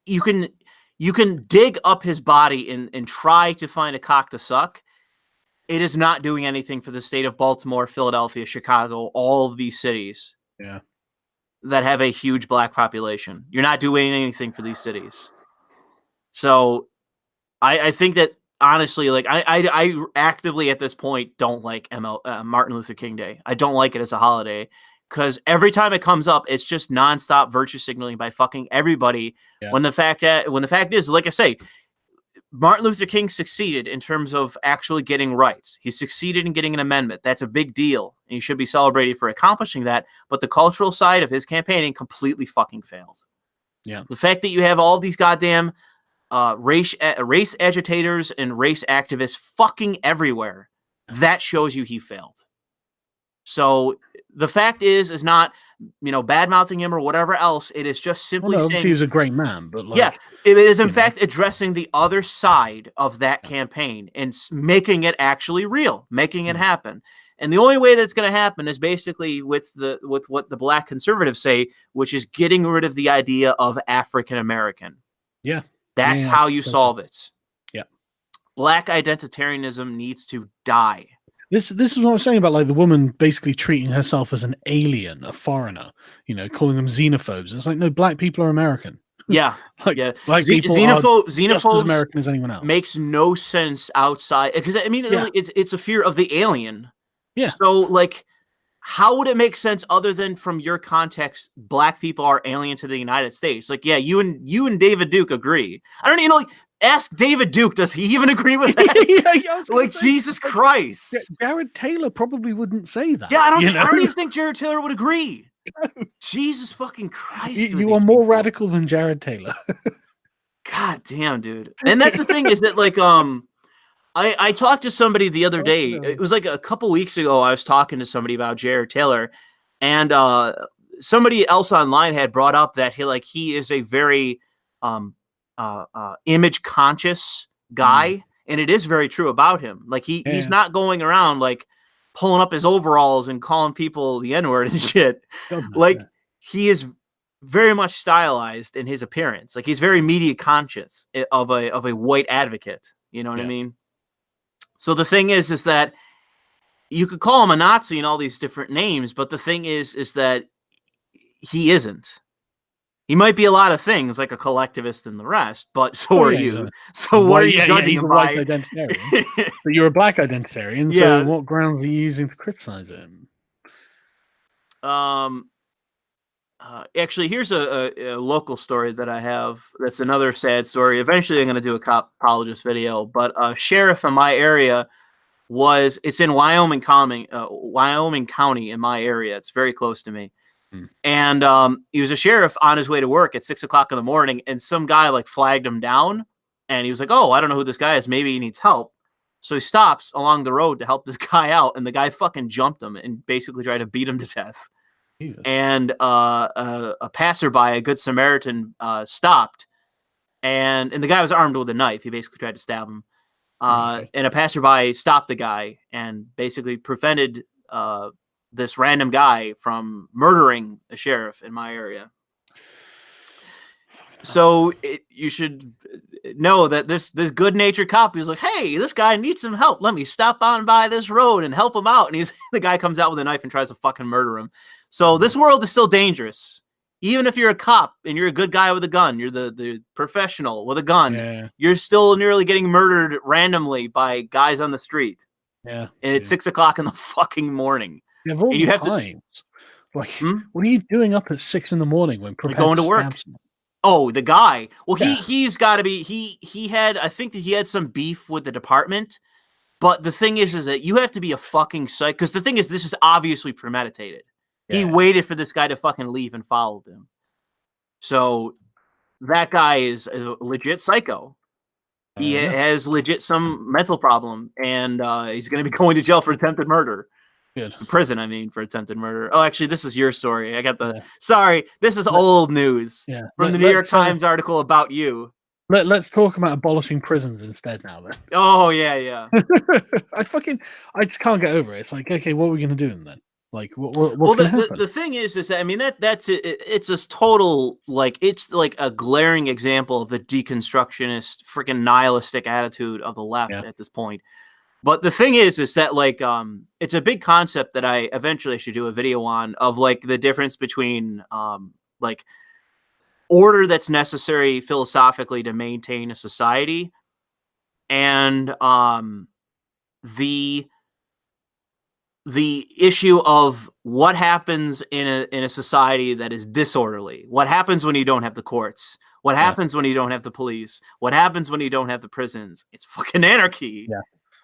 you can dig up his body and try to find a cock to suck. It is not doing anything for the state of Baltimore, Philadelphia, Chicago, all of these cities that have a huge black population. You're not doing anything for these cities. So I think that, honestly, like I actively at this point don't like Martin Luther King Day. I don't like it as a holiday. Because every time it comes up, it's just nonstop virtue signaling by fucking everybody. Yeah. When the fact is, like I say, Martin Luther King succeeded in terms of actually getting rights. He succeeded in getting an amendment. That's a big deal, and he should be celebrated for accomplishing that. But the cultural side of his campaigning completely fucking failed. Yeah, the fact that you have all these goddamn race agitators and race activists fucking everywhere, that shows you he failed. So the fact is not, bad mouthing him or whatever else. It is just simply saying he was a great man, but it is in fact addressing the other side of that campaign and making it actually real, making it happen. And the only way that's going to happen is basically with what the black conservatives say, which is getting rid of the idea of African American. Yeah, that's how you solve it. Yeah, black identitarianism needs to die. This is what I was saying about like the woman basically treating herself as an alien, a foreigner, calling them xenophobes. It's like, no, black people are American. Yeah, like, yeah. Black people are just as American as anyone else. Makes no sense outside, because I mean, it's a fear of the alien. Yeah. So like, how would it make sense other than from your context? Black people are alien to the United States. Like, yeah, you and David Duke agree. I don't even know. Like, ask David Duke. Does he even agree with that? Like, Jesus Christ. Jared Taylor probably wouldn't say that. Yeah, I don't even think Jared Taylor would agree. Jesus fucking Christ. You are more radical than Jared Taylor. God damn, dude. And that's the thing, is that like, I talked to somebody the other day. It was like a couple weeks ago. I was talking to somebody about Jared Taylor, and somebody else online had brought up that he is a very image conscious guy, and it is very true about him. Like he's not going around like pulling up his overalls and calling people the N-word and shit. Like he is very much stylized in his appearance. Like he's very media conscious of a white advocate. You know what I mean? So the thing is that you could call him a Nazi and all these different names, but the thing is that he isn't. He might be a lot of things, like a collectivist and the rest, but so are you. So what are you judging him by? He's a white identitarian. But you're a black identitarian, so what grounds are you using to criticize him? Actually, here's a local story that I have. That's another sad story. Eventually, I'm going to do a cop apologist video. But a sheriff in my area it's in Wyoming County in my area. It's very close to me. And he was a sheriff on his way to work at 6 o'clock in the morning, and some guy like flagged him down, and he was like, "Oh, I don't know who this guy is. Maybe he needs help." So he stops along the road to help this guy out, and the guy fucking jumped him and basically tried to beat him to death. Jesus. And a passerby, a good Samaritan, stopped, and the guy was armed with a knife. He basically tried to stab him. And a passerby stopped the guy and basically prevented this random guy from murdering a sheriff in my area. So you should know that this good-natured cop is like, "Hey, this guy needs some help. Let me stop on by this road and help him out." And the guy comes out with a knife and tries to fucking murder him. So this world is still dangerous. Even if you're a cop and you're a good guy with a gun, you're the professional with a gun, you're still nearly getting murdered randomly by guys on the street. And it's 6 o'clock in the fucking morning. And you have to, like, what are you doing up at 6 in the morning when going to work? Oh, the guy. Well, he's got to be. He had. I think that he had some beef with the department. But the thing is that you have to be a fucking psych. Because the thing is, this is obviously premeditated. He waited for this guy to fucking leave and followed him. So that guy is a legit psycho. He has legit some mental problem, and he's going to be going to jail for attempted murder. Good. Prison, I mean, for attempted murder. Oh, actually, this is your story. I got the... Sorry, this is old news from the New York Times article about you. Let's talk about abolishing prisons instead now, then. Oh, yeah. I just can't get over it. It's like, okay, what are we going to do then? Like, what's going to happen? The thing is that, I mean, that's it. It's a total, like, it's like a glaring example of the deconstructionist, freaking nihilistic attitude of the left at this point. But the thing is that, like, it's a big concept that I eventually should do a video on, of like the difference between like order that's necessary philosophically to maintain a society, and the issue of what happens in a society that is disorderly. What happens when you don't have the courts? What happens when you don't have the police? What happens when you don't have the prisons? It's fucking anarchy. Yeah.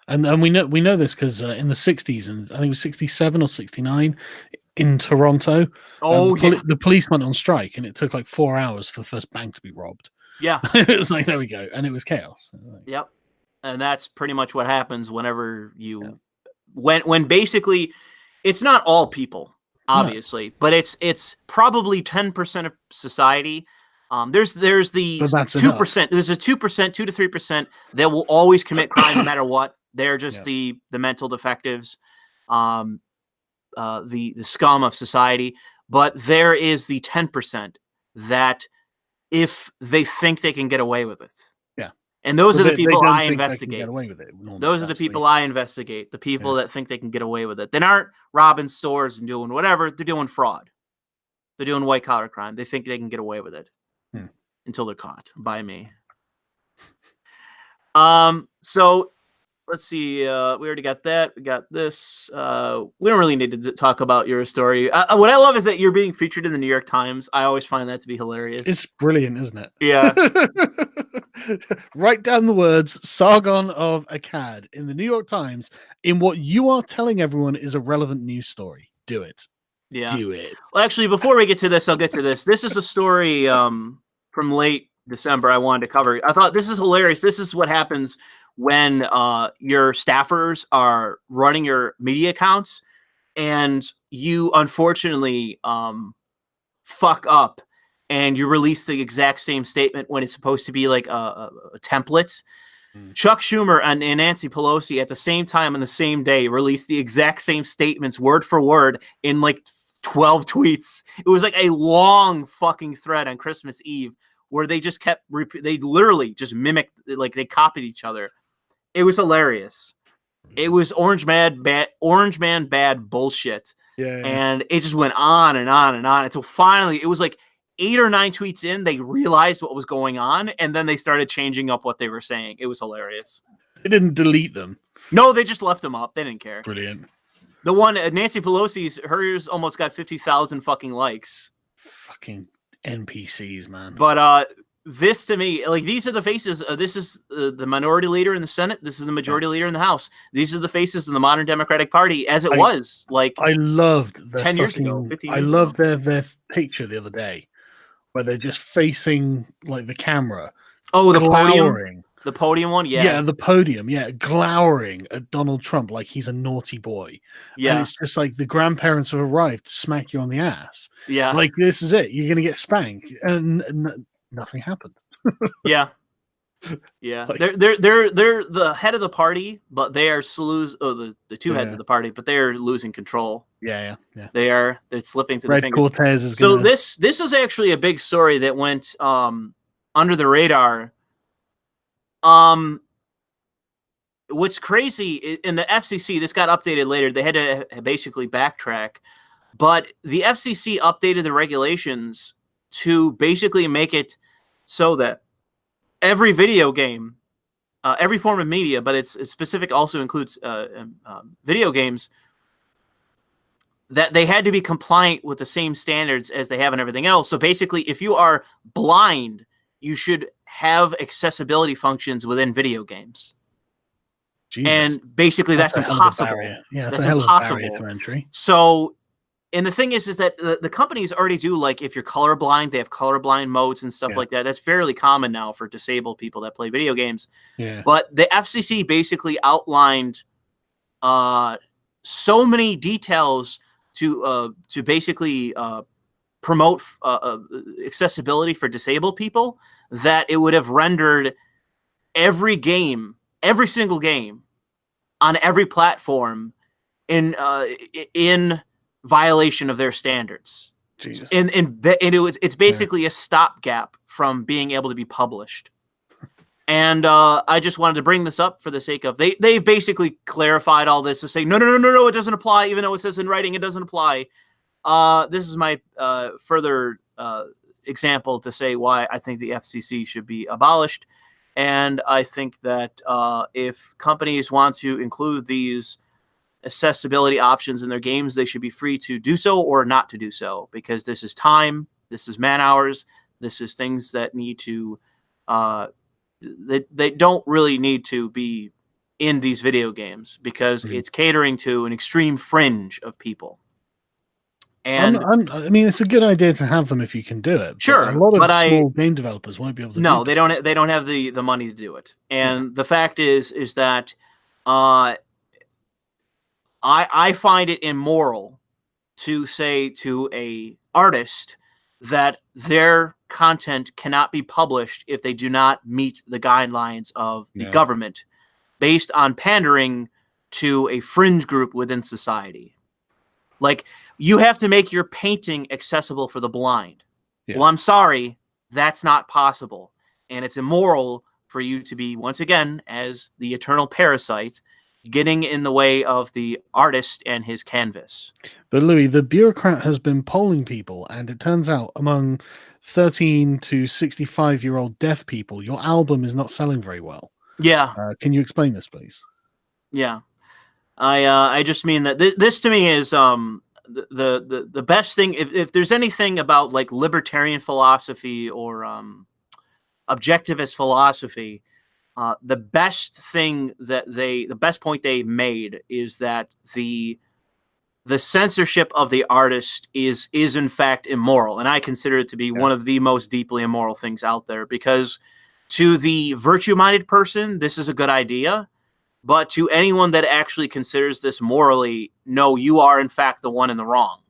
And we know this because in the 60s, and I think it was 67 or 69 in Toronto, the police went on strike, and it took like 4 hours for the first bank to be robbed. Yeah. It was like, there we go. And it was chaos. Yep. And that's pretty much what happens whenever you... When basically, it's not all people, obviously, but it's probably 10% of society. There's the 2%. There's a 2%, 2 to 3% that will always commit crime no matter what. They're just the mental defectives, the scum of society. But there is the 10% that, if they think they can get away with it. And those are the people I investigate. Those are the people I investigate. The people that think they can get away with it. They aren't robbing stores and doing whatever. They're doing fraud. They're doing white collar crime. They think they can get away with it. until they're caught by me. So let's see. We already got that. We got this. We don't really need to talk about your story. What I love is that you're being featured in the New York Times. I always find that to be hilarious. It's brilliant, isn't it? Yeah. Write down the words Sargon of Akkad in the New York Times in what you are telling everyone is a relevant news story. Do it. Yeah. Do it. Well, actually, before we get to this, I'll get to this. This is a story from late December I wanted to cover. I thought this is hilarious. This is what happens when your staffers are running your media accounts and you unfortunately fuck up and you release the exact same statement when it's supposed to be like a template. Chuck Schumer and Nancy Pelosi at the same time on the same day released the exact same statements word for word in like 12 tweets. It was like a long fucking thread on Christmas Eve where they just kept they literally just mimicked, like they copied each other. It was hilarious. It was orange man bad bullshit. Yeah. And it just went on and on and on until finally it was like 8 or 9 tweets in, they realized what was going on, and then they started changing up what they were saying. It was hilarious. They didn't delete them. No, they just left them up. They didn't care. Brilliant. The one, Nancy Pelosi's, hers almost got 50,000 fucking likes. Fucking NPCs, man. But this to me, like, these are the faces. This is the minority leader in the Senate. This is the majority leader in the House. These are the faces of the modern Democratic Party as it was. Like, I loved 10 years ago, 15 years ago. I loved their picture the other day where they're just facing like the camera. Oh, the glowering. podium. The podium one, yeah. Yeah, the podium, yeah, glowering at Donald Trump like he's a naughty boy. Yeah. And it's just like the grandparents have arrived to smack you on the ass. Yeah. Like, this is it. You're going to get spanked. And nothing happened. Yeah. Yeah. Like, they're the head of the party, but they are the two heads of the party, but they are losing control. Yeah. They're slipping through Red the fingers. Cortez is so this was actually a big story that went under the radar. What's crazy in the FCC, this got updated later. They had to basically backtrack, but the FCC updated the regulations to basically make it so that every video game, every form of media, but it's specific also includes video games, that they had to be compliant with the same standards as they have in everything else. So basically, if you are blind, you should have accessibility functions within video games. Jesus. And basically that's impossible. Yeah, that's impossible. To entry. So, and the thing is that the companies already do, like, if you're colorblind, they have colorblind modes and stuff like that. That's fairly common now for disabled people that play video games. Yeah. But the FCC basically outlined so many details to basically promote accessibility for disabled people that it would have rendered every single game on every platform in violation of their standards. Jesus. And it's basically a stopgap from being able to be published. And I just wanted to bring this up for the sake of they've basically clarified all this to say no, it doesn't apply, even though it says in writing it doesn't apply. This is my further example to say why I think the FCC should be abolished. And I think that if companies want to include these accessibility options in their games, they should be free to do so or not to do so, because this is time, this is man hours, this is things that need to they don't really need to be in these video games, because it's catering to an extreme fringe of people. And I mean, it's a good idea to have them if you can do it. Sure, but a lot of small game developers won't be able to. No, they don't. They don't have the money to do it. And the fact is that I find it immoral to say to a artist that their content cannot be published if they do not meet the guidelines of the government, based on pandering to a fringe group within society. Like, you have to make your painting accessible for the blind. Yeah. Well, I'm sorry, that's not possible. And it's immoral for you to be, once again, as the eternal parasite, getting in the way of the artist and his canvas. But Louis, the bureaucrat has been polling people, and it turns out among 13 to 65-year-old deaf people, your album is not selling very well. Yeah. Can you explain this, please? Yeah. I just mean that this to me is the best thing. If there's anything about like libertarian philosophy or objectivist philosophy, the best point they made is that the censorship of the artist is in fact immoral, and I consider it to be one of the most deeply immoral things out there, because to the virtue-minded person, this is a good idea. But to anyone that actually considers this morally, no, you are in fact the one in the wrong.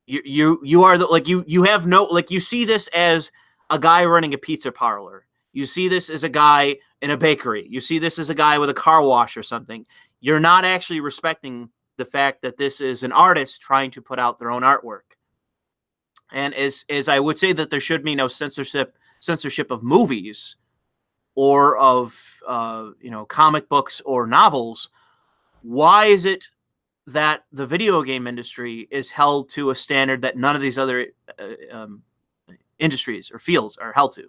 You are you have no, like, you see this as a guy running a pizza parlor. You see this as a guy in a bakery. You see this as a guy with a car wash or something. You're not actually respecting the fact that this is an artist trying to put out their own artwork. And as I would say that there should be no censorship of movies or of comic books or novels, why is it that the video game industry is held to a standard that none of these other industries or fields are held to?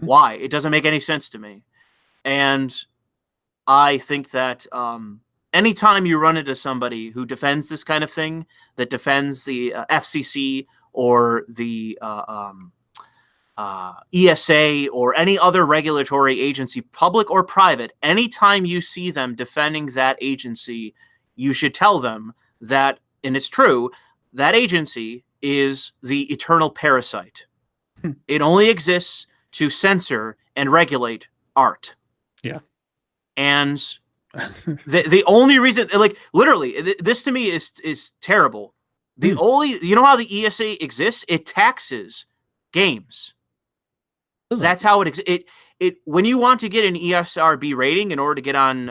Why? It doesn't make any sense to me. And I think that anytime you run into somebody who defends this kind of thing, that defends the FCC or the ESA or any other regulatory agency, public or private, anytime you see them defending that agency, you should tell them that, and it's true, that agency is the eternal parasite. It only exists to censor and regulate art. Yeah. And the only reason, like, literally, this to me is terrible. The only, you know how the ESA exists? It taxes games. That's how it when you want to get an ESRB rating in order to get on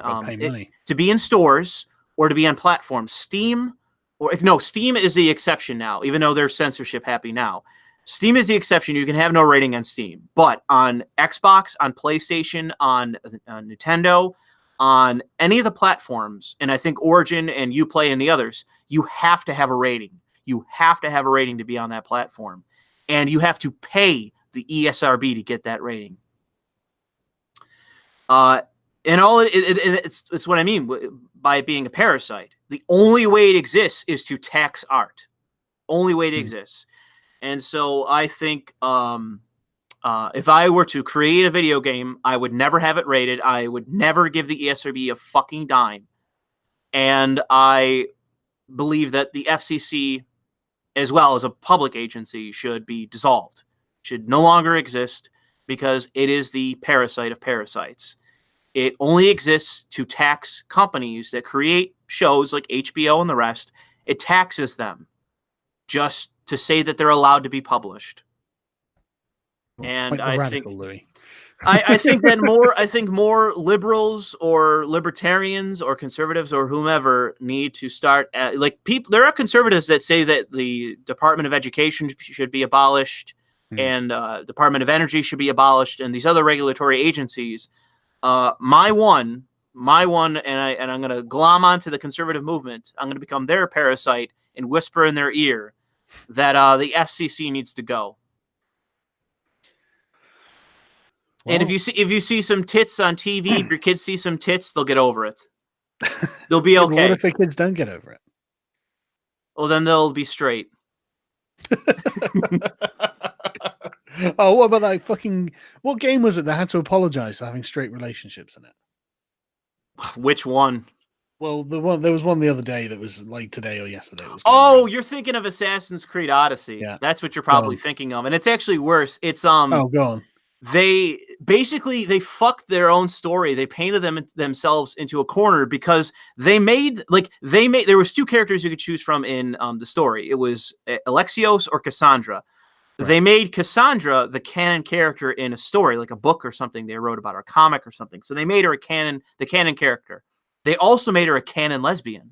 to be in stores or to be on platforms, Steam is the exception now, even though they're censorship happy now. Steam is the exception. You can have no rating on Steam, but on Xbox, on PlayStation, on Nintendo, on any of the platforms, and I think Origin and Uplay and the others, you have to have a rating. You have to have a rating to be on that platform, and you have to pay the ESRB to get that rating. And all it's what I mean by it being a parasite. The only way it exists is to tax art. Only way it exists. And so I think if I were to create a video game, I would never have it rated. I would never give the ESRB a fucking dime. And I believe that the FCC, as well as a public agency, should be dissolved. Should no longer exist, because it is the parasite of parasites. It only exists to tax companies that create shows like HBO and the rest. It taxes them just to say that they're allowed to be published. And I think, Louis. I think that more liberals or libertarians or conservatives or whomever need to start there are conservatives that say that the Department of Education should be abolished, and Department of Energy should be abolished, and these other regulatory agencies. My one, and I'm going to glom onto the conservative movement. I'm going to become their parasite and whisper in their ear that the FCC needs to go. Well, and if you see some tits on TV, if your kids see some tits, they'll get over it. They'll be okay. What if the kids don't get over it? Well, then they'll be straight. Oh, what about that fucking... What game was it that had to apologize for having straight relationships in it? Which one? Well, there was one the other day that was like today or yesterday. You're thinking of Assassin's Creed Odyssey. Yeah. That's what you're probably thinking of. And it's actually worse. It's Oh, go on. They fucked their own story. They painted themselves into a corner because there was two characters you could choose from in the story. It was Alexios or Cassandra. Right. They made Cassandra the canon character in a story, like a book or something they wrote about, or a comic or something. So they made her the canon character. They also made her a canon lesbian.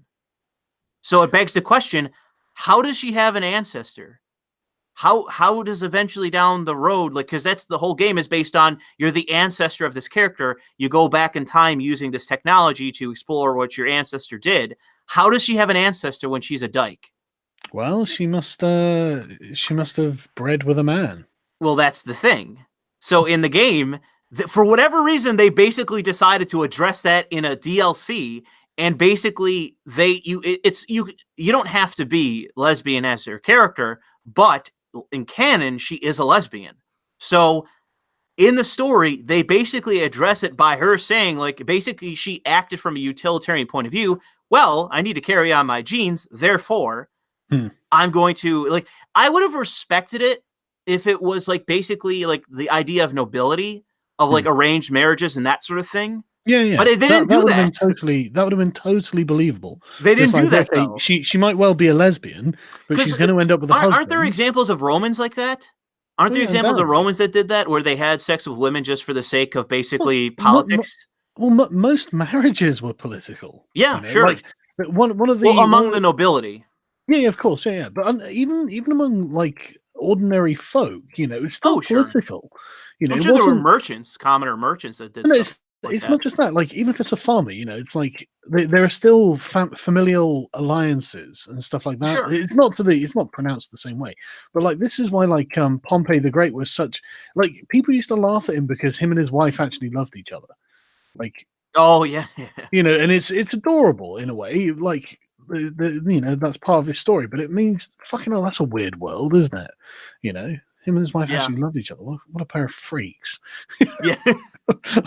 So it begs the question, how does she have an ancestor? How does eventually down the road, because that's the whole game is based on, you're the ancestor of this character. You go back in time using this technology to explore what your ancestor did. How does she have an ancestor when she's a dyke? Well, she must have bred with a man. Well, that's the thing. So in the game, for whatever reason, they basically decided to address that in a DLC, and basically you don't have to be lesbian as your character, but in canon, she is a lesbian. So in the story, they basically address it by her saying, like, basically she acted from a utilitarian point of view. Well, I need to carry on my genes, therefore, I'm going to, like, I would have respected it if it was like basically like the idea of nobility, of like arranged marriages and that sort of thing. Yeah. But they didn't do that. That would have been totally believable. They didn't do that, though. She might well be a lesbian, but she's going to end up with a husband. Aren't there examples of Romans like that? Aren't there examples of Romans that did that, where they had sex with women just for the sake of basically politics? Most marriages were political. Yeah, sure. Like one of the among the nobility. Yeah, of course, yeah. But even among like ordinary folk, it's still political. I'm sure there were merchants, commoner merchants that did. It's not just that. Like, even if it's a farmer, it's like there are still familial alliances and stuff like that. Sure. It's not pronounced the same way. But like, this is why like Pompey the Great was such, like, people used to laugh at him because him and his wife actually loved each other. Like, oh yeah. And it's adorable in a way. Like, that's part of his story, but it means fucking hell, that's a weird world, isn't it? Him and his wife actually loved each other. What a pair of freaks. Yeah.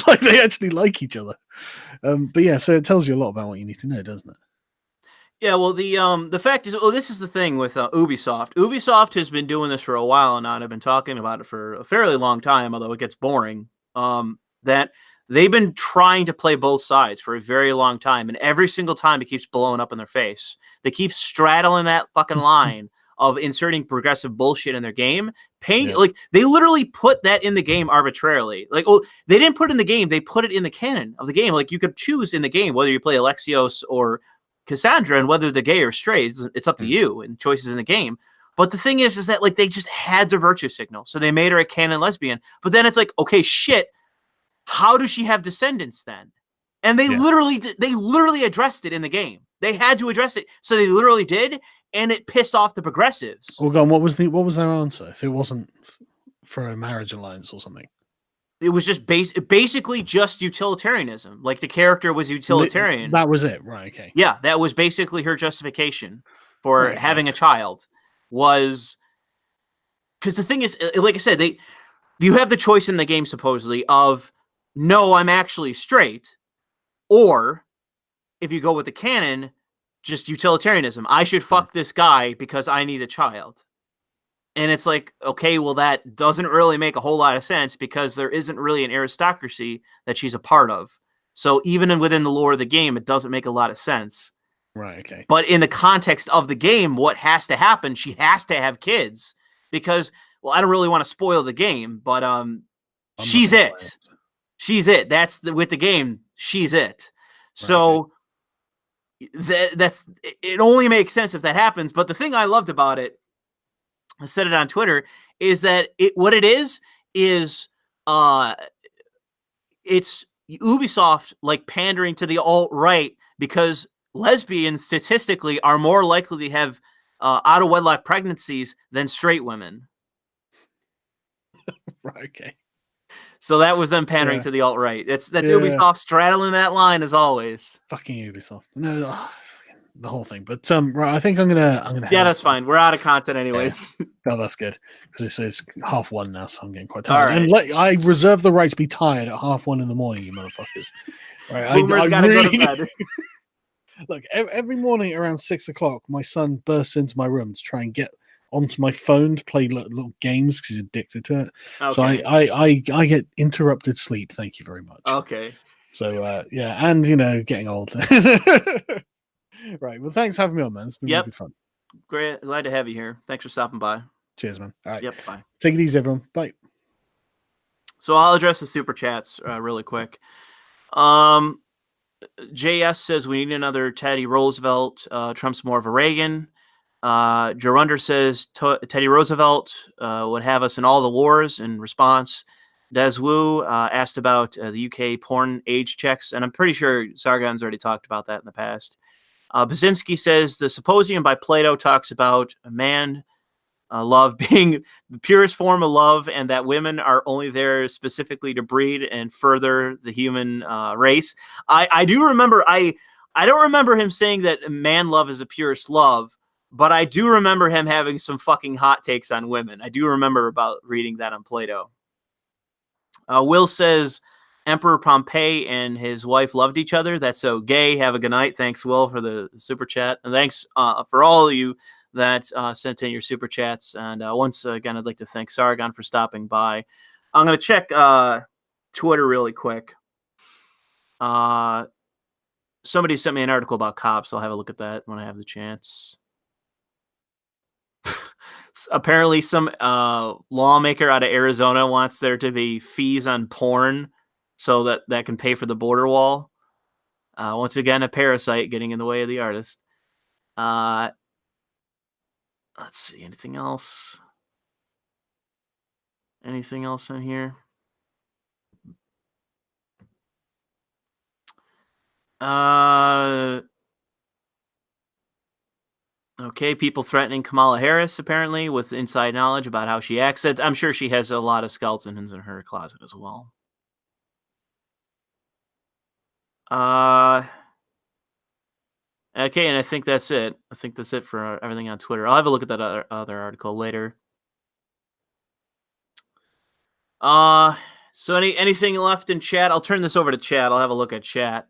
Like, they actually like each other. But yeah, so it tells you a lot about what you need to know, doesn't it? Yeah, well, the fact is, this is the thing with Ubisoft. Ubisoft has been doing this for a while now, and I've been talking about it for a fairly long time, although it gets boring. That they've been trying to play both sides for a very long time, and every single time it keeps blowing up in their face. They keep straddling that fucking line of inserting progressive bullshit in their game. Like, they literally put that in the game arbitrarily. Like, they didn't put it in the game, they put it in the canon of the game. Like, you could choose in the game whether you play Alexios or Cassandra, and whether they're gay or straight. It's up to you and choices in the game. But the thing is that, like, they just had to virtue signal, so they made her a canon lesbian. But then it's like, okay, shit, how does she have descendants then? And they literally addressed it in the game. They had to address it, so they literally did, and it pissed off the progressives. Well, go on. What was their answer if it wasn't for a marriage alliance or something? It was just basically just utilitarianism. Like, the character was utilitarian. That was it, right? Okay. Yeah, that was basically her justification for having a child. Was because the thing is, like I said, you have the choice in the game supposedly of, no, I'm actually straight, or if you go with the canon, just utilitarianism. I should fuck this guy because I need a child. And it's like, okay, well, that doesn't really make a whole lot of sense, because there isn't really an aristocracy that she's a part of. So even within the lore of the game, it doesn't make a lot of sense. Right, okay. But in the context of the game, what has to happen, she has to have kids, because, well, I don't really want to spoil the game, but she's it. She's it. That's with the game, she's it. So it only makes sense if that happens. But the thing I loved about it, I said it on Twitter, is that what it is it's Ubisoft like pandering to the alt-right, because lesbians statistically are more likely to have out of wedlock pregnancies than straight women. Right. Okay. So that was them pandering to the alt-right. That's Ubisoft straddling that line as always. Fucking Ubisoft. No, the whole thing. But right, I think I'm gonna. Yeah, that's fine. We're out of content anyways. Yeah. No, that's good, because this is 1:30 now, so I'm getting quite tired. Right. And I reserve the right to be tired at 1:30 in the morning, you motherfuckers. Right, Boomer's gotta go to bed. Look, every morning around 6:00, my son bursts into my room to try and get onto my phone to play little games because he's addicted to it. Okay. So I get interrupted sleep. Thank you very much. Okay. So yeah, and getting old. Right. Well, thanks for having me on, man. It's been really good fun. Great. Glad to have you here. Thanks for stopping by. Cheers, man. All right. Yep. Bye. Take it easy, everyone. Bye. So I'll address the super chats really quick. JS says we need another Teddy Roosevelt. Trump's more of a Reagan. Gerunder says Teddy Roosevelt would have us in all the wars. In response, Des Wu asked about the UK porn age checks, and I'm pretty sure Sargon's already talked about that in the past. Basinski says the Symposium by Plato talks about a man Love being the purest form of love, and that women are only there specifically to breed and further the human race. I do remember, I don't remember him saying that man love is the purest love, but I do remember him having some fucking hot takes on women. I do remember about reading that on Plato. Will says Emperor Pompey and his wife loved each other. That's so gay. Have a good night. Thanks, Will, for the super chat. And thanks for all of you that sent in your super chats. And once again, I'd like to thank Sargon for stopping by. I'm going to check Twitter really quick. Somebody sent me an article about cops. I'll have a look at that when I have the chance. Apparently some lawmaker out of Arizona wants there to be fees on porn so that can pay for the border wall. Once again, a parasite getting in the way of the artist. Let's see, anything else? Anything else in here? Okay, people threatening Kamala Harris, apparently, with inside knowledge about how she acts. I'm sure she has a lot of skeletons in her closet as well. Okay, and I think that's it. I think that's it for everything on Twitter. I'll have a look at that other article later. So anything left in chat? I'll turn this over to chat. I'll have a look at chat.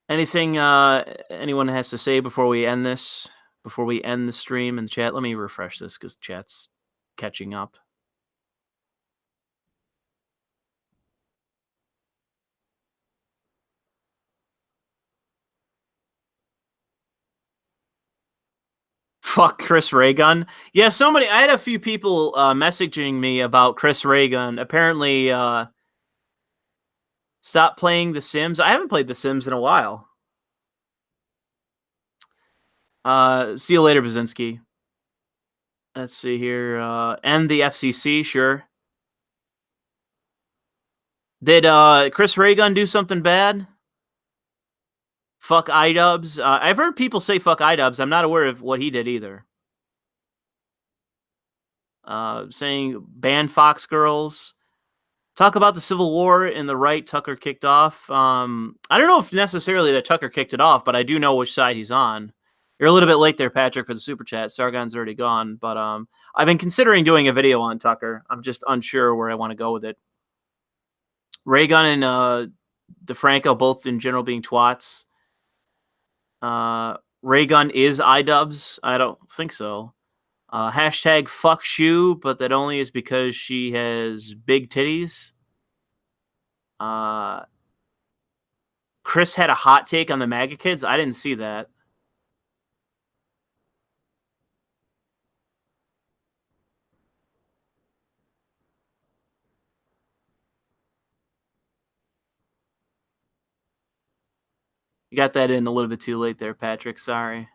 Anything anyone has to say before we end this? Before we end the stream in chat? Let me refresh this because chat's catching up. Fuck Chris Ray Gun. Yeah, I had a few people messaging me about Chris Ray Gun. Apparently, stop playing The Sims. I haven't played The Sims in a while. See you later, Bazinski. Let's see here. End the FCC, sure. Did Chris Ray Gun do something bad? Fuck iDubbbz. I've heard people say fuck iDubbbz. I'm not aware of what he did either. Saying ban Fox Girls. Talk about the Civil War and the right Tucker kicked off. I don't know if necessarily that Tucker kicked it off, but I do know which side he's on. You're a little bit late there, Patrick, for the super chat. Sargon's already gone, but I've been considering doing a video on Tucker. I'm just unsure where I want to go with it. Ray Gun and DeFranco both in general being twats. Ray Gun is iDubbbz. I don't think so. Hashtag fuck Shu, but that only is because she has big titties. Chris had a hot take on the MAGA kids. I didn't see that. You got that in a little bit too late there, Patrick. Sorry.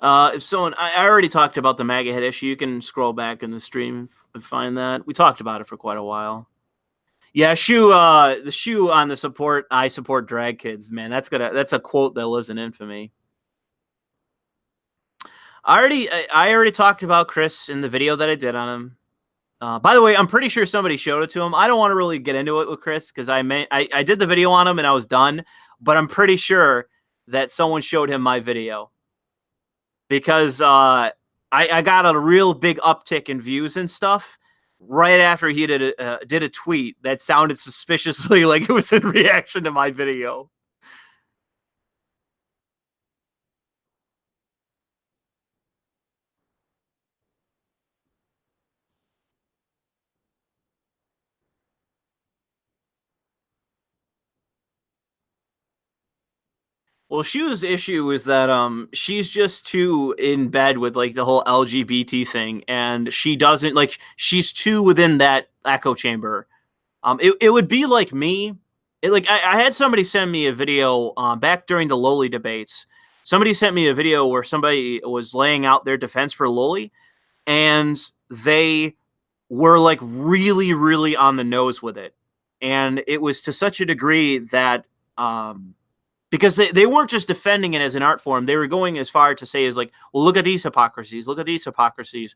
If someone, I already talked about the MAGA head issue. You can scroll back in the stream and find that. We talked about it for quite a while. Yeah, the shoe on the I support drag kids, man. That's a quote that lives in infamy. I already talked about Chris in the video that I did on him. By the way, I'm pretty sure somebody showed it to him. I don't want to really get into it with Chris because I did the video on him and I was done, but I'm pretty sure that someone showed him my video because I got a real big uptick in views and stuff right after he did a tweet that sounded suspiciously like it was in reaction to my video. Well, Shu's issue is that she's just too in bed with like the whole LGBT thing, and she doesn't like she's too within that echo chamber. It would be like me. I had somebody send me a video back during the Loli debates. Somebody sent me a video where somebody was laying out their defense for Loli, and they were like really, really on the nose with it, and it was to such a degree that Because they weren't just defending it as an art form. They were going as far to say is like, well, look at these hypocrisies. Look at these hypocrisies.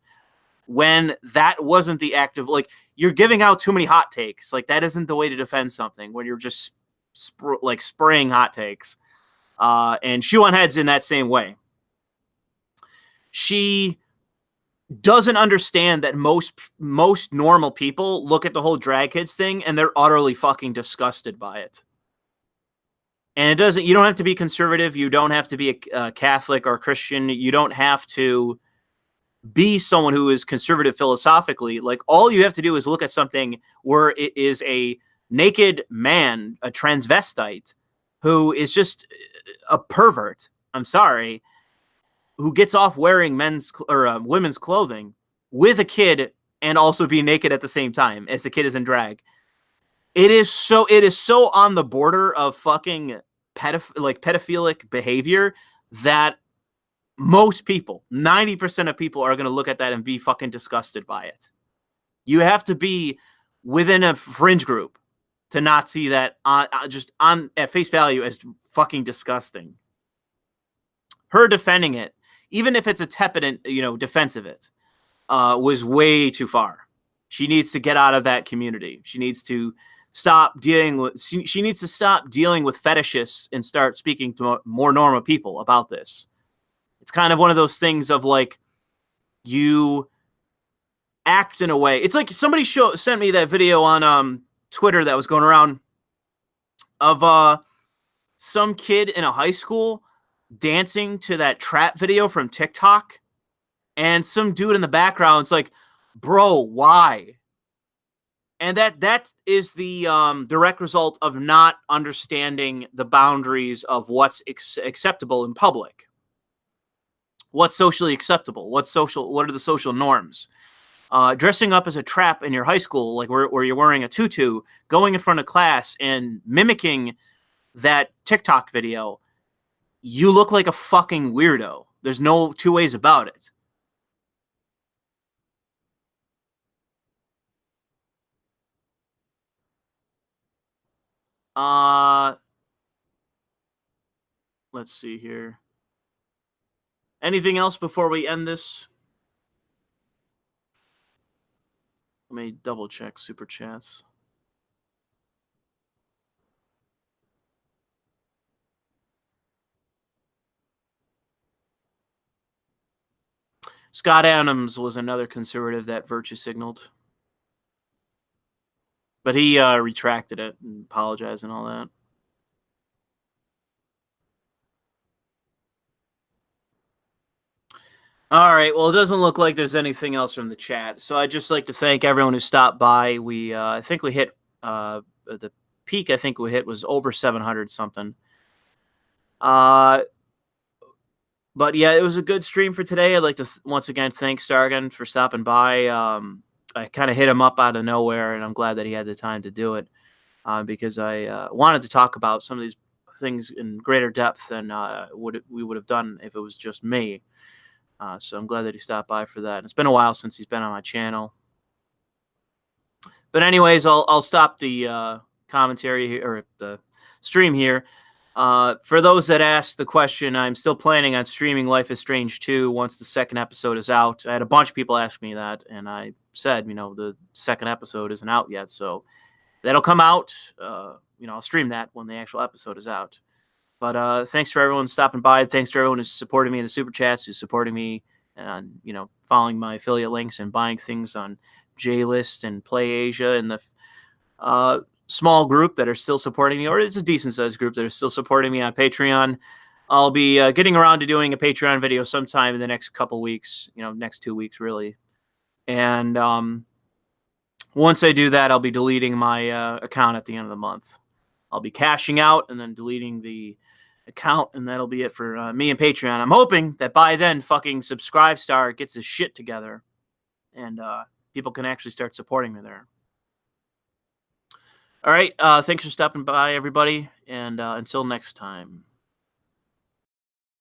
When that wasn't the active, like, you're giving out too many hot takes. Like, that isn't the way to defend something when you're just spraying hot takes. And Shoe-on-Head's in that same way. She doesn't understand that most normal people look at the whole drag kids thing and they're utterly fucking disgusted by it. And you don't have to be conservative. You don't have to be a Catholic or Christian. You don't have to be someone who is conservative philosophically. Like, all you have to do is look at something where it is a naked man, a transvestite, who is just a pervert. I'm sorry. Who gets off wearing men's or women's clothing with a kid and also be naked at the same time as the kid is in drag. It is so on the border of fucking pedophilic behavior that most people, 90% of people, are going to look at that and be fucking disgusted by it. You have to be within a fringe group to not see that just at face value as fucking disgusting. Her defending it, even if it's a tepid, defense of it, was way too far. She needs to get out of that community. She needs to stop dealing with. She needs to stop dealing with fetishists and start speaking to more normal people about this. It's kind of one of those things of like, you act in a way. It's like somebody sent me that video on Twitter that was going around of some kid in a high school dancing to that trap video from TikTok, and some dude in the background's like, bro, why? And that is the direct result of not understanding the boundaries of what's acceptable in public. What's socially acceptable? What are the social norms? Dressing up as a trap in your high school, like where you're wearing a tutu, going in front of class and mimicking that TikTok video, you look like a fucking weirdo. There's no two ways about it. Let's see here. Anything else before we end this? Let me double check super chats. Scott Adams was another conservative that virtue signaled. But he retracted it and apologized and all that. All right. Well, it doesn't look like there's anything else from the chat. So I'd just like to thank everyone who stopped by. I think we hit the peak. I think we hit was over 700 something. But yeah, it was a good stream for today. I'd like to once again thank Sargon for stopping by. I kind of hit him up out of nowhere, and I'm glad that he had the time to do it because I wanted to talk about some of these things in greater depth than we would have done if it was just me. So I'm glad that he stopped by for that. And it's been a while since he's been on my channel. But anyways, I'll stop the commentary here, or the stream here. For those that asked the question, I'm still planning on streaming Life is Strange 2 once the second episode is out. I had a bunch of people ask me that, and I said, the second episode isn't out yet, so that'll come out. I'll stream that when the actual episode is out. But thanks for everyone stopping by. Thanks to everyone who's supporting me in the super chats, who's supporting me and following my affiliate links and buying things on JList and PlayAsia and the small group that are still supporting me, or it's a decent sized group that are still supporting me on Patreon. I'll be getting around to doing a Patreon video sometime in the next couple weeks, next 2 weeks really. And once I do that, I'll be deleting my account at the end of the month. I'll be cashing out and then deleting the account, and that'll be it for me and Patreon. I'm hoping that by then fucking Subscribestar gets his shit together and people can actually start supporting me there. All right. Thanks for stopping by, everybody. And until next time.